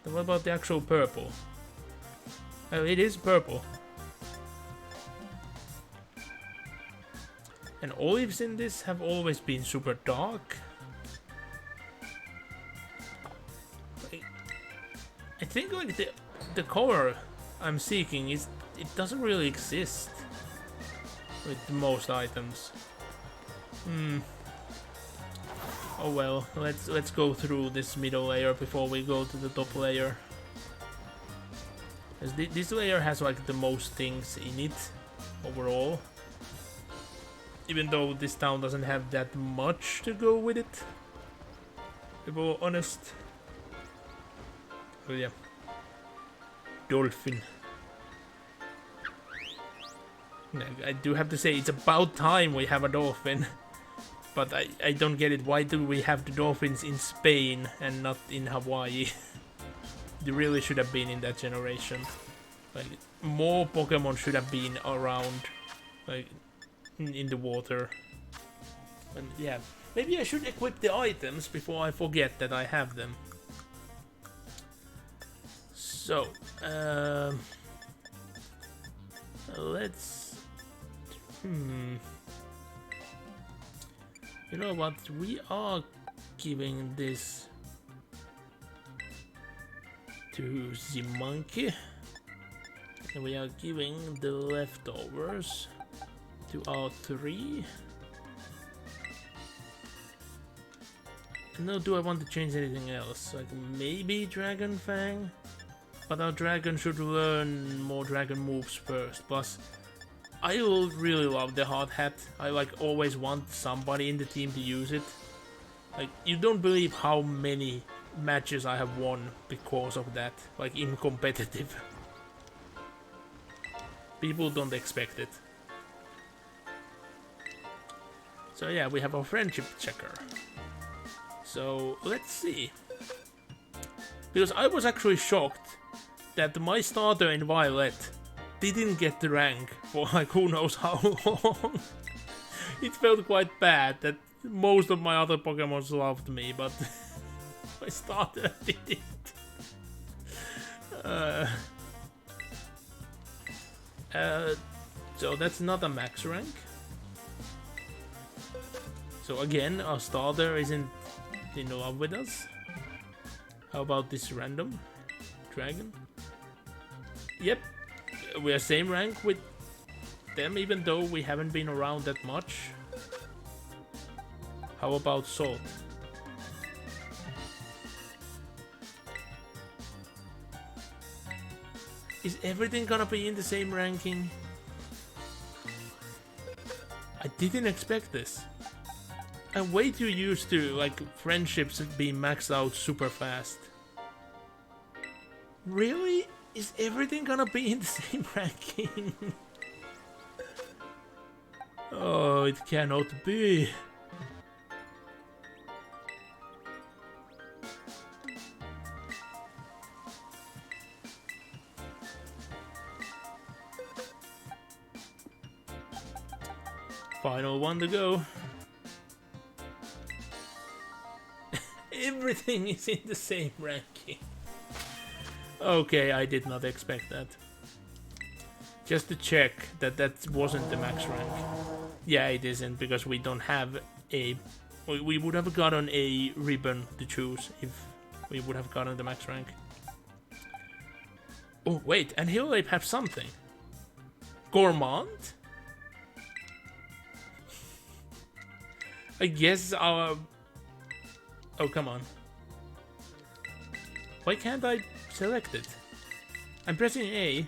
Then what about the actual purple? Oh, it is purple. And olives in this have always been super dark. I think like the color I'm seeking is it doesn't really exist with most items. Oh well, let's go through this middle layer before we go to the top layer. As this layer has like the most things in it overall. Even though this town doesn't have that much to go with it. To be honest. Oh yeah. Dolphin. I do have to say, it's about time we have a dolphin. But I don't get it. Why do we have the dolphins in Spain and not in Hawaii? They really should have been in that generation. Like, more Pokemon should have been around, like, in the water. And yeah, maybe I should equip the items before I forget that I have them. So, let's... You know what? We are giving this to the monkey. And we are giving the leftovers to our 3. Now, do I want to change anything else? Like maybe Dragon Fang? But our dragon should learn more dragon moves first. Plus, I really love the hard hat. I like always want somebody in the team to use it. Like, you don't believe how many matches I have won because of that. Like, in competitive. People don't expect it. So yeah, we have our friendship checker. So, let's see. Because I was actually shocked that my starter in Violet didn't get the rank for like who knows how long. It felt quite bad that most of my other Pokemons loved me, but my starter didn't. So that's not a max rank. So again, our starter isn't in love with us. How about this random dragon? Yep, we are same rank with them, even though we haven't been around that much. How about Salt? Is everything gonna be in the same ranking? I didn't expect this. I'm way too used to like friendships being maxed out super fast. Really? Is everything gonna be in the same ranking? Oh, it cannot be. Final one to go. Everything is in the same ranking. Okay, I did not expect that. Just to check that that wasn't the max rank. Yeah, it isn't, because we don't have a... We would have gotten a ribbon to choose if we would have gotten the max rank. Oh, wait, and he'll have something. Gourmand? I guess our... Oh, come on. Why can't I select it? I'm pressing A.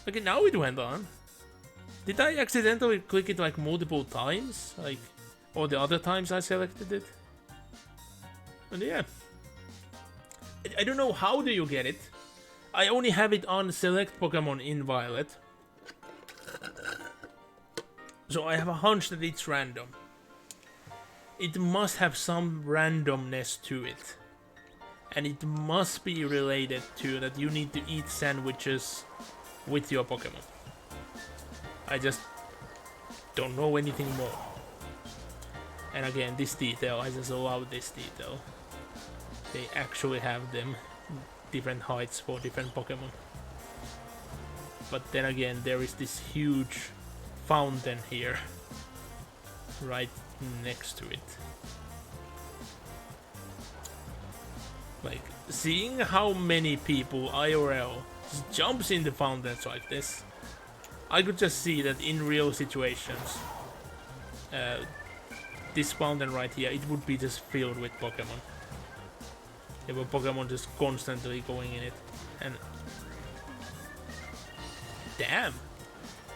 Okay, now it went on. Did I accidentally click it like multiple times? Like, or the other times I selected it? And yeah. I don't know how do you get it. I only have it on select Pokemon in Violet. So I have a hunch that it's random. It must have some randomness to it. And it must be related to that you need to eat sandwiches with your Pokemon. I just don't know anything more. And again, this detail, I just love this detail. They actually have them different heights for different Pokemon. But then again, there is this huge fountain here, right next to it. Like, seeing how many people IRL just jumps into fountains like this, I could just see that in real situations, this fountain right here, it would be just filled with Pokemon. There were Pokemon just constantly going in it. And damn!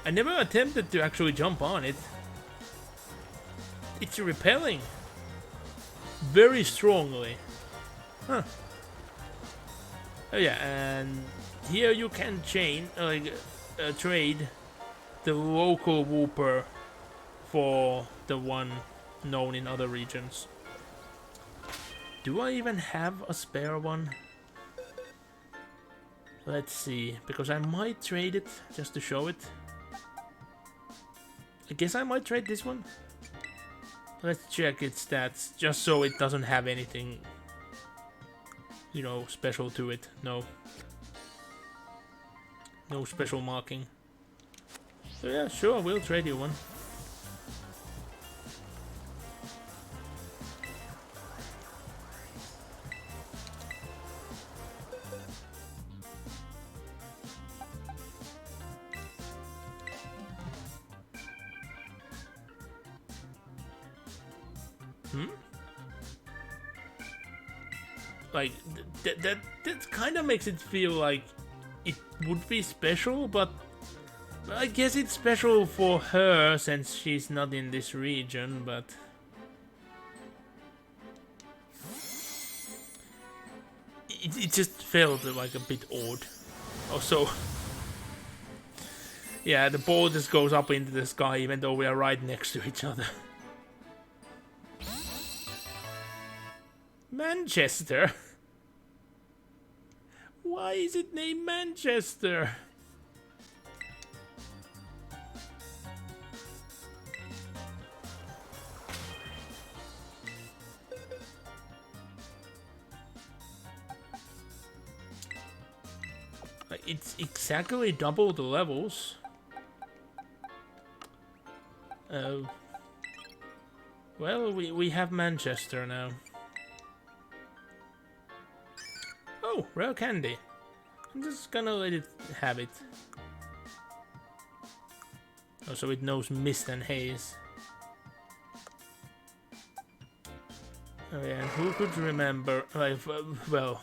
I never attempted to actually jump on it. It's repelling very strongly. Huh. Oh yeah, and here you can trade the local Wooper for the one known in other regions. Do I even have a spare one? Let's see, because I might trade it just to show it. I guess I might trade this one. Let's check its stats, just so it doesn't have anything, you know, special to it. No. No special marking. So yeah, sure, we'll trade you one. Like, that kind of makes it feel like it would be special, but I guess it's special for her since she's not in this region, but it just felt like a bit odd. Also, yeah, the ball just goes up into the sky even though we are right next to each other. Manchester? Why is it named Manchester? It's exactly double the levels. Well, we have Manchester now. Oh, rare candy. I'm just gonna let it have it. Oh, so it knows mist and haze. Oh yeah, and who could remember, like, well,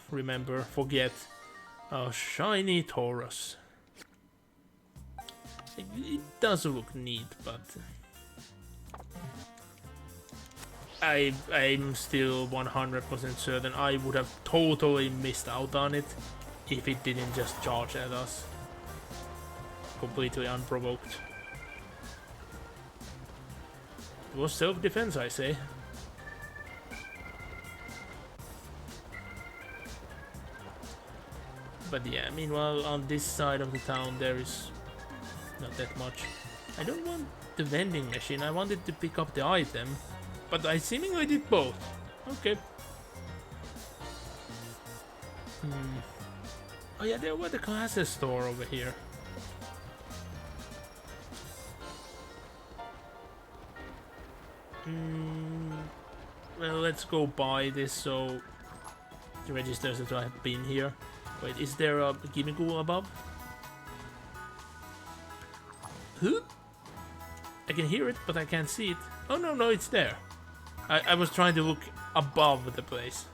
forget a shiny Taurus. It does look neat, but I'm still 100% certain I would have totally missed out on it if it didn't just charge at us. Completely unprovoked. It was self-defense, I say. But yeah, meanwhile on this side of the town there is not that much. I don't want the vending machine, I wanted to pick up the item. But I seemingly did both. Okay. Oh yeah, there was the classes store over here. Well, let's go buy this so it registers that I have been here. Wait, is there a Gimmickle above? Huh? I can hear it, but I can't see it. Oh no, it's there. I was trying to look above the place.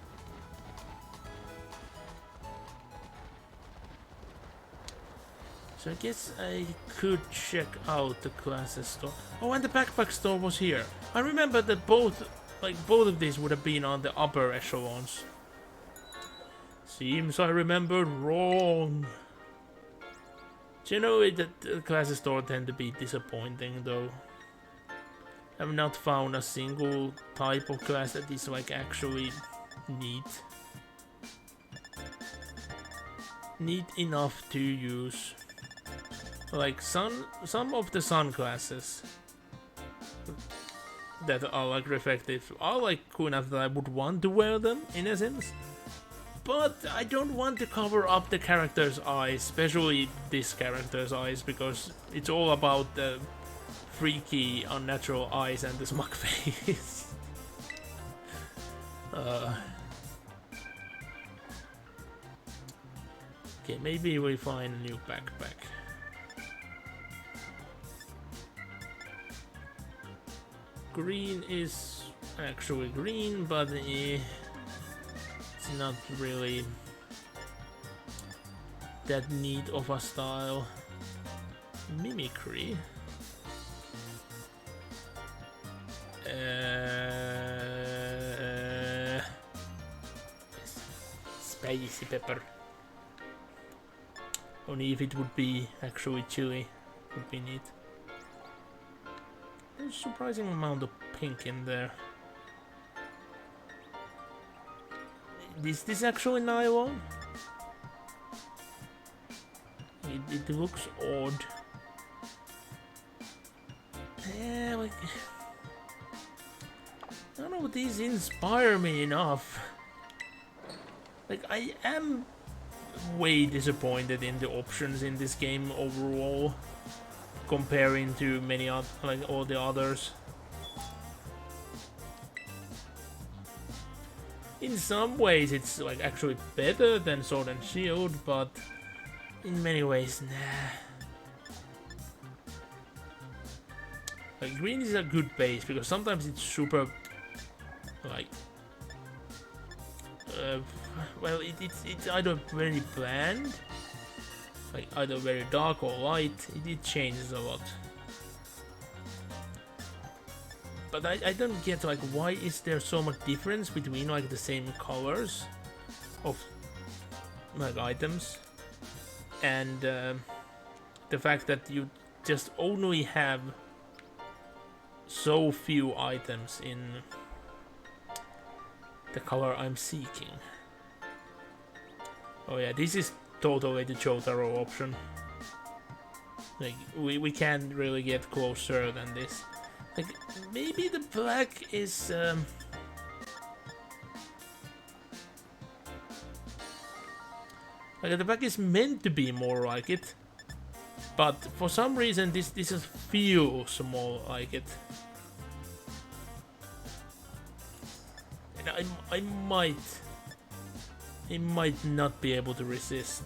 So I guess I could check out the classes store. Oh, and the backpack store was here. I remember that both of these would have been on the upper echelons. Seems I remembered wrong. Do you know that the classes store tend to be disappointing though? I've not found a single type of class that is like actually neat. Neat enough to use. Like some of the sun classes that are like reflective are like cool enough that I would want to wear them in a sense. But I don't want to cover up the character's eyes, especially this character's eyes, because it's all about the freaky, unnatural eyes and the smug face. Okay, maybe we find a new backpack. Green is actually green, but it's not really that neat of a style. Mimicry. Spicy pepper. Only if it would be actually chili, would be neat. There's a surprising amount of pink in there. Is this actually nylon? It looks odd. Yeah, like I don't know, these inspire me enough. Like, I am way disappointed in the options in this game overall, comparing to many other, like all the others. In some ways, it's like actually better than Sword and Shield, but in many ways, nah. Like, green is a good base because sometimes it's super, like, well, it's either very bland, like either very dark or light. It changes a lot. But I don't get, like, why is there so much difference between, like, the same colors of, like, items, and the fact that you just only have so few items in the color I'm seeking. Oh yeah, this is totally the Jotaro option. Like, we can't really get closer than this. Like, maybe the black is like, the black is meant to be more like it, but for some reason this just feels more like it. And I might not be able to resist.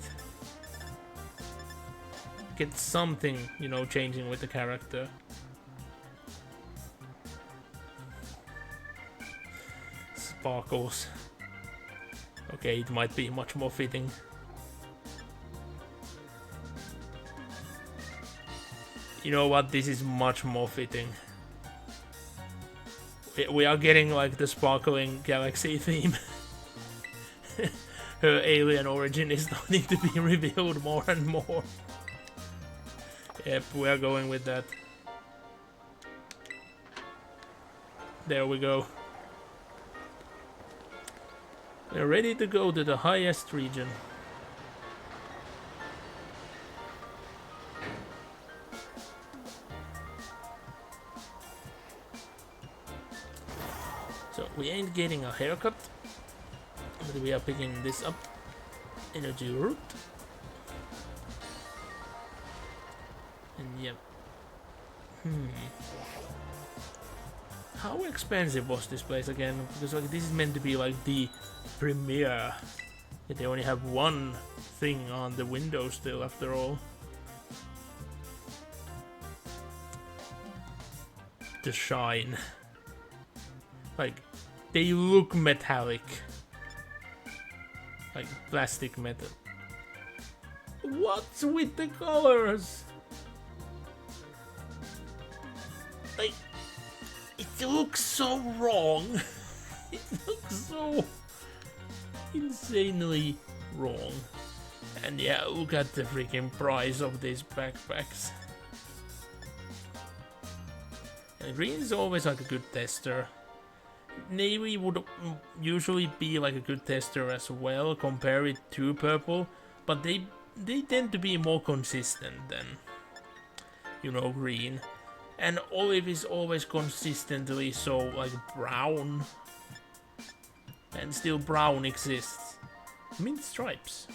Get something, you know, changing with the character. Sparkles. Okay, it might be much more fitting. You know what? This is much more fitting. We are getting, like, the sparkling galaxy theme. Her alien origin is starting to be revealed more and more. Yep, we are going with that. There we go. We're ready to go to the highest region. So we ain't getting a haircut, but we are picking this up. Energy root. And yep. How expensive was this place again? Because, like, this is meant to be like the premiere. Yet they only have one thing on the window still after all. The shine. Like, they look metallic. Like plastic metal. What's with the colors? Like, it looks so wrong. It looks so insanely wrong. And yeah, look at the freaking price of these backpacks. And green is always like a good tester. Navy would usually be like a good tester as well, compare it to purple, but they tend to be more consistent than, you know, green. And olive is always consistently so, like, brown. And still brown exists. Mint stripes.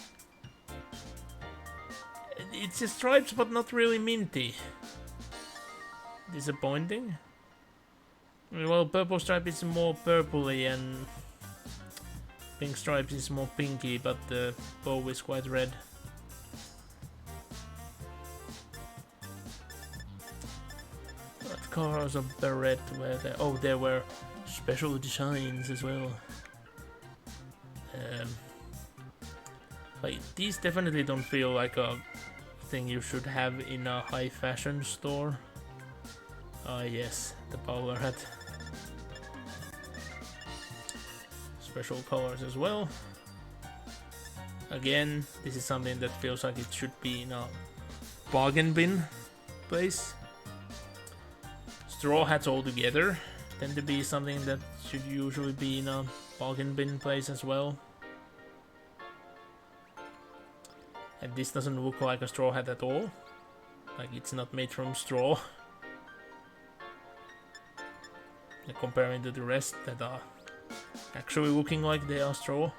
It's just stripes, but not really minty. Disappointing. Well, purple stripe is more purpley and pink stripes is more pinky, but the bow is quite red. What colors of beret were there? Oh, there were special designs as well. Like, these definitely don't feel like a thing you should have in a high fashion store. Ah yes, the bowler hat. Special colors as well. Again, this is something that feels like it should be in a bargain bin place. Straw hats altogether tend to be something that should usually be in a bargain bin place as well. And this doesn't look like a straw hat at all. Like, it's not made from straw. Comparing to the rest that are actually looking like they are straw.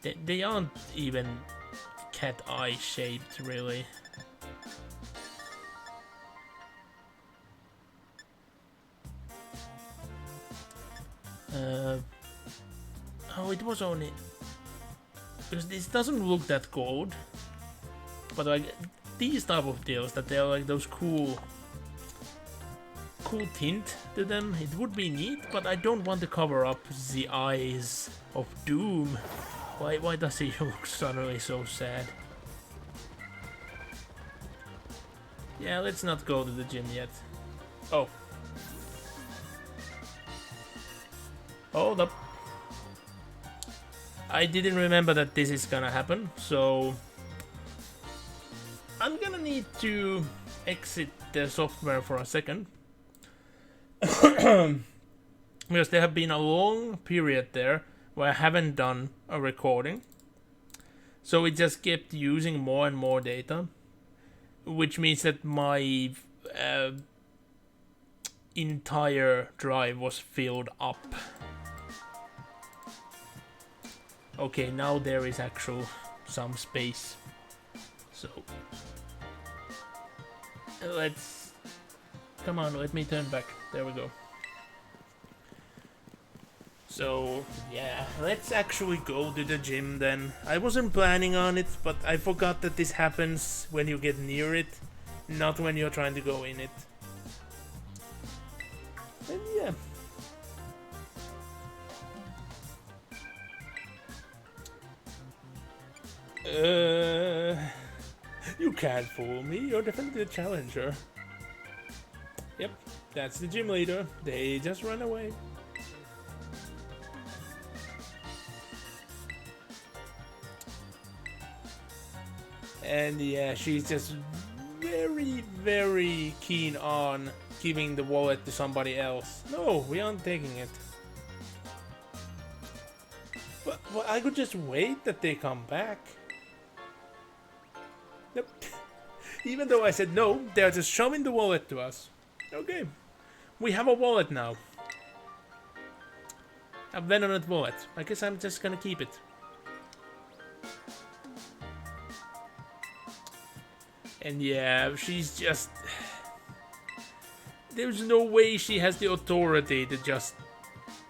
They aren't even cat eye shaped, really. Oh, it was only because this doesn't look that gold, but like these type of deals that they're like those cool tint to them, it would be neat, but I don't want to cover up the eyes of Doom. Why does he look suddenly so sad? Yeah, let's not go to the gym yet. Oh. Hold up. I didn't remember that this is gonna happen, so I'm gonna need to exit the software for a second. Because there have been a long period there where I haven't done a recording. So it just kept using more and more data, which means that my entire drive was filled up. Okay, now there is actual some space. So let's come on, let me turn back. There we go. So yeah, let's actually go to the gym then. I wasn't planning on it, but I forgot that this happens when you get near it, not when you're trying to go in it. And yeah. You can't fool me. You're definitely a challenger. Yep, that's the gym leader. They just run away. And yeah, she's just very, very keen on giving the wallet to somebody else. No, we aren't taking it. But I could just wait that they come back. Nope. Even though I said no, they're just showing the wallet to us. Okay. We have a wallet now. A Venonat wallet. I guess I'm just gonna keep it. And yeah, she's just... There's no way she has the authority to just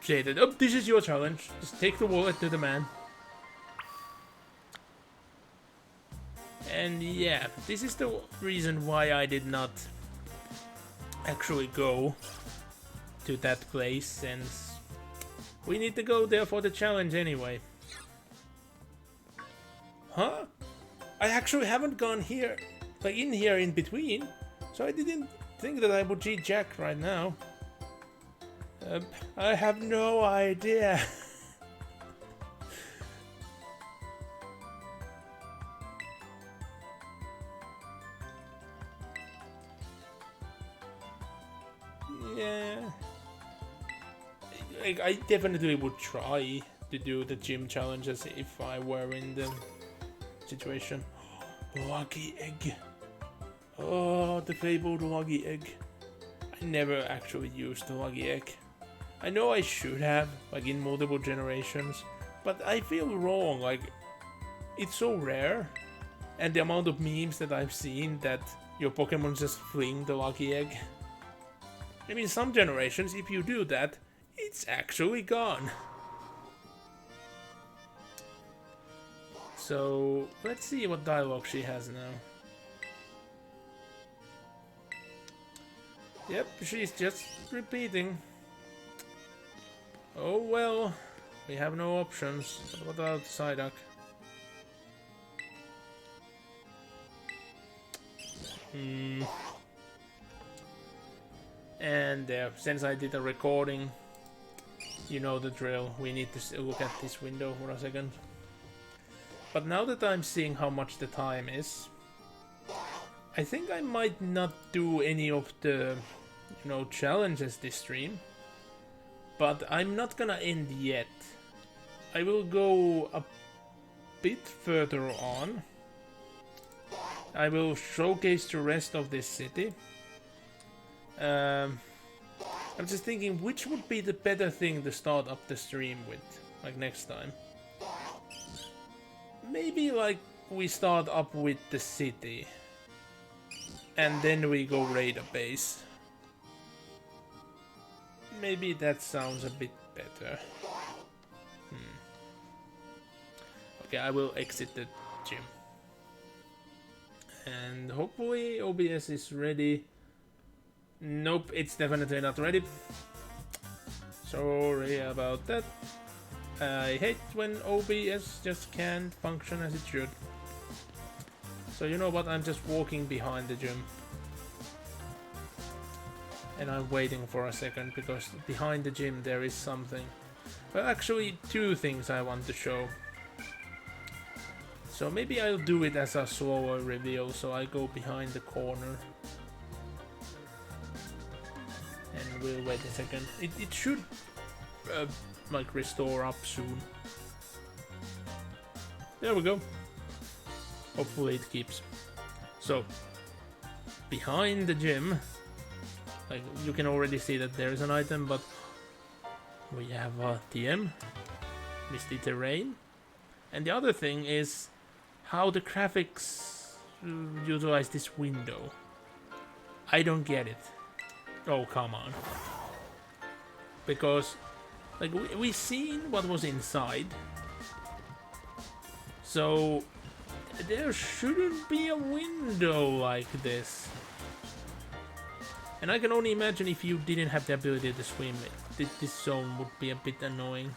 say that, oh, this is your challenge. Just take the wallet to the man. And yeah, this is the reason why I did not actually go to that place, since we need to go there for the challenge anyway. Huh? I actually haven't gone here, like in here in between, so I didn't think that I would cheat Jack right now. I have no idea. Yeah, I definitely would try to do the gym challenges if I were in the situation. Lucky egg. Oh, the fabled lucky egg. I never actually used the lucky egg. I know I should have, like in multiple generations, but I feel wrong, like it's so rare, and the amount of memes that I've seen that your Pokemon just fling the lucky egg. I mean, some generations, if you do that, it's actually gone. So, let's see what dialogue she has now. Yep, she's just repeating. Oh well, we have no options. What about Psyduck? And since I did a recording, you know the drill. We need to look at this window for a second. But now that I'm seeing how much the time is, I think I might not do any of the, you know, challenges this stream. But I'm not gonna end yet. I will go a bit further on. I will showcase the rest of this city. I'm just thinking which would be the better thing to start up the stream with, like next time. Maybe like we start up with the city and then we go raid a base. Maybe that sounds a bit better. Okay, I will exit the gym. And hopefully OBS is ready. Nope, it's definitely not ready. Sorry about that. I hate when OBS just can't function as it should. So you know what, I'm just walking behind the gym. And I'm waiting for a second because behind the gym there is something. Well, actually two things I want to show. So maybe I'll do it as a slower reveal, so I go behind the corner. And we'll wait a second. It should like restore up soon. There we go. Hopefully it keeps. So behind the gym, like you can already see that there is an item, but we have a TM, Misty Terrain, and the other thing is how the graphics utilize this window. I don't get it. Oh, come on. Because like we seen what was inside, so there shouldn't be a window like this. And I can only imagine if you didn't have the ability to swim, this zone would be a bit annoying.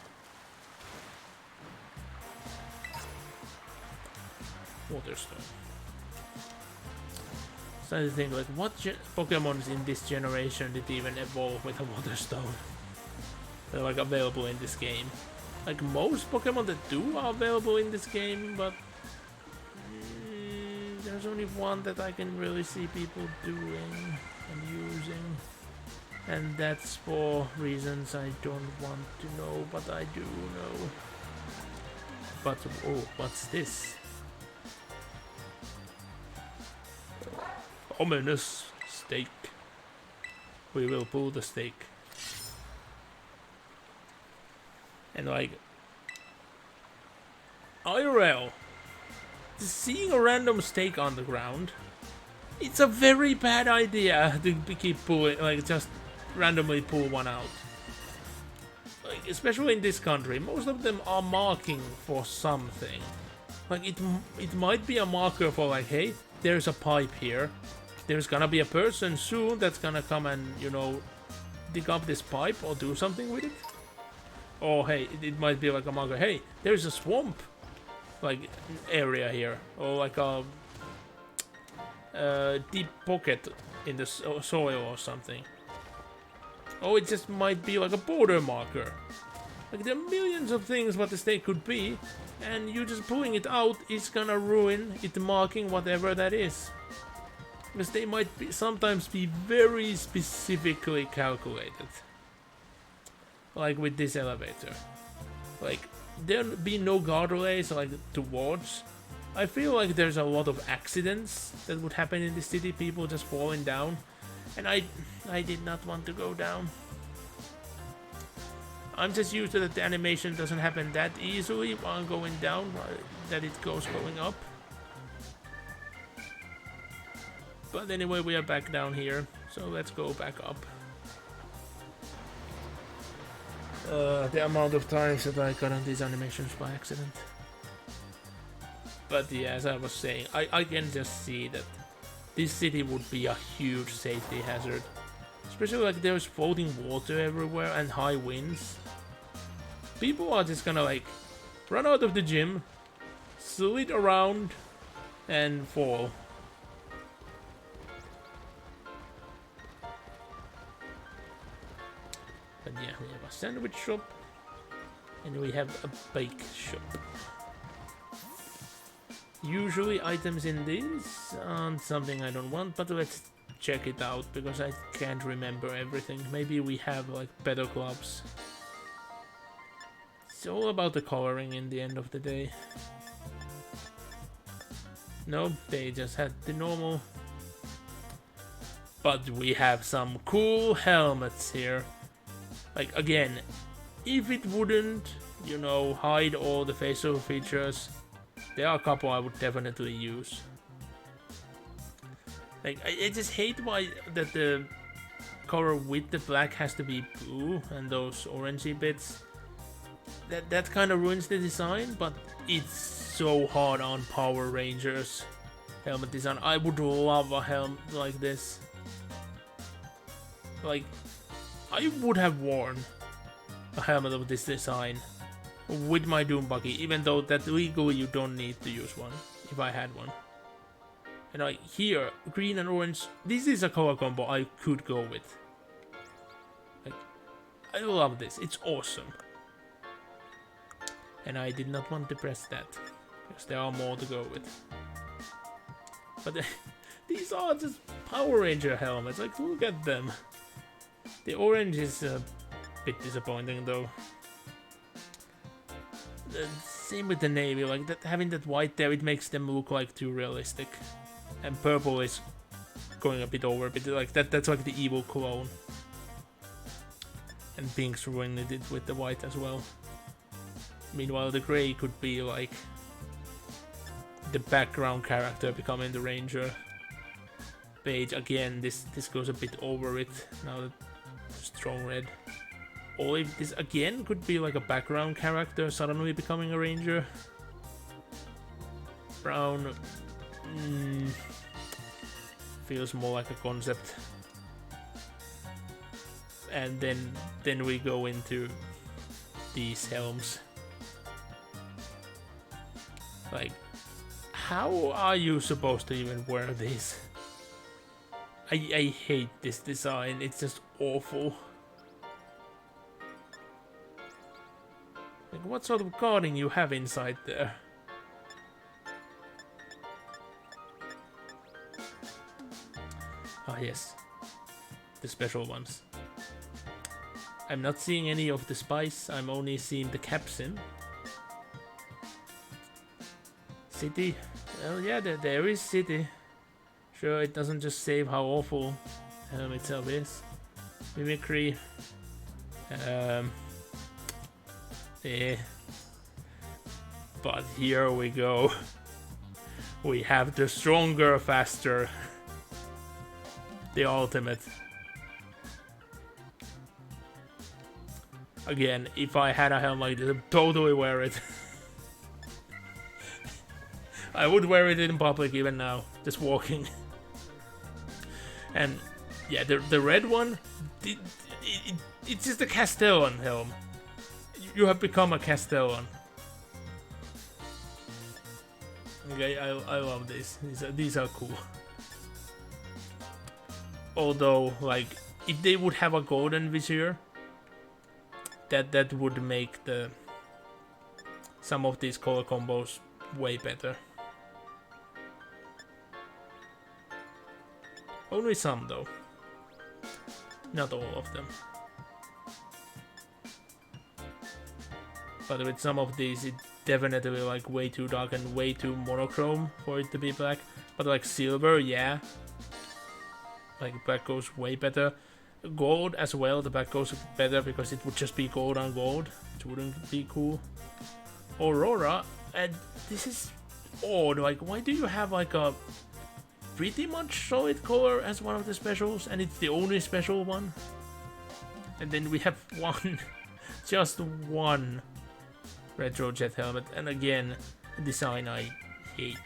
Waterstone. So I think, like, what Pokemons in this generation did even evolve with a Waterstone? They're like available in this game. Like most Pokemon that do are available in this game, but there's only one that I can really see people doing and using, and that's for reasons I don't want to know, but I do know. But oh, what's this? Ominous stake. We will pull the stake. And like IRL, seeing a random stake on the ground, it's a very bad idea to keep pulling, like just randomly pull one out. Like especially in this country, most of them are marking for something. Like it might be a marker for like, hey, there's a pipe here. There's gonna be a person soon that's gonna come and, you know, dig up this pipe or do something with it. Or hey, it might be like a marker. Hey, there's a swamp, like area here, or like a deep pocket in the soil or something. Oh, it just might be like a border marker. Like there are millions of things what the stake could be, and you just pulling it out is gonna ruin it marking whatever that is. Because they might be, sometimes be very specifically calculated. Like with this elevator. Like there'll be no guardrails like towards. I feel like there's a lot of accidents that would happen in the city, people just falling down. And I did not want to go down. I'm just used to that the animation doesn't happen that easily while going down, that it goes going up. But anyway, we are back down here, so let's go back up. The amount of times that I got on these animations by accident. But yeah, as I was saying, I can just see that this city would be a huge safety hazard. Especially like there's floating water everywhere and high winds. People are just gonna like run out of the gym, slid around, and fall. But yeah, we have a sandwich shop, and we have a bake shop. Usually items in these aren't something I don't want, but let's check it out, because I can't remember everything. Maybe we have like better gloves. It's all about the coloring in the end of the day. No, they just had the normal. But we have some cool helmets here. Like, again, if it wouldn't, you know, hide all the facial features, there are a couple I would definitely use. Like, I just hate why that the color with the black has to be blue and those orangey bits. That kind of ruins the design, but it's so hard on Power Rangers helmet design. I would love a helmet like this. Like, I would have worn a helmet of this design with my Doom Buggy, even though that legally you don't need to use one, if I had one. And like here, green and orange, this is a color combo I could go with. Like, I love this, it's awesome. And I did not want to press that, because there are more to go with. But these are just Power Ranger helmets, like look at them. The orange is a bit disappointing though. Same with the navy, like that, having that white there, it makes them look like too realistic. And purple is going a bit over, but like that's like the evil clone. And pink's ruined it with the white as well. Meanwhile, the gray could be like the background character becoming the ranger. Beige, again, this goes a bit over it now that strong red. Olive, this again could be like a background character suddenly becoming a ranger. Brown feels more like a concept. And then we go into these helms. Like, how are you supposed to even wear these? I hate this design, it's just awful. Like, what sort of guarding you have inside there? Ah yes, the special ones. I'm not seeing any of the spice, I'm only seeing the capsin. City? Well, yeah, there is city. Sure, it doesn't just save how awful itself is. Mimicry. Yeah. But here we go. We have the stronger, faster. The ultimate. Again, if I had a helmet like this, I'd totally wear it. I would wear it in public even now, just walking. And yeah, the red one, it's just a Castellan helm. You have become a Castellan. Okay, I love this. These are cool. Although, like, if they would have a golden vizier, that would make some of these color combos way better. Only some though. Not all of them. But with some of these, it definitely like way too dark and way too monochrome for it to be black. But like silver, yeah. Like black goes way better. Gold as well, the back goes better because it would just be gold on gold, which wouldn't be cool. Aurora, and this is odd, like why do you have like a pretty much solid color as one of the specials, and it's the only special one? And then we have one, just one retro jet helmet, and again, design I hate.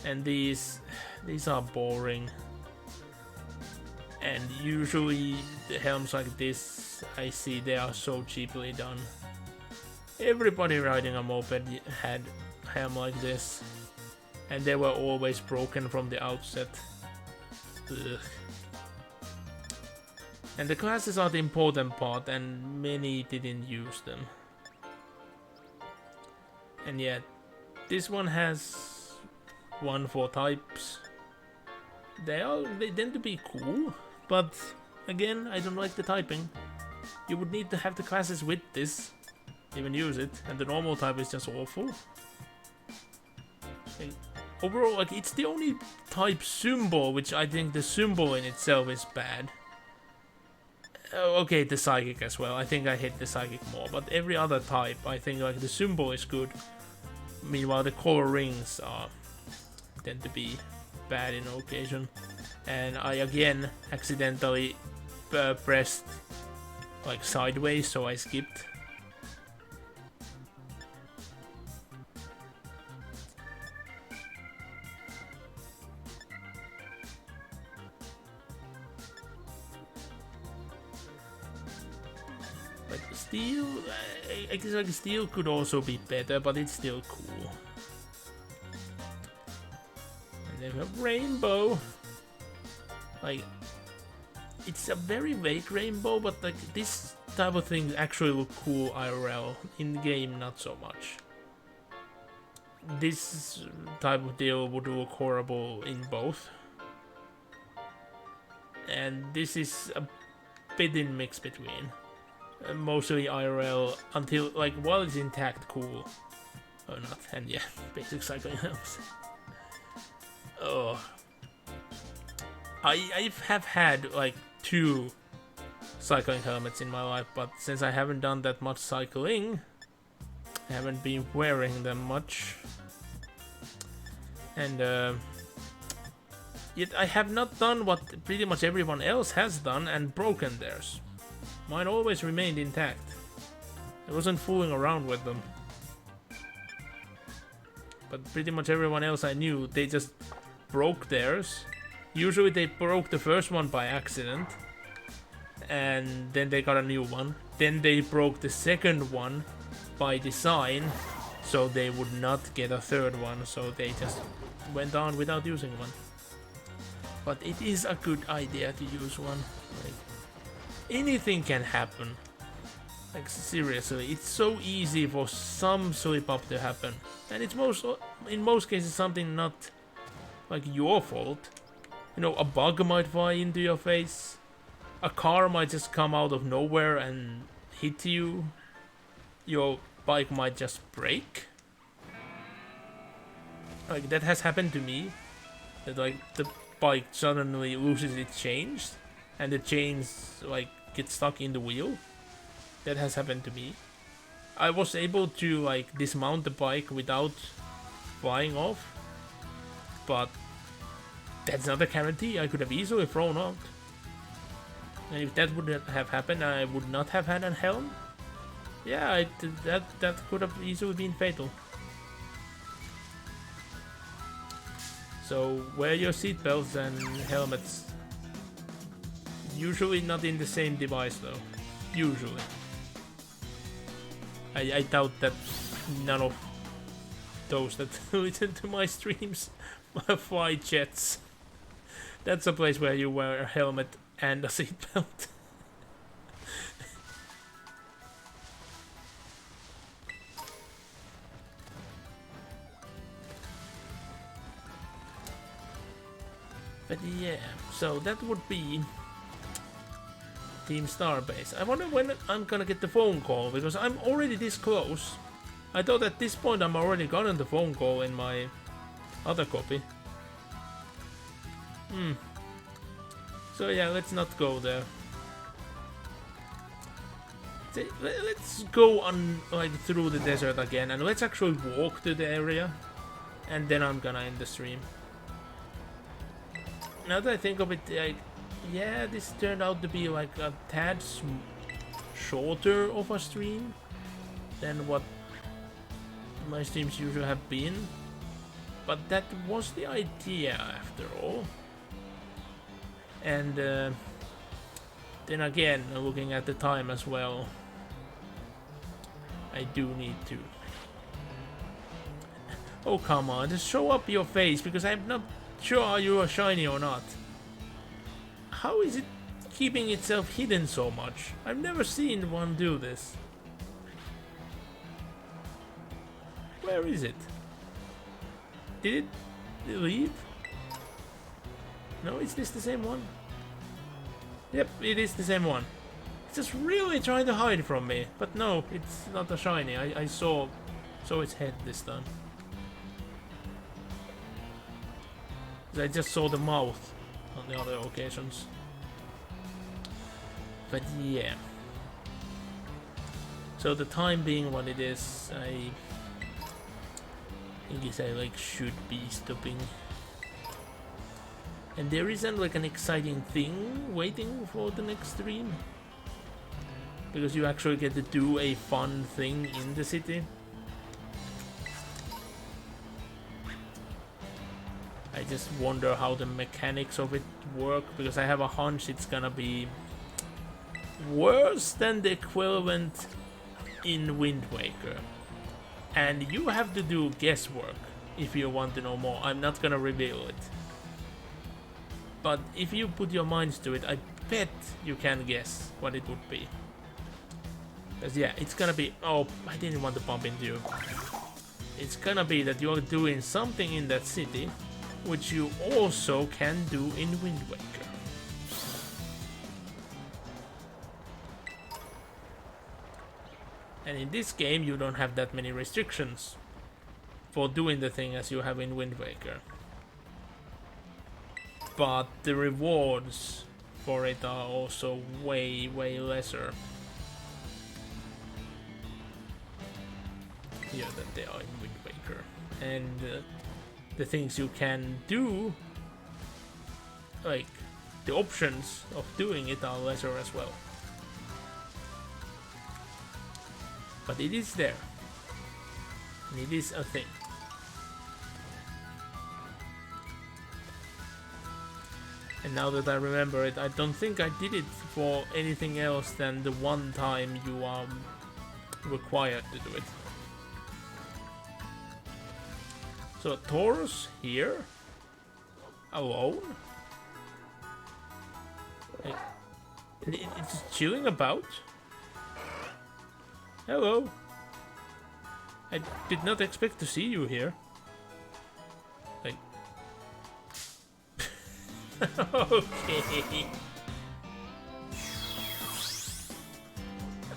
And these are boring. And usually the helms like this, I see they are so cheaply done. Everybody riding a moped had a helm like this, and they were always broken from the outset. Ugh. And the classes are the important part, and many didn't use them. And yet, this one has 1-4 types. They tend to be cool, but again, I don't like the typing. You would need to have the classes with this, even use it, and the normal type is just awful. And overall, like, it's the only type symbol, which I think the symbol in itself is bad. Okay, the psychic as well. I think I hate the psychic more, but every other type, I think like the symbol is good. Meanwhile, the color rings tend to be bad in occasion, and I again accidentally pressed like sideways, so I skipped. But steel, I guess like steel could also be better, but it's still cool. And then we have rainbow. Like, it's a very vague rainbow, but like this type of thing actually look cool IRL. In game, not so much. This type of deal would look horrible in both. And this is a bit in mix between. Mostly IRL until, like, while it's intact, cool. Or not, and yeah, basic cycling helms. Oh. I have had, like, 2 cycling helmets in my life, but since I haven't done that much cycling, I haven't been wearing them much. And, yet I have not done what pretty much everyone else has done and broken theirs. Mine always remained intact. I wasn't fooling around with them. But pretty much everyone else I knew, they just broke theirs. Usually they broke the first one by accident, and then they got a new one. Then they broke the second one by design, so they would not get a third one, so they just went on without using one. But it is a good idea to use one. Like, anything can happen. Like, seriously, it's so easy for some slip up to happen, and it's in most cases something not like your fault. You know, a bug might fly into your face, a car might just come out of nowhere and hit you, your bike might just break. Like, that has happened to me, that like the bike suddenly loses its chains, and the chains like get stuck in the wheel. That has happened to me. I was able to like dismount the bike without flying off, but that's not a guarantee. I could have easily thrown out, and if that would have happened, I would not have had a helm. Yeah, that could have easily been fatal. So wear your seatbelts and helmets. Usually not in the same device though. Usually. I doubt that none of those that listen to my streams fly jets. That's a place where you wear a helmet and a seatbelt. But yeah, so that would be Team Starbase. I wonder when I'm gonna get the phone call, because I'm already this close. I thought at this point I'm already gotten the phone call in my other copy. So yeah, let's not go there. Let's go on like through the desert again, and let's actually walk to the area, and then I'm gonna end the stream. Now that I think of it, like, yeah, this turned out to be like a tad shorter of a stream than what my streams usually have been, but that was the idea after all. And then again, looking at the time as well, I do need to. Oh, come on, just show up your face, because I'm not sure you are shiny or not. How is it keeping itself hidden so much? I've never seen one do this. Where is it? Did it leave? No, is this the same one? Yep, it is the same one. It's just really trying to hide from me. But no, it's not a shiny. I saw its head this time. I just saw the mouth on the other occasions. But yeah. So the time being what it is, I guess I like should be stopping. And there isn't like an exciting thing waiting for the next stream, because you actually get to do a fun thing in the city. I just wonder how the mechanics of it work, because I have a hunch it's gonna be worse than the equivalent in Wind Waker. And you have to do guesswork if you want to know more. I'm not gonna reveal it. But if you put your minds to it, I bet you can guess what it would be. Because yeah, it's gonna be... Oh, I didn't want to bump into you. It's gonna be that you're doing something in that city, which you also can do in Wind Waker. And in this game, you don't have that many restrictions for doing the thing as you have in Wind Waker. But the rewards for it are also way, way lesser here than they are in Wind Waker. And the things you can do, like the options of doing it, are lesser as well. But it is there. And it is a thing. And now that I remember it, I don't think I did it for anything else than the one time you are required to do it. So Taurus here? Alone? It's just chilling about? Hello. I did not expect to see you here. Like... Okay.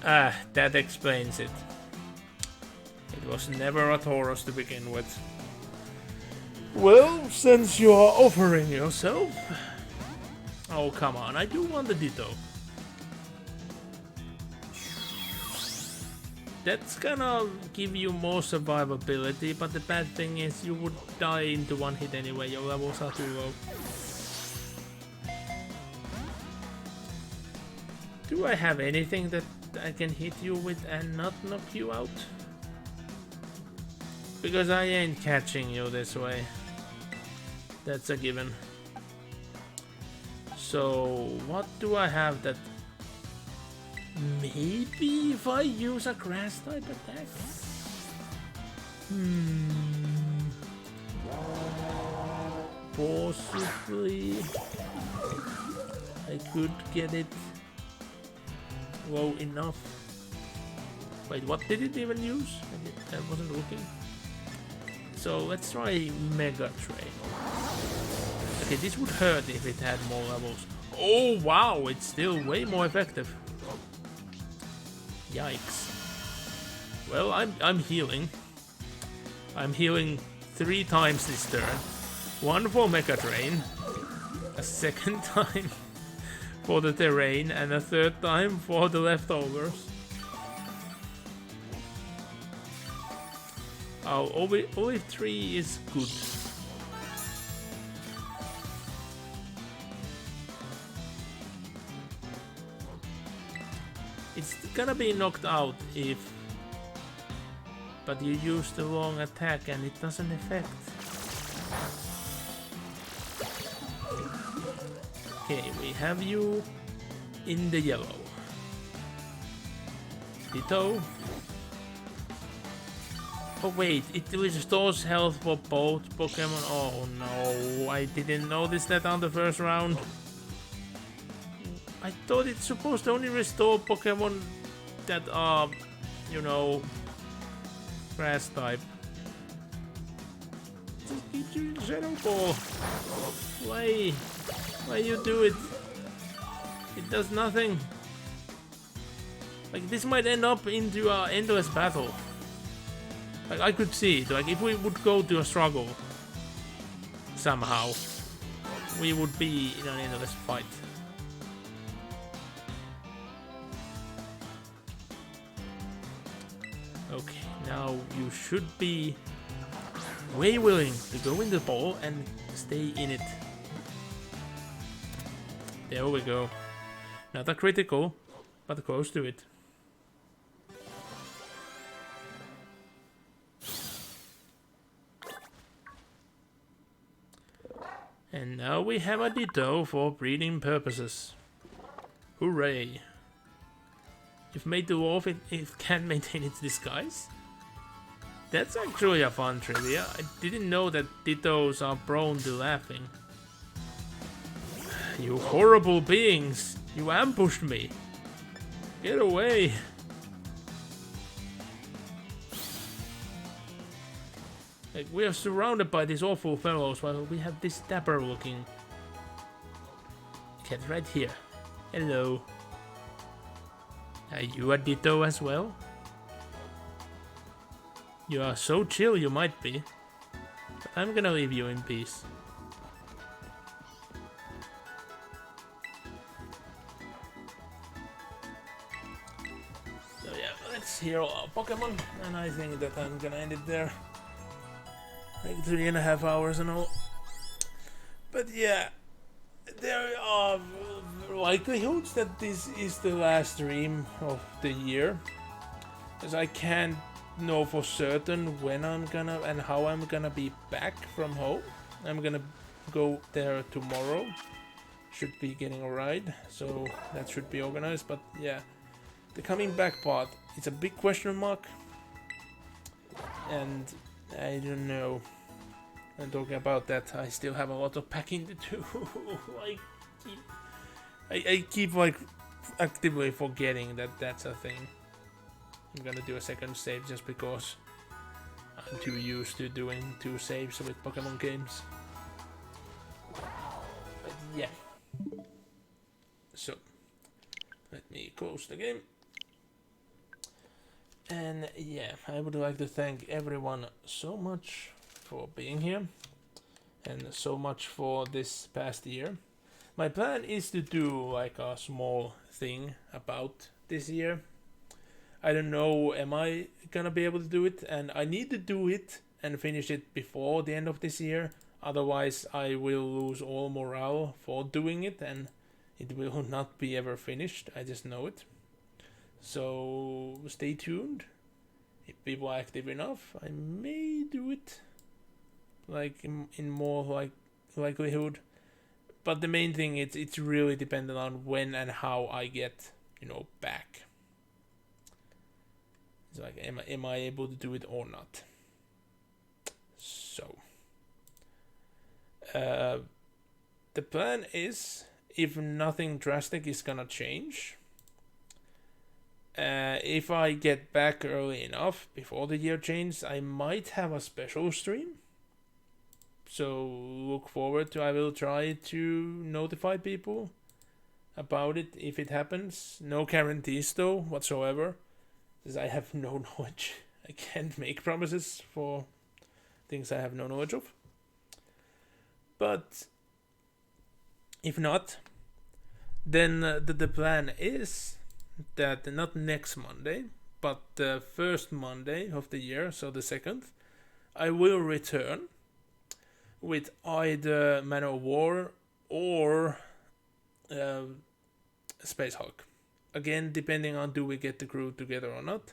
Ah, that explains it. It was never a Taurus to begin with. Well, since you are offering yourself... Oh, come on, I do want the Ditto. That's gonna give you more survivability, but the bad thing is you would die into one hit anyway, your levels are too low. Do I have anything that I can hit you with and not knock you out? Because I ain't catching you this way. That's a given. So, what do I have that... Maybe if I use a grass type attack? Possibly. I could get it low enough. Wait, what did it even use? I wasn't looking. So let's try Mega Train. Okay, this would hurt if it had more levels. Oh wow, it's still way more effective. Yikes. Well, I'm healing. I'm healing 3 times this turn. One for Mega Train. A second time for the terrain and a third time for the leftovers. Oh, olive tree is good. It's gonna be knocked out if... But you use the wrong attack and it doesn't affect. Okay, we have you in the yellow. Ditto. Oh wait, it restores health for both Pokemon. Oh no, I didn't notice that on the first round. I thought it's supposed to only restore Pokemon that are, you know, grass type. Just keep doing Shadow Ball. Why you do it? It does nothing. Like, this might end up into an endless battle. Like, I could see it. Like, if we would go to a struggle somehow, we would be in an endless fight. Okay, now you should be way willing to go in the ball and stay in it. There we go. Not a critical, but close to it. And now we have a Ditto for breeding purposes. Hooray! You've made the wolf, it can't maintain its disguise? That's actually a fun trivia. I didn't know that Dittos are prone to laughing. You horrible beings! You ambushed me! Get away! Like, we are surrounded by these awful fellows while we have this dapper looking cat right here. Hello. Are you a Ditto as well? You are so chill you might be. But I'm gonna leave you in peace. So yeah, let's heal our Pokemon, and I think that I'm gonna end it there. Like 3.5 hours and all. But yeah, there are likelihoods that this is the last stream of the year, as I can't know for certain when I'm gonna and how I'm gonna be back from home. I'm gonna go there tomorrow. Should be getting a ride, so that should be organized. But yeah, the coming back part, it's a big question mark, and I don't know. And talking about that, I still have a lot of packing to do. I keep like actively forgetting that that's a thing. I'm gonna do a second save just because I'm too used to doing 2 saves with Pokemon games. But yeah. So, let me close the game. And yeah, I would like to thank everyone so much for being here, and so much for this past year. My plan is to do like a small thing about this year. I don't know, am I gonna be able to do it? And I need to do it and finish it before the end of this year. Otherwise I will lose all morale for doing it, and it will not be ever finished. I just know it. So stay tuned. If people are active enough, I may do it. Like in more like likelihood, but the main thing it's really dependent on when and how I get, you know, back. It's like, am I able to do it or not? So the plan is, if nothing drastic is gonna change, if I get back early enough before the year changes, I might have a special stream. So look forward to, I will try to notify people about it if it happens. No guarantees though whatsoever, because I have no knowledge. I can't make promises for things I have no knowledge of. But if not, Then the plan is that not next Monday, but the first Monday of the year, so the 2nd, I will return with either Man of War or Space Hulk. Again, depending on do we get the crew together or not.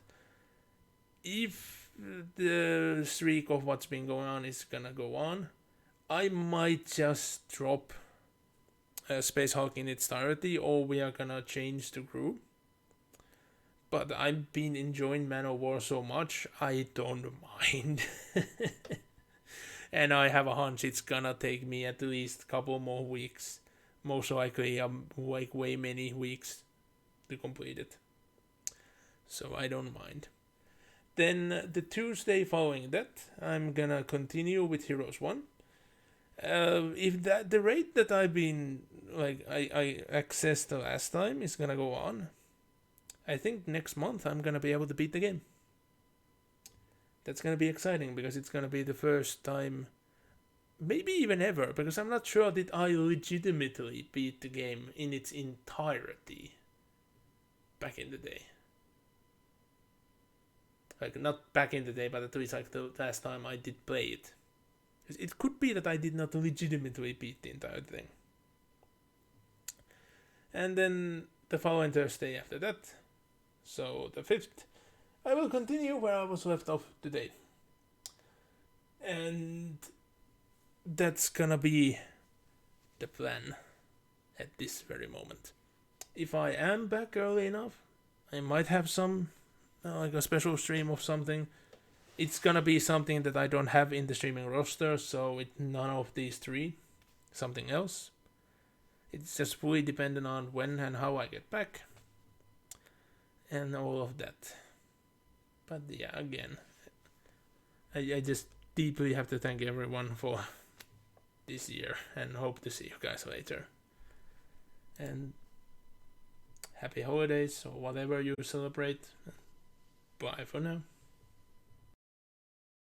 If the streak of what's been going on is gonna go on, I might just drop Space Hulk in its entirety, or we are gonna change the crew. But I've been enjoying Man of War so much, I don't mind. And I have a hunch it's gonna take me at least a couple more weeks. Most likely, like way many weeks to complete it. So I don't mind. Then the Tuesday following that, I'm gonna continue with Heroes 1. If that the rate that I've been I accessed the last time is gonna go on, I think next month I'm gonna be able to beat the game. That's gonna be exciting because it's gonna be the first time, maybe even ever, because I'm not sure that I legitimately beat the game in its entirety back in the day. Like, not back in the day, but at least like the last time I did play it. It could be that I did not legitimately beat the entire thing. And then the following Thursday after that, so the 5th, I will continue where I was left off today. And that's gonna be the plan at this very moment. If I am back early enough, I might have some like a special stream of something. It's gonna be something that I don't have in the streaming roster, so it's none of these three. Something else. It's just fully dependent on when and how I get back. And all of that. But yeah, again, I just deeply have to thank everyone for this year and hope to see you guys later. And happy holidays or whatever you celebrate. Bye for now.